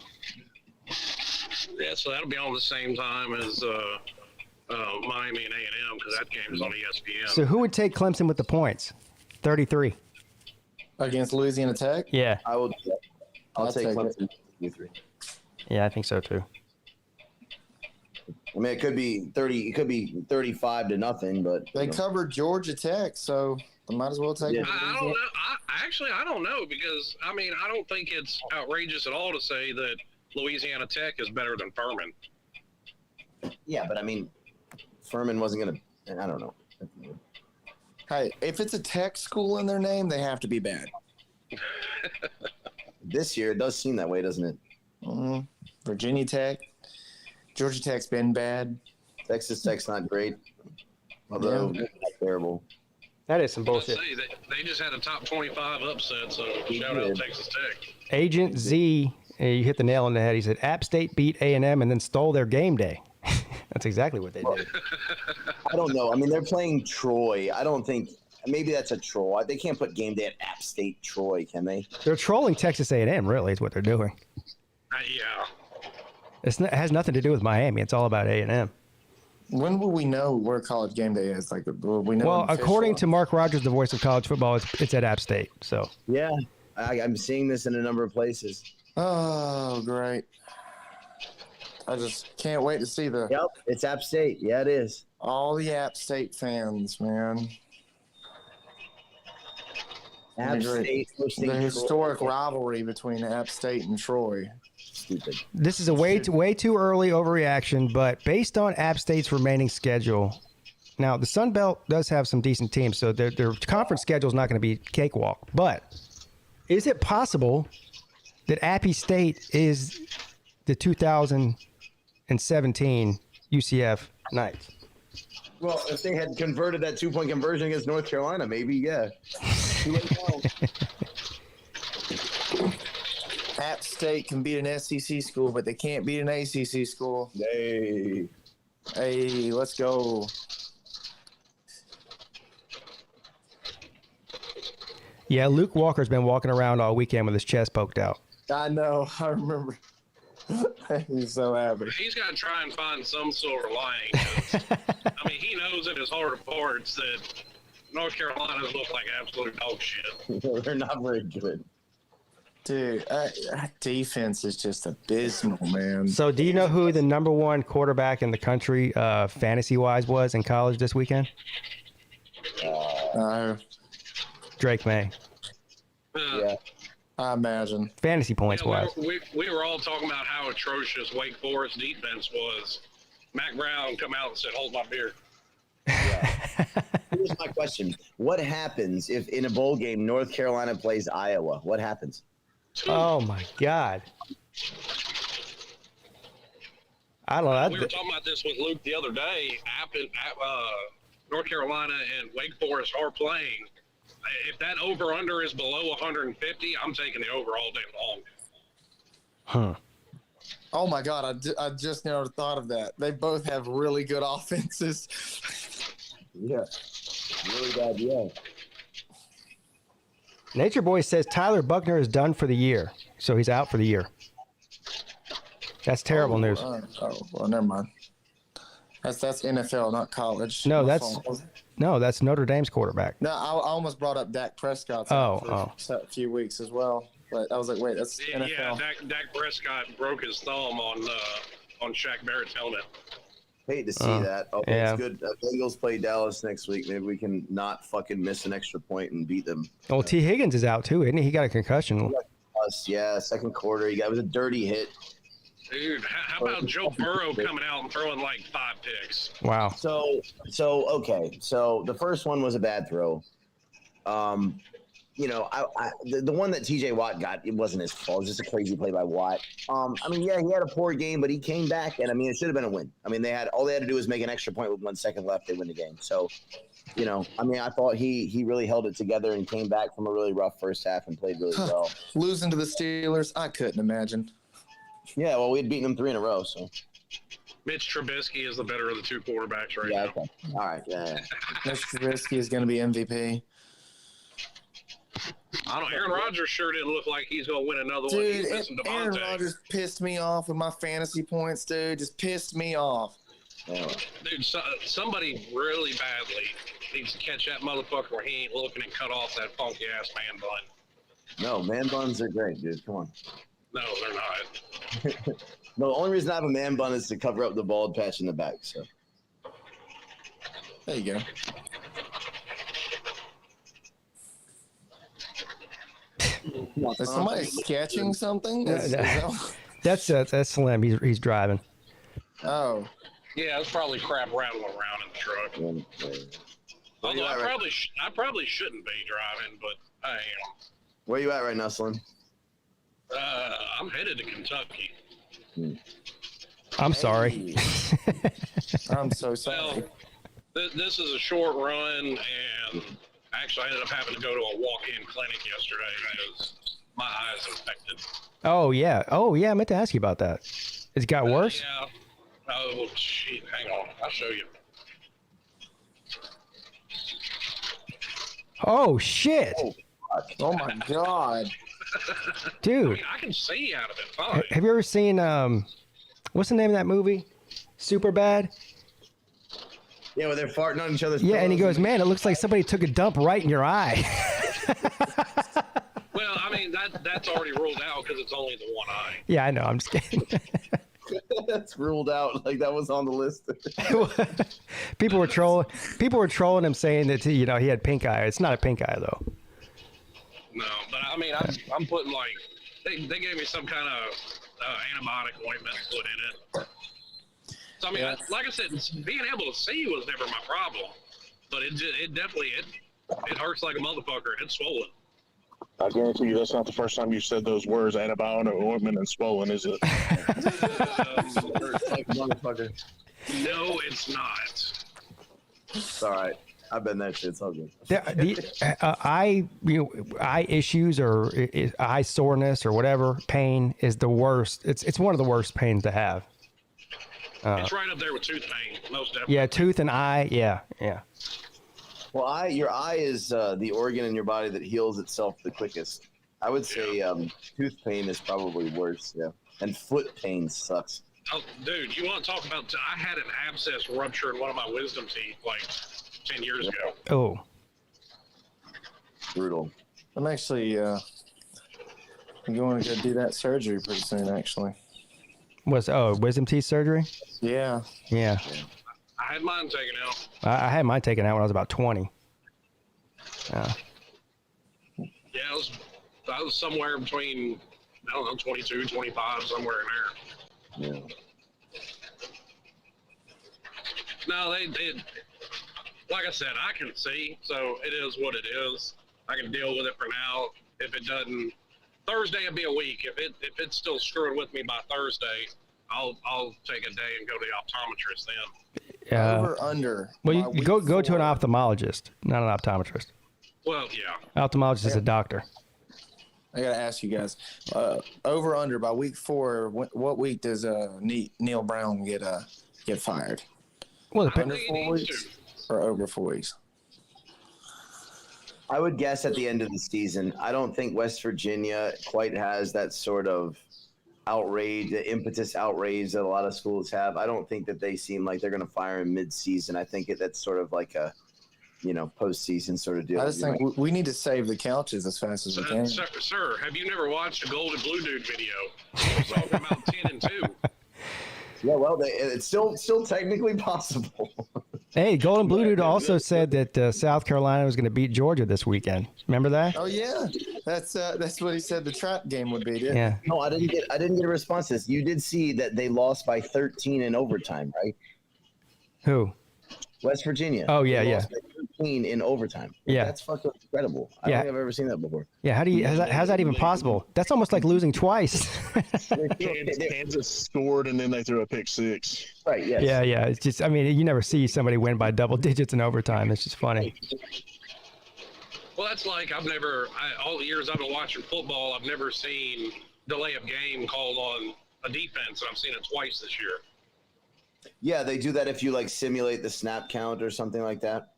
Speaker 7: Yeah, Yeah, so that'll be on the same time as Miami and A&M because that game is on ESPN.
Speaker 2: So who would take Clemson with the points? 33.
Speaker 8: Against Louisiana Tech?
Speaker 2: Yeah.
Speaker 6: I'll take
Speaker 8: take
Speaker 6: Clemson. 3.
Speaker 2: Yeah, I think so too.
Speaker 6: I mean, it could be 30. It could be 35 to nothing, but
Speaker 8: They covered Georgia Tech, so they might as well take it.
Speaker 7: I don't know. I don't know because, I mean, I don't think it's outrageous at all to say that Louisiana Tech is better than Furman.
Speaker 6: Yeah, but I mean, Furman wasn't going to – I don't know.
Speaker 8: Hey, if it's a Tech school in their name, they have to be bad.
Speaker 6: This year, it does seem that way, doesn't it?
Speaker 8: Mm-hmm. Virginia Tech. Georgia Tech's been bad.
Speaker 6: Texas Tech's not great, although not terrible.
Speaker 2: That is some bullshit.
Speaker 7: They just had a top 25 upset, so shout out Texas Tech.
Speaker 2: Agent Z, you hit the nail on the head. He said App State beat A&M and then stole their game day. That's exactly what they did.
Speaker 6: I don't know. I mean, they're playing Troy. I don't think – maybe that's a troll. They can't put game day at App State Troy, can they?
Speaker 2: They're trolling Texas A&M, really, is what they're doing.
Speaker 7: Yeah.
Speaker 2: It has nothing to do with Miami. It's all about A&M.
Speaker 8: When will we know where college game day is? Like, will we know?
Speaker 2: Well, according to Mark Rogers, the voice of college football, it's at App State. So
Speaker 6: yeah, I'm seeing this in a number of places.
Speaker 8: Oh, great! I just can't wait to see the.
Speaker 6: Yep, it's App State. Yeah, it is.
Speaker 8: All the App State fans, man.
Speaker 6: App State,
Speaker 8: the historic rivalry between App State and Troy.
Speaker 6: Stupid.
Speaker 2: This is a way too early overreaction, but based on App State's remaining schedule, now the Sun Belt does have some decent teams, so their conference schedule is not going to be cakewalk. But is it possible that Appy State is the 2017 UCF Knights?
Speaker 6: Well, if they had converted that 2-point conversion against North Carolina, maybe, yeah.
Speaker 8: App State can beat an SEC school, but they can't beat an ACC school.
Speaker 6: Hey,
Speaker 8: let's go.
Speaker 2: Yeah, Luke Walker's been walking around all weekend with his chest poked out.
Speaker 8: I know. I remember. He's so happy.
Speaker 7: He's got to try and find some silver lining. I mean, he knows in his heart of hearts that North Carolina's look like absolute dog shit.
Speaker 6: They're not very good.
Speaker 8: Dude, defense is just abysmal, man.
Speaker 2: So do you know who the number one quarterback in the country fantasy-wise was in college this weekend? Drake May.
Speaker 6: Yeah.
Speaker 8: I imagine.
Speaker 2: Fantasy points-wise.
Speaker 7: We were all talking about how atrocious Wake Forest defense was. Mac Brown come out and said, "Hold my beer."
Speaker 6: Yeah. Here's my question. What happens if in a bowl game North Carolina plays Iowa? What happens?
Speaker 2: Oh, my God. I don't know.
Speaker 7: We were talking about this with Luke the other day. North Carolina and Wake Forest are playing. If that over-under is below 150, I'm taking the over all day long.
Speaker 2: Huh.
Speaker 8: Oh, my God. I just never thought of that. They both have really good offenses.
Speaker 6: Yeah. Really bad, yeah.
Speaker 2: Nature Boy says Tyler Buckner is done for the year, so he's out for the year. That's terrible news.
Speaker 8: Well, never mind. That's NFL, not college.
Speaker 2: No, that's Notre Dame's quarterback.
Speaker 8: No, I almost brought up Dak Prescott for a few weeks as well, but I was like, wait, that's NFL.
Speaker 7: Yeah, Dak Prescott broke his thumb on Shaq Barrett's helmet.
Speaker 6: Hate to see that. Oh, yeah. It's good. Bengals play Dallas next week. Maybe we can not fucking miss an extra point and beat them.
Speaker 2: Well, T. Higgins is out too, isn't he? He got a concussion.
Speaker 6: Yeah, second quarter. It was a dirty hit.
Speaker 7: Dude, how about Joe Burrow coming out and throwing like 5 picks?
Speaker 2: Wow.
Speaker 6: So okay. So the first one was a bad throw. The one that TJ Watt got, it wasn't his fault. It was just a crazy play by Watt. He had a poor game, but he came back, and it should have been a win. All they had to do was make an extra point with 1 second left. They win the game. So, I thought he really held it together and came back from a really rough first half and played really well.
Speaker 8: Losing to the Steelers, I couldn't imagine.
Speaker 6: Yeah, well, we had beaten them 3 in a row, so.
Speaker 7: Mitch Trubisky is the better of the 2 quarterbacks right now.
Speaker 6: Okay. All right, yeah.
Speaker 8: Mitch Trubisky is going to be MVP.
Speaker 7: I don't know. Aaron Rodgers sure didn't look like he's going to win another one.
Speaker 8: Dude,
Speaker 7: He's missing
Speaker 8: Aaron
Speaker 7: Devontae.
Speaker 8: Rodgers pissed me off with my fantasy points, dude. Just pissed me off.
Speaker 7: Dude, somebody really badly needs to catch that motherfucker where he ain't looking and cut off that funky ass man bun.
Speaker 6: No, man buns are great, dude. Come on.
Speaker 7: No, they're not.
Speaker 6: No, the only reason I have a man bun is to cover up the bald patch in the back. So
Speaker 8: there you go. Is somebody sketching something?
Speaker 2: That's Slim. He's driving.
Speaker 8: Oh.
Speaker 7: Yeah, it's probably crap rattling around in the truck. Although I probably shouldn't be driving, but I am.
Speaker 6: Where you at right now, Slim?
Speaker 7: I'm headed to Kentucky.
Speaker 2: I'm sorry.
Speaker 8: I'm so sorry.
Speaker 7: Well, this is a short run, and actually I ended up having to go to a walk-in clinic yesterday because my eyes infected.
Speaker 2: Oh yeah. I meant to ask you about that. It's got worse?
Speaker 7: Yeah. Oh, shit. Hang on. I'll show you.
Speaker 2: Oh, shit.
Speaker 8: Oh my God.
Speaker 2: Dude.
Speaker 7: I mean, I can see out of it fine.
Speaker 2: Have you ever seen, what's the name of that movie? Superbad?
Speaker 6: Yeah, where they're farting on each other's
Speaker 2: Yeah, and he
Speaker 6: pillows.
Speaker 2: goes, man, it looks like somebody took a dump right in your eye.
Speaker 7: Well, I mean, that's already ruled out because it's only the one eye.
Speaker 2: Yeah, I know. I'm just kidding.
Speaker 6: That's ruled out. Like that was on the list.
Speaker 2: People were trolling him, saying that he had pink eye. It's not a pink eye though.
Speaker 7: No, but I mean, I'm putting like they gave me some kind of antibiotic ointment to put in it. So I mean, like I said, being able to see was never my problem, but it definitely hurts like a motherfucker. It's swollen.
Speaker 12: I guarantee you that's not the first time you said those words, antibiotic ointment and swollen, is it?
Speaker 6: Like a motherfucker.
Speaker 7: No, it's not.
Speaker 6: It's all right. I've been that shit. It's all good.
Speaker 2: Eye issues or eye soreness or whatever pain is the worst. It's one of the worst pains to have.
Speaker 7: It's right up there with tooth pain, most definitely.
Speaker 2: Yeah, tooth and eye. Yeah.
Speaker 6: Well, your eye is the organ in your body that heals itself the quickest. I would say tooth pain is probably worse. Yeah, and foot pain sucks.
Speaker 7: Oh, dude, you want to talk about? I had an abscess rupture in one of my wisdom teeth like 10 years ago.
Speaker 2: Oh,
Speaker 6: brutal.
Speaker 8: I'm actually going to go do that surgery pretty soon. Actually,
Speaker 2: wisdom teeth surgery?
Speaker 8: Yeah.
Speaker 7: I had mine taken out.
Speaker 2: I had mine taken out when I was about 20.
Speaker 7: Yeah, I was somewhere between, I don't know, 22, 25, somewhere in there.
Speaker 6: Yeah.
Speaker 7: No, they like I said, I can see, so it is what it is. I can deal with it for now. If it doesn't, Thursday will be a week. If it's still screwing with me by Thursday, I'll take a day and go to the optometrist then.
Speaker 8: Over under.
Speaker 2: Well, you go to an ophthalmologist, not an optometrist.
Speaker 7: Well, yeah.
Speaker 2: Ophthalmologist is a doctor.
Speaker 8: I gotta ask you guys, over under by week 4. What week does Neil Brown get fired?
Speaker 2: Well,
Speaker 8: under 4 weeks or over 4 weeks?
Speaker 6: I would guess at the end of the season. I don't think West Virginia quite has that sort of outrage, the impetus outrage that a lot of schools have. I don't think that they seem like they're going to fire him mid-season. I think that's sort of like a, postseason sort of deal.
Speaker 8: I just think we need to save the couches as fast as we can.
Speaker 7: Sir, have you never watched a Golden Blue Dude video? We're talking about 10 and 2.
Speaker 6: Yeah, well, it's still technically possible.
Speaker 2: Hey, Golden Blue Dude also said that South Carolina was going to beat Georgia this weekend. Remember that?
Speaker 8: Oh yeah, that's what he said the trap game would be. Didn't
Speaker 2: Yeah.
Speaker 6: No, I didn't get a response to this. You did see that they lost by 13 in overtime, right?
Speaker 2: Who?
Speaker 6: West Virginia.
Speaker 2: Oh yeah,
Speaker 6: They
Speaker 2: yeah.
Speaker 6: lost by 13 in overtime.
Speaker 2: Yeah.
Speaker 6: That's fucking incredible. I don't think I've ever seen that before.
Speaker 2: Yeah. How's that even possible? That's almost like losing twice.
Speaker 12: Kansas scored and then they threw a pick 6.
Speaker 6: Right. Yes.
Speaker 2: Yeah. It's just, you never see somebody win by double digits in overtime. It's just funny.
Speaker 7: Well, that's like all the years I've been watching football, I've never seen delay of game called on a defense, and I've seen it twice this year.
Speaker 6: Yeah, they do that if you simulate the snap count or something like that,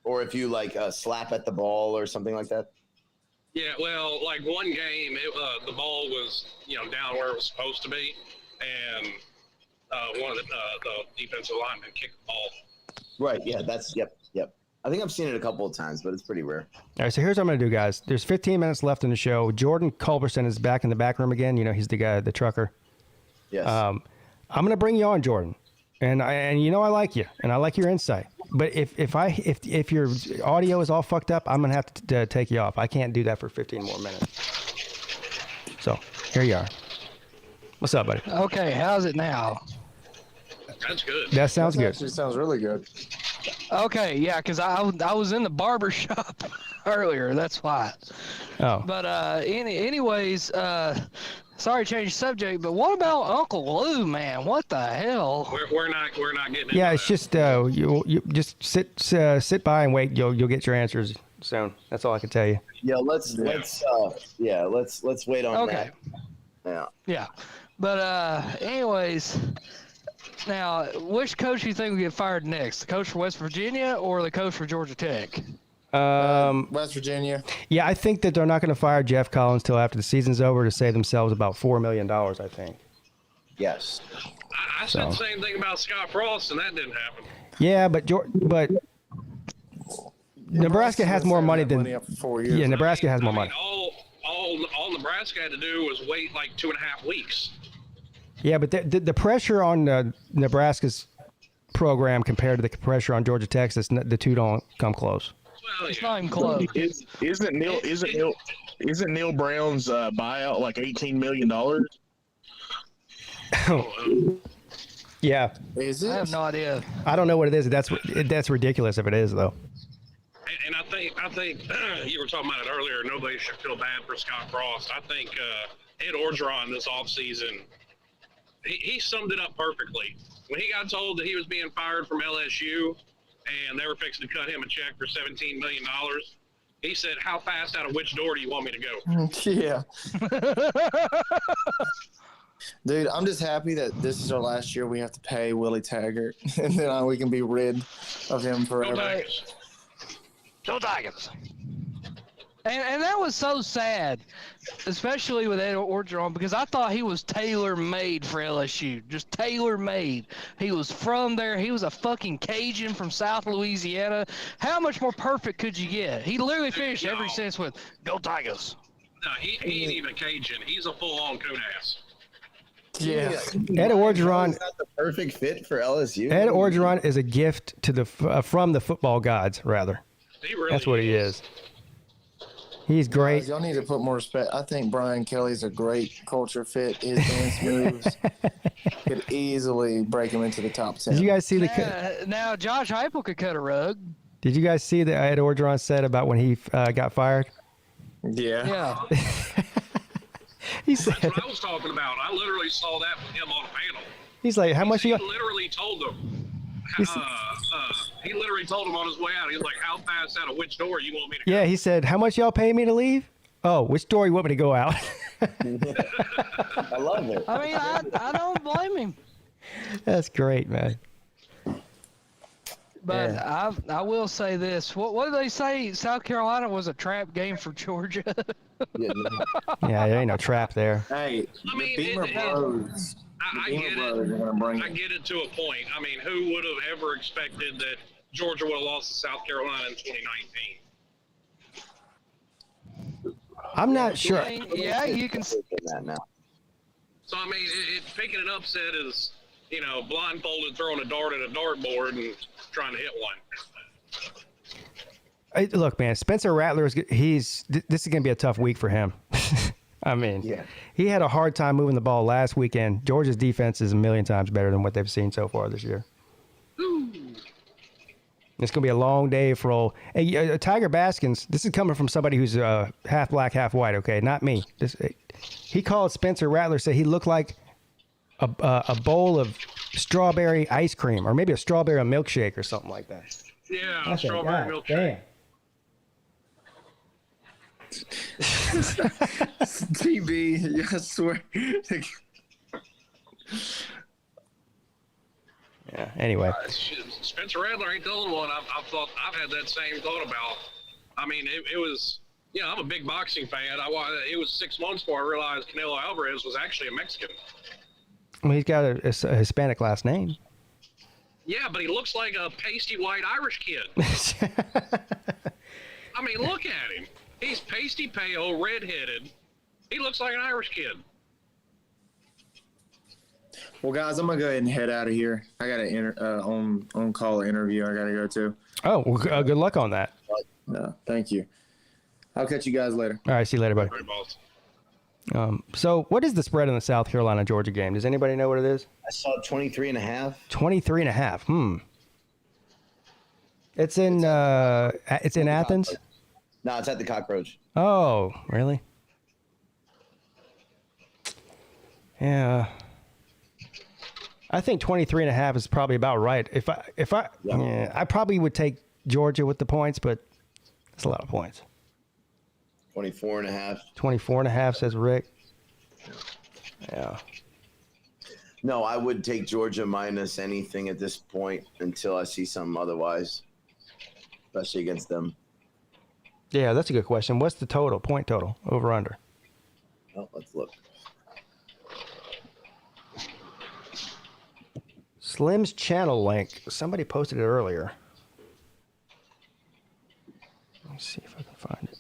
Speaker 6: or if you slap at the ball or something like that.
Speaker 7: Yeah, well, like one game, the ball was, down where it was supposed to be, and one of the defensive linemen kicked the ball.
Speaker 6: Right. Yeah. Yep. I think I've seen it a couple of times, but it's pretty rare.
Speaker 2: All right, so here's what I'm going to do, guys. There's 15 minutes left in the show. Jordan Culberson is back in the back room again. He's the guy, the trucker.
Speaker 6: Yes.
Speaker 2: I'm going to bring you on, Jordan. And I like you, and I like your insight. But if your audio is all fucked up, I'm going to have to take you off. I can't do that for 15 more minutes. So, here you are. What's up, buddy?
Speaker 9: Okay, how's it now?
Speaker 7: That's good.
Speaker 2: That sounds good.
Speaker 8: Actually sounds really good.
Speaker 9: Okay, yeah, because I was in the barber shop earlier. That's why.
Speaker 2: Oh.
Speaker 9: But anyways, sorry to change the subject, but what about Uncle Lou, man? What the hell?
Speaker 7: We're not getting into
Speaker 2: Yeah, it's just you just sit by and wait. You'll get your answers soon. That's all I can tell you.
Speaker 6: Yeah, let's wait on that. Yeah.
Speaker 9: Yeah. But anyways, now which coach do you think will get fired next? The coach for West Virginia or the coach for Georgia Tech?
Speaker 8: West Virginia.
Speaker 2: Yeah, I think that they're not going to fire Jeff Collins till after the season's over to save themselves about $4 million, I think.
Speaker 6: Yes.
Speaker 7: I said the same thing about Scott Frost, and that didn't happen.
Speaker 2: Yeah, but Nebraska has more money than. Yeah, Nebraska has more money.
Speaker 7: All Nebraska had to do was wait like 2.5 weeks.
Speaker 2: Yeah, but the pressure on Nebraska's program compared to the pressure on Georgia Tech, the two don't come close.
Speaker 7: Well,
Speaker 9: it's not even close.
Speaker 12: Isn't Neil Brown's buyout like $18 million?
Speaker 2: Yeah.
Speaker 8: Is it?
Speaker 9: I have no idea.
Speaker 2: I don't know what it is. That's ridiculous if it is, though.
Speaker 7: And I think you were talking about it earlier. Nobody should feel bad for Scott Frost. I think Ed Orgeron this offseason, he summed it up perfectly. When he got told that he was being fired from LSU and they were fixing to cut him a check for $17 million, he said, "How fast out of which door do you want me to go?"
Speaker 8: Yeah. Dude, I'm just happy that this is our last year we have to pay Willie Taggart, and then we can be rid of him forever.
Speaker 9: Go Tigers. And that was so sad, especially with Ed Orgeron, because I thought he was tailor-made for LSU. Just tailor-made. He was from there. He was a fucking Cajun from South Louisiana. How much more perfect could you get? He literally finished every sentence with, "Go Tigers."
Speaker 7: No, he ain't even Cajun. He's a full-on coon-ass.
Speaker 8: Yeah.
Speaker 2: Ed Orgeron
Speaker 6: is not the perfect fit for LSU.
Speaker 2: Ed Orgeron is a gift to from the football gods, rather.
Speaker 7: He really
Speaker 2: That's what he is. He's great.
Speaker 8: Guys, y'all need to put more respect. I think Brian Kelly's a great culture fit. His dance moves could easily break him into the top 10.
Speaker 2: Did you guys see
Speaker 9: now Josh Heupel could cut a rug.
Speaker 2: Did you guys see that Ed Orgeron said about when he got fired?
Speaker 8: Yeah.
Speaker 2: He said,
Speaker 7: that's what I was talking about. I literally saw that with him on a panel.
Speaker 2: He's like, "How much you got?"
Speaker 7: He literally told them. He literally told him on his way out. He was like, "How fast out of which door you want me to go?"
Speaker 2: Yeah, he said, "How much y'all pay me to leave?" Oh, which door you want me to go out?
Speaker 6: I love it.
Speaker 9: I mean, I don't blame him.
Speaker 2: That's great, man.
Speaker 9: But I will say this. What did they say? South Carolina was a trap game for Georgia.
Speaker 2: Yeah, there ain't no trap there.
Speaker 8: Hey,
Speaker 7: I mean,
Speaker 8: Beamer Bros.
Speaker 7: I get it. I get it to a point. I mean, who would have ever expected that Georgia would have lost to South Carolina in 2019?
Speaker 2: I'm not sure.
Speaker 9: Yeah, you can.
Speaker 6: That now.
Speaker 7: So I mean, picking an upset is, blindfolded, throwing a dart at a dartboard and trying to hit one.
Speaker 2: Look, man, Spencer Rattler this is going to be a tough week for him. I mean, he had a hard time moving the ball last weekend. Georgia's defense is a million times better than what they've seen so far this year. It's going to be a long day for old. Hey, Tiger Baskins, this is coming from somebody who's half black, half white, okay? Not me. He called Spencer Rattler, said he looked like a bowl of strawberry ice cream, or maybe a strawberry milkshake or something like that.
Speaker 7: Yeah, strawberry milkshake.
Speaker 8: TB, I swear.
Speaker 2: Yeah. Anyway,
Speaker 7: Spencer Rattler ain't the only one I've had that same thought about. I mean, it was Yeah, I'm a big boxing fan. It was 6 months before I realized Canelo Alvarez was actually a Mexican.
Speaker 2: Well, he's got a Hispanic last name.
Speaker 7: Yeah, but he looks like a pasty white Irish kid. I mean, look at him. He's pasty pale, redheaded. He looks like an Irish kid.
Speaker 11: Well, guys, I'm gonna go ahead and head out of here. I got an on call interview I gotta go to.
Speaker 2: Oh, well, good luck on that.
Speaker 11: No, thank you. I'll catch you guys later.
Speaker 2: All right, see you later, buddy. So what is the spread in the South Carolina Georgia game? Does anybody know what it is?
Speaker 6: I saw 23.5.
Speaker 2: 23.5. It's in Athens.
Speaker 6: No, it's at the Cockroach.
Speaker 2: Oh, really? Yeah. I think 23.5 is probably about right. I probably would take Georgia with the points, but it's a lot of points.
Speaker 6: 24.5.
Speaker 2: 24.5 says Rick. Yeah.
Speaker 6: No, I would take Georgia minus anything at this point until I see something otherwise, especially against them.
Speaker 2: Yeah, that's a good question. What's the total? Point total? Over under?
Speaker 6: Oh, let's look.
Speaker 2: Slim's channel link. Somebody posted it earlier. Let me see if I can find it.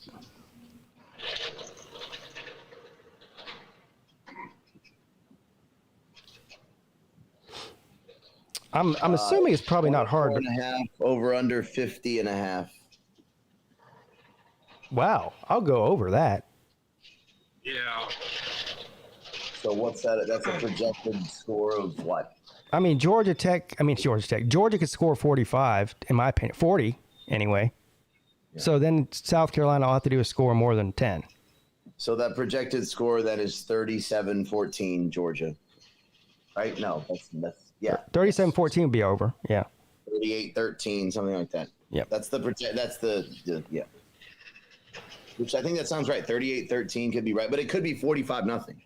Speaker 2: I'm assuming it's probably not hard.
Speaker 6: 4.5, over under 50.5.
Speaker 2: Wow, I'll go over that.
Speaker 7: Yeah.
Speaker 6: So what's that? That's a projected score of what?
Speaker 2: I mean, Georgia could score 45, in my opinion. 40, anyway. Yeah. So then South Carolina ought to do a score more than 10.
Speaker 6: So that projected score then is 37-14 Georgia. Right? No, that's yeah.
Speaker 2: 37-14 would be over. Yeah.
Speaker 6: 38-13, something like that.
Speaker 2: Yep.
Speaker 6: That's the yeah. Which I think that sounds right. 38-13 could be right, but it could be 45-0.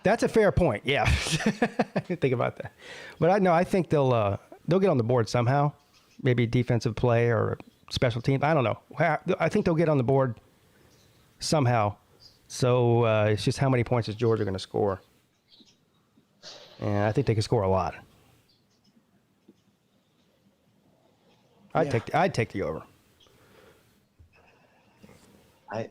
Speaker 2: That's a fair point. Yeah. Think about that. But I think they'll get on the board somehow. Maybe defensive play or special teams. I don't know. I think they'll get on the board somehow. So it's just how many points is Georgia going to score? And I think they can score a lot. I'd take the over.
Speaker 6: I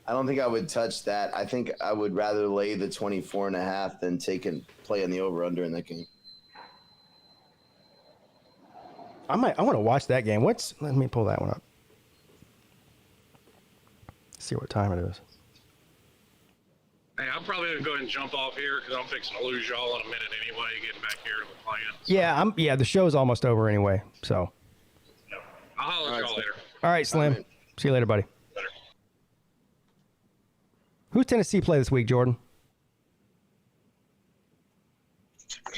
Speaker 6: don't think I would touch that. I think I would rather lay the 24.5 than take and play on the over under in that game.
Speaker 2: I want to watch that game. Let me pull that one up. See what time it is.
Speaker 7: Hey, I'm probably going to go ahead and jump off here because I'm fixing to lose y'all in a minute anyway, getting back here to the plant.
Speaker 2: Yeah, the show's almost over anyway, so.
Speaker 7: Yep. I'll holler at y'all later.
Speaker 2: All right, Slim. See you later, buddy.
Speaker 7: Later.
Speaker 2: Who's Tennessee play this week, Jordan?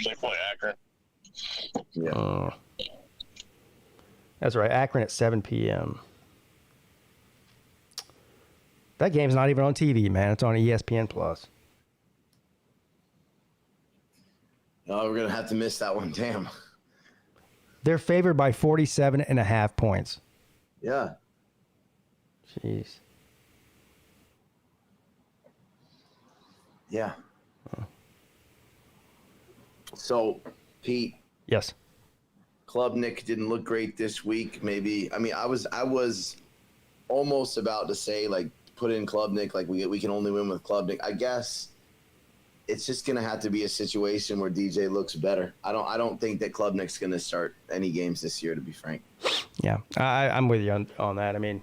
Speaker 12: They play Akron.
Speaker 6: Yeah.
Speaker 2: That's right, Akron at 7 p.m. That game's not even on TV, man. It's on ESPN+.
Speaker 6: Oh, we're going to have to miss that one. Damn.
Speaker 2: They're favored by 47.5 points.
Speaker 6: Yeah.
Speaker 2: Jeez.
Speaker 6: Yeah. So, Pete.
Speaker 2: Yes.
Speaker 6: Klubnik didn't look great this week. Maybe. I mean, I was almost about to say, like, put in Klubnik. Like, we can only win with Klubnik. I guess it's just going to have to be a situation where DJ looks better. I don't think that Klubnik's going to start any games this year, to be frank.
Speaker 2: Yeah, I'm with you on that. I mean,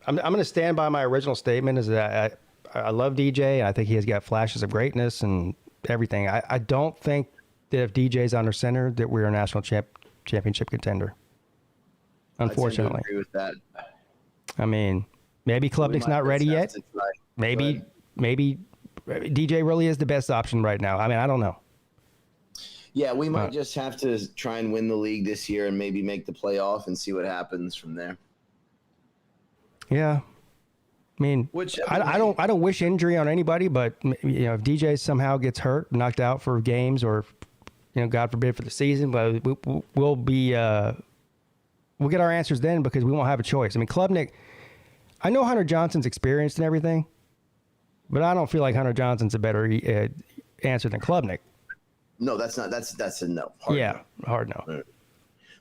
Speaker 2: I'm going to stand by my original statement is that I love DJ. I think he has got flashes of greatness and everything. I don't think that if DJ's under center that we're a national championship contender. Unfortunately.
Speaker 6: I agree with that.
Speaker 2: I mean, maybe Klubnik's not ready yet. Maybe DJ really is the best option right now. I mean, I don't know.
Speaker 6: Yeah, we might just have to try and win the league this year and maybe make the playoff and see what happens from there.
Speaker 2: Yeah. I mean, I don't wish injury on anybody, but if DJ somehow gets hurt, knocked out for games or God forbid for the season, but we'll be we'll get our answers then because we won't have a choice. I mean, Klubnik, I know Hunter Johnson's experienced and everything, but I don't feel like Hunter Johnson's a better answer than Klubnik.
Speaker 6: No, that's not. That's a no.
Speaker 2: Hard no.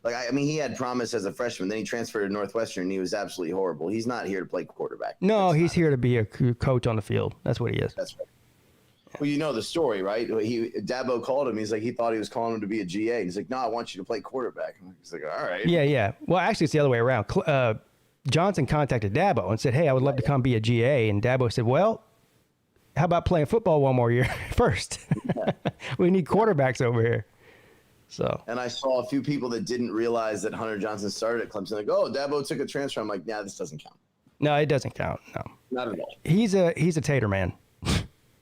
Speaker 6: Like, I mean, he had promise as a freshman. Then he transferred to Northwestern, and he was absolutely horrible. He's not here to play quarterback.
Speaker 2: No, he's here to be a coach on the field. That's what he is.
Speaker 6: That's right. Well, you know the story, right? Dabo called him. He's like, he thought he was calling him to be a GA. He's like, no, I want you to play quarterback. He's like, all right.
Speaker 2: Yeah. Well, actually, it's the other way around. Johnson contacted Dabo and said, hey, I would love to come be a GA. And Dabo said, well, how about playing football one more year first? We need quarterbacks over here. So. And
Speaker 6: I saw a few people that didn't realize that Hunter Johnson started at Clemson. Like, oh, Dabo took a transfer. I'm like, nah, this doesn't count.
Speaker 2: No, it doesn't count. No,
Speaker 6: not at all.
Speaker 2: He's a tater man.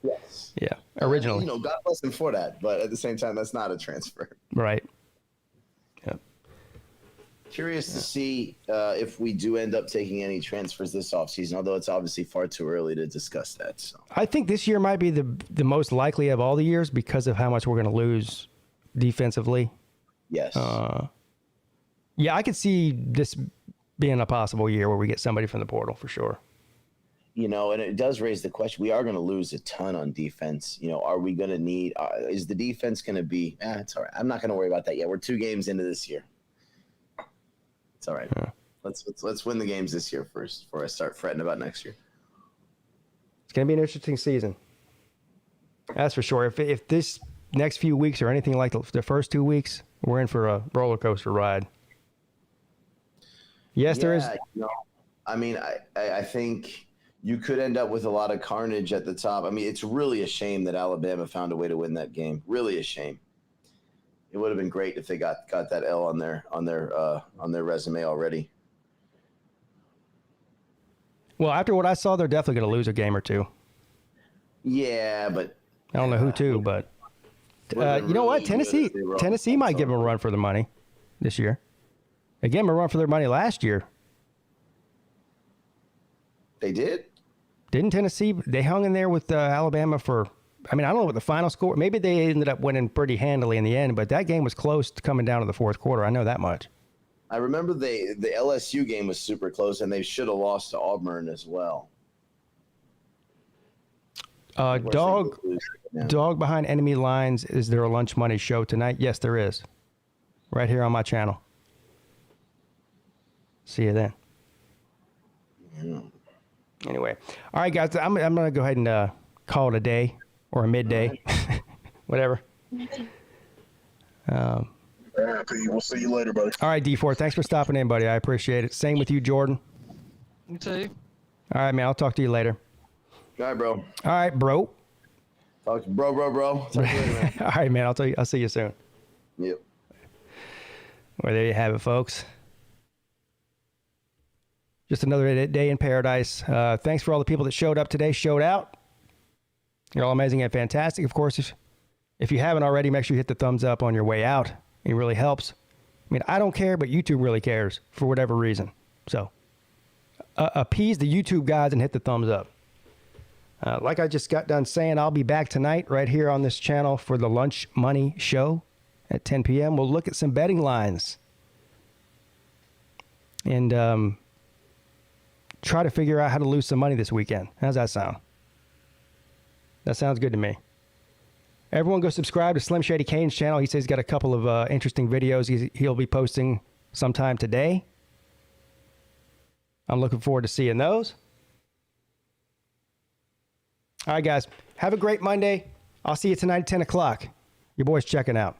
Speaker 6: Yes.
Speaker 2: Yeah. Originally.
Speaker 6: God bless him for that. But at the same time, that's not a transfer.
Speaker 2: Right. Yep.
Speaker 6: Curious to see if we do end up taking any transfers this offseason, although it's obviously far too early to discuss that. So.
Speaker 2: I think this year might be the most likely of all the years because of how much we're going to lose defensively.
Speaker 6: Yes.
Speaker 2: Yeah, I could see this being a possible year where we get somebody from the portal for sure.
Speaker 6: And it does raise the question. We are going to lose a ton on defense. Are we going to need is the defense going to be it's all right. I'm not going to worry about that yet. We're 2 games into this year. It's all right. Yeah. Let's win the games this year first before I start fretting about next year.
Speaker 2: It's going to be an interesting season. That's for sure. If this next few weeks are anything like the first 2 weeks, we're in for a roller coaster ride. Yes, there is.
Speaker 6: I mean, I think you could end up with a lot of carnage at the top. I mean, it's really a shame that Alabama found a way to win that game. Really a shame. It would have been great if they got that L on their resume already.
Speaker 2: Well, after what I saw, they're definitely going to lose a game or two.
Speaker 6: Yeah, but
Speaker 2: I don't know who to, but you know what? Tennessee might give them a run for the money this year. They gave them a run for their money last year.
Speaker 6: They did?
Speaker 2: Didn't Tennessee? They hung in there with Alabama for, I mean, I don't know what the final score. Maybe they ended up winning pretty handily in the end, but that game was close to coming down to the fourth quarter. I know that much.
Speaker 6: I remember the LSU game was super close, and they should have lost to Auburn as well.
Speaker 2: Dog behind enemy lines. Is there a lunch money show tonight? Yes, there is. Right here on my channel. See you then.
Speaker 6: Yeah.
Speaker 2: Anyway, all right, guys. I'm gonna go ahead and call it a day or a midday, whatever.
Speaker 12: We'll see you later, buddy.
Speaker 2: All right, D4. Thanks for stopping in, buddy. I appreciate it. Same with you, Jordan.
Speaker 9: You too.
Speaker 2: All right, man. I'll talk to you later.
Speaker 6: All right, bro.
Speaker 2: All right, bro.
Speaker 6: Talk to bro. Talk to you later, man.
Speaker 2: All right, man. I'll see you soon.
Speaker 6: Yep.
Speaker 2: Well, there you have it, folks. Just another day in paradise. Thanks for all the people that showed up today, showed out. You're all amazing and fantastic. Of course, if you haven't already, make sure you hit the thumbs up on your way out. It really helps. I mean, I don't care, but YouTube really cares for whatever reason. So appease the YouTube guys and hit the thumbs up. Like I just got done saying, I'll be back tonight right here on this channel for the Lunch Money Show at 10 p.m. We'll look at some betting lines and try to figure out how to lose some money this weekend. How's that sound? That sounds good to me. Everyone go subscribe to Slim Shady Kane's channel. He says he's got a couple of interesting videos he'll be posting sometime today. I'm looking forward to seeing those. All right, guys. Have a great Monday. I'll see you tonight at 10 o'clock. Your boy's checking out.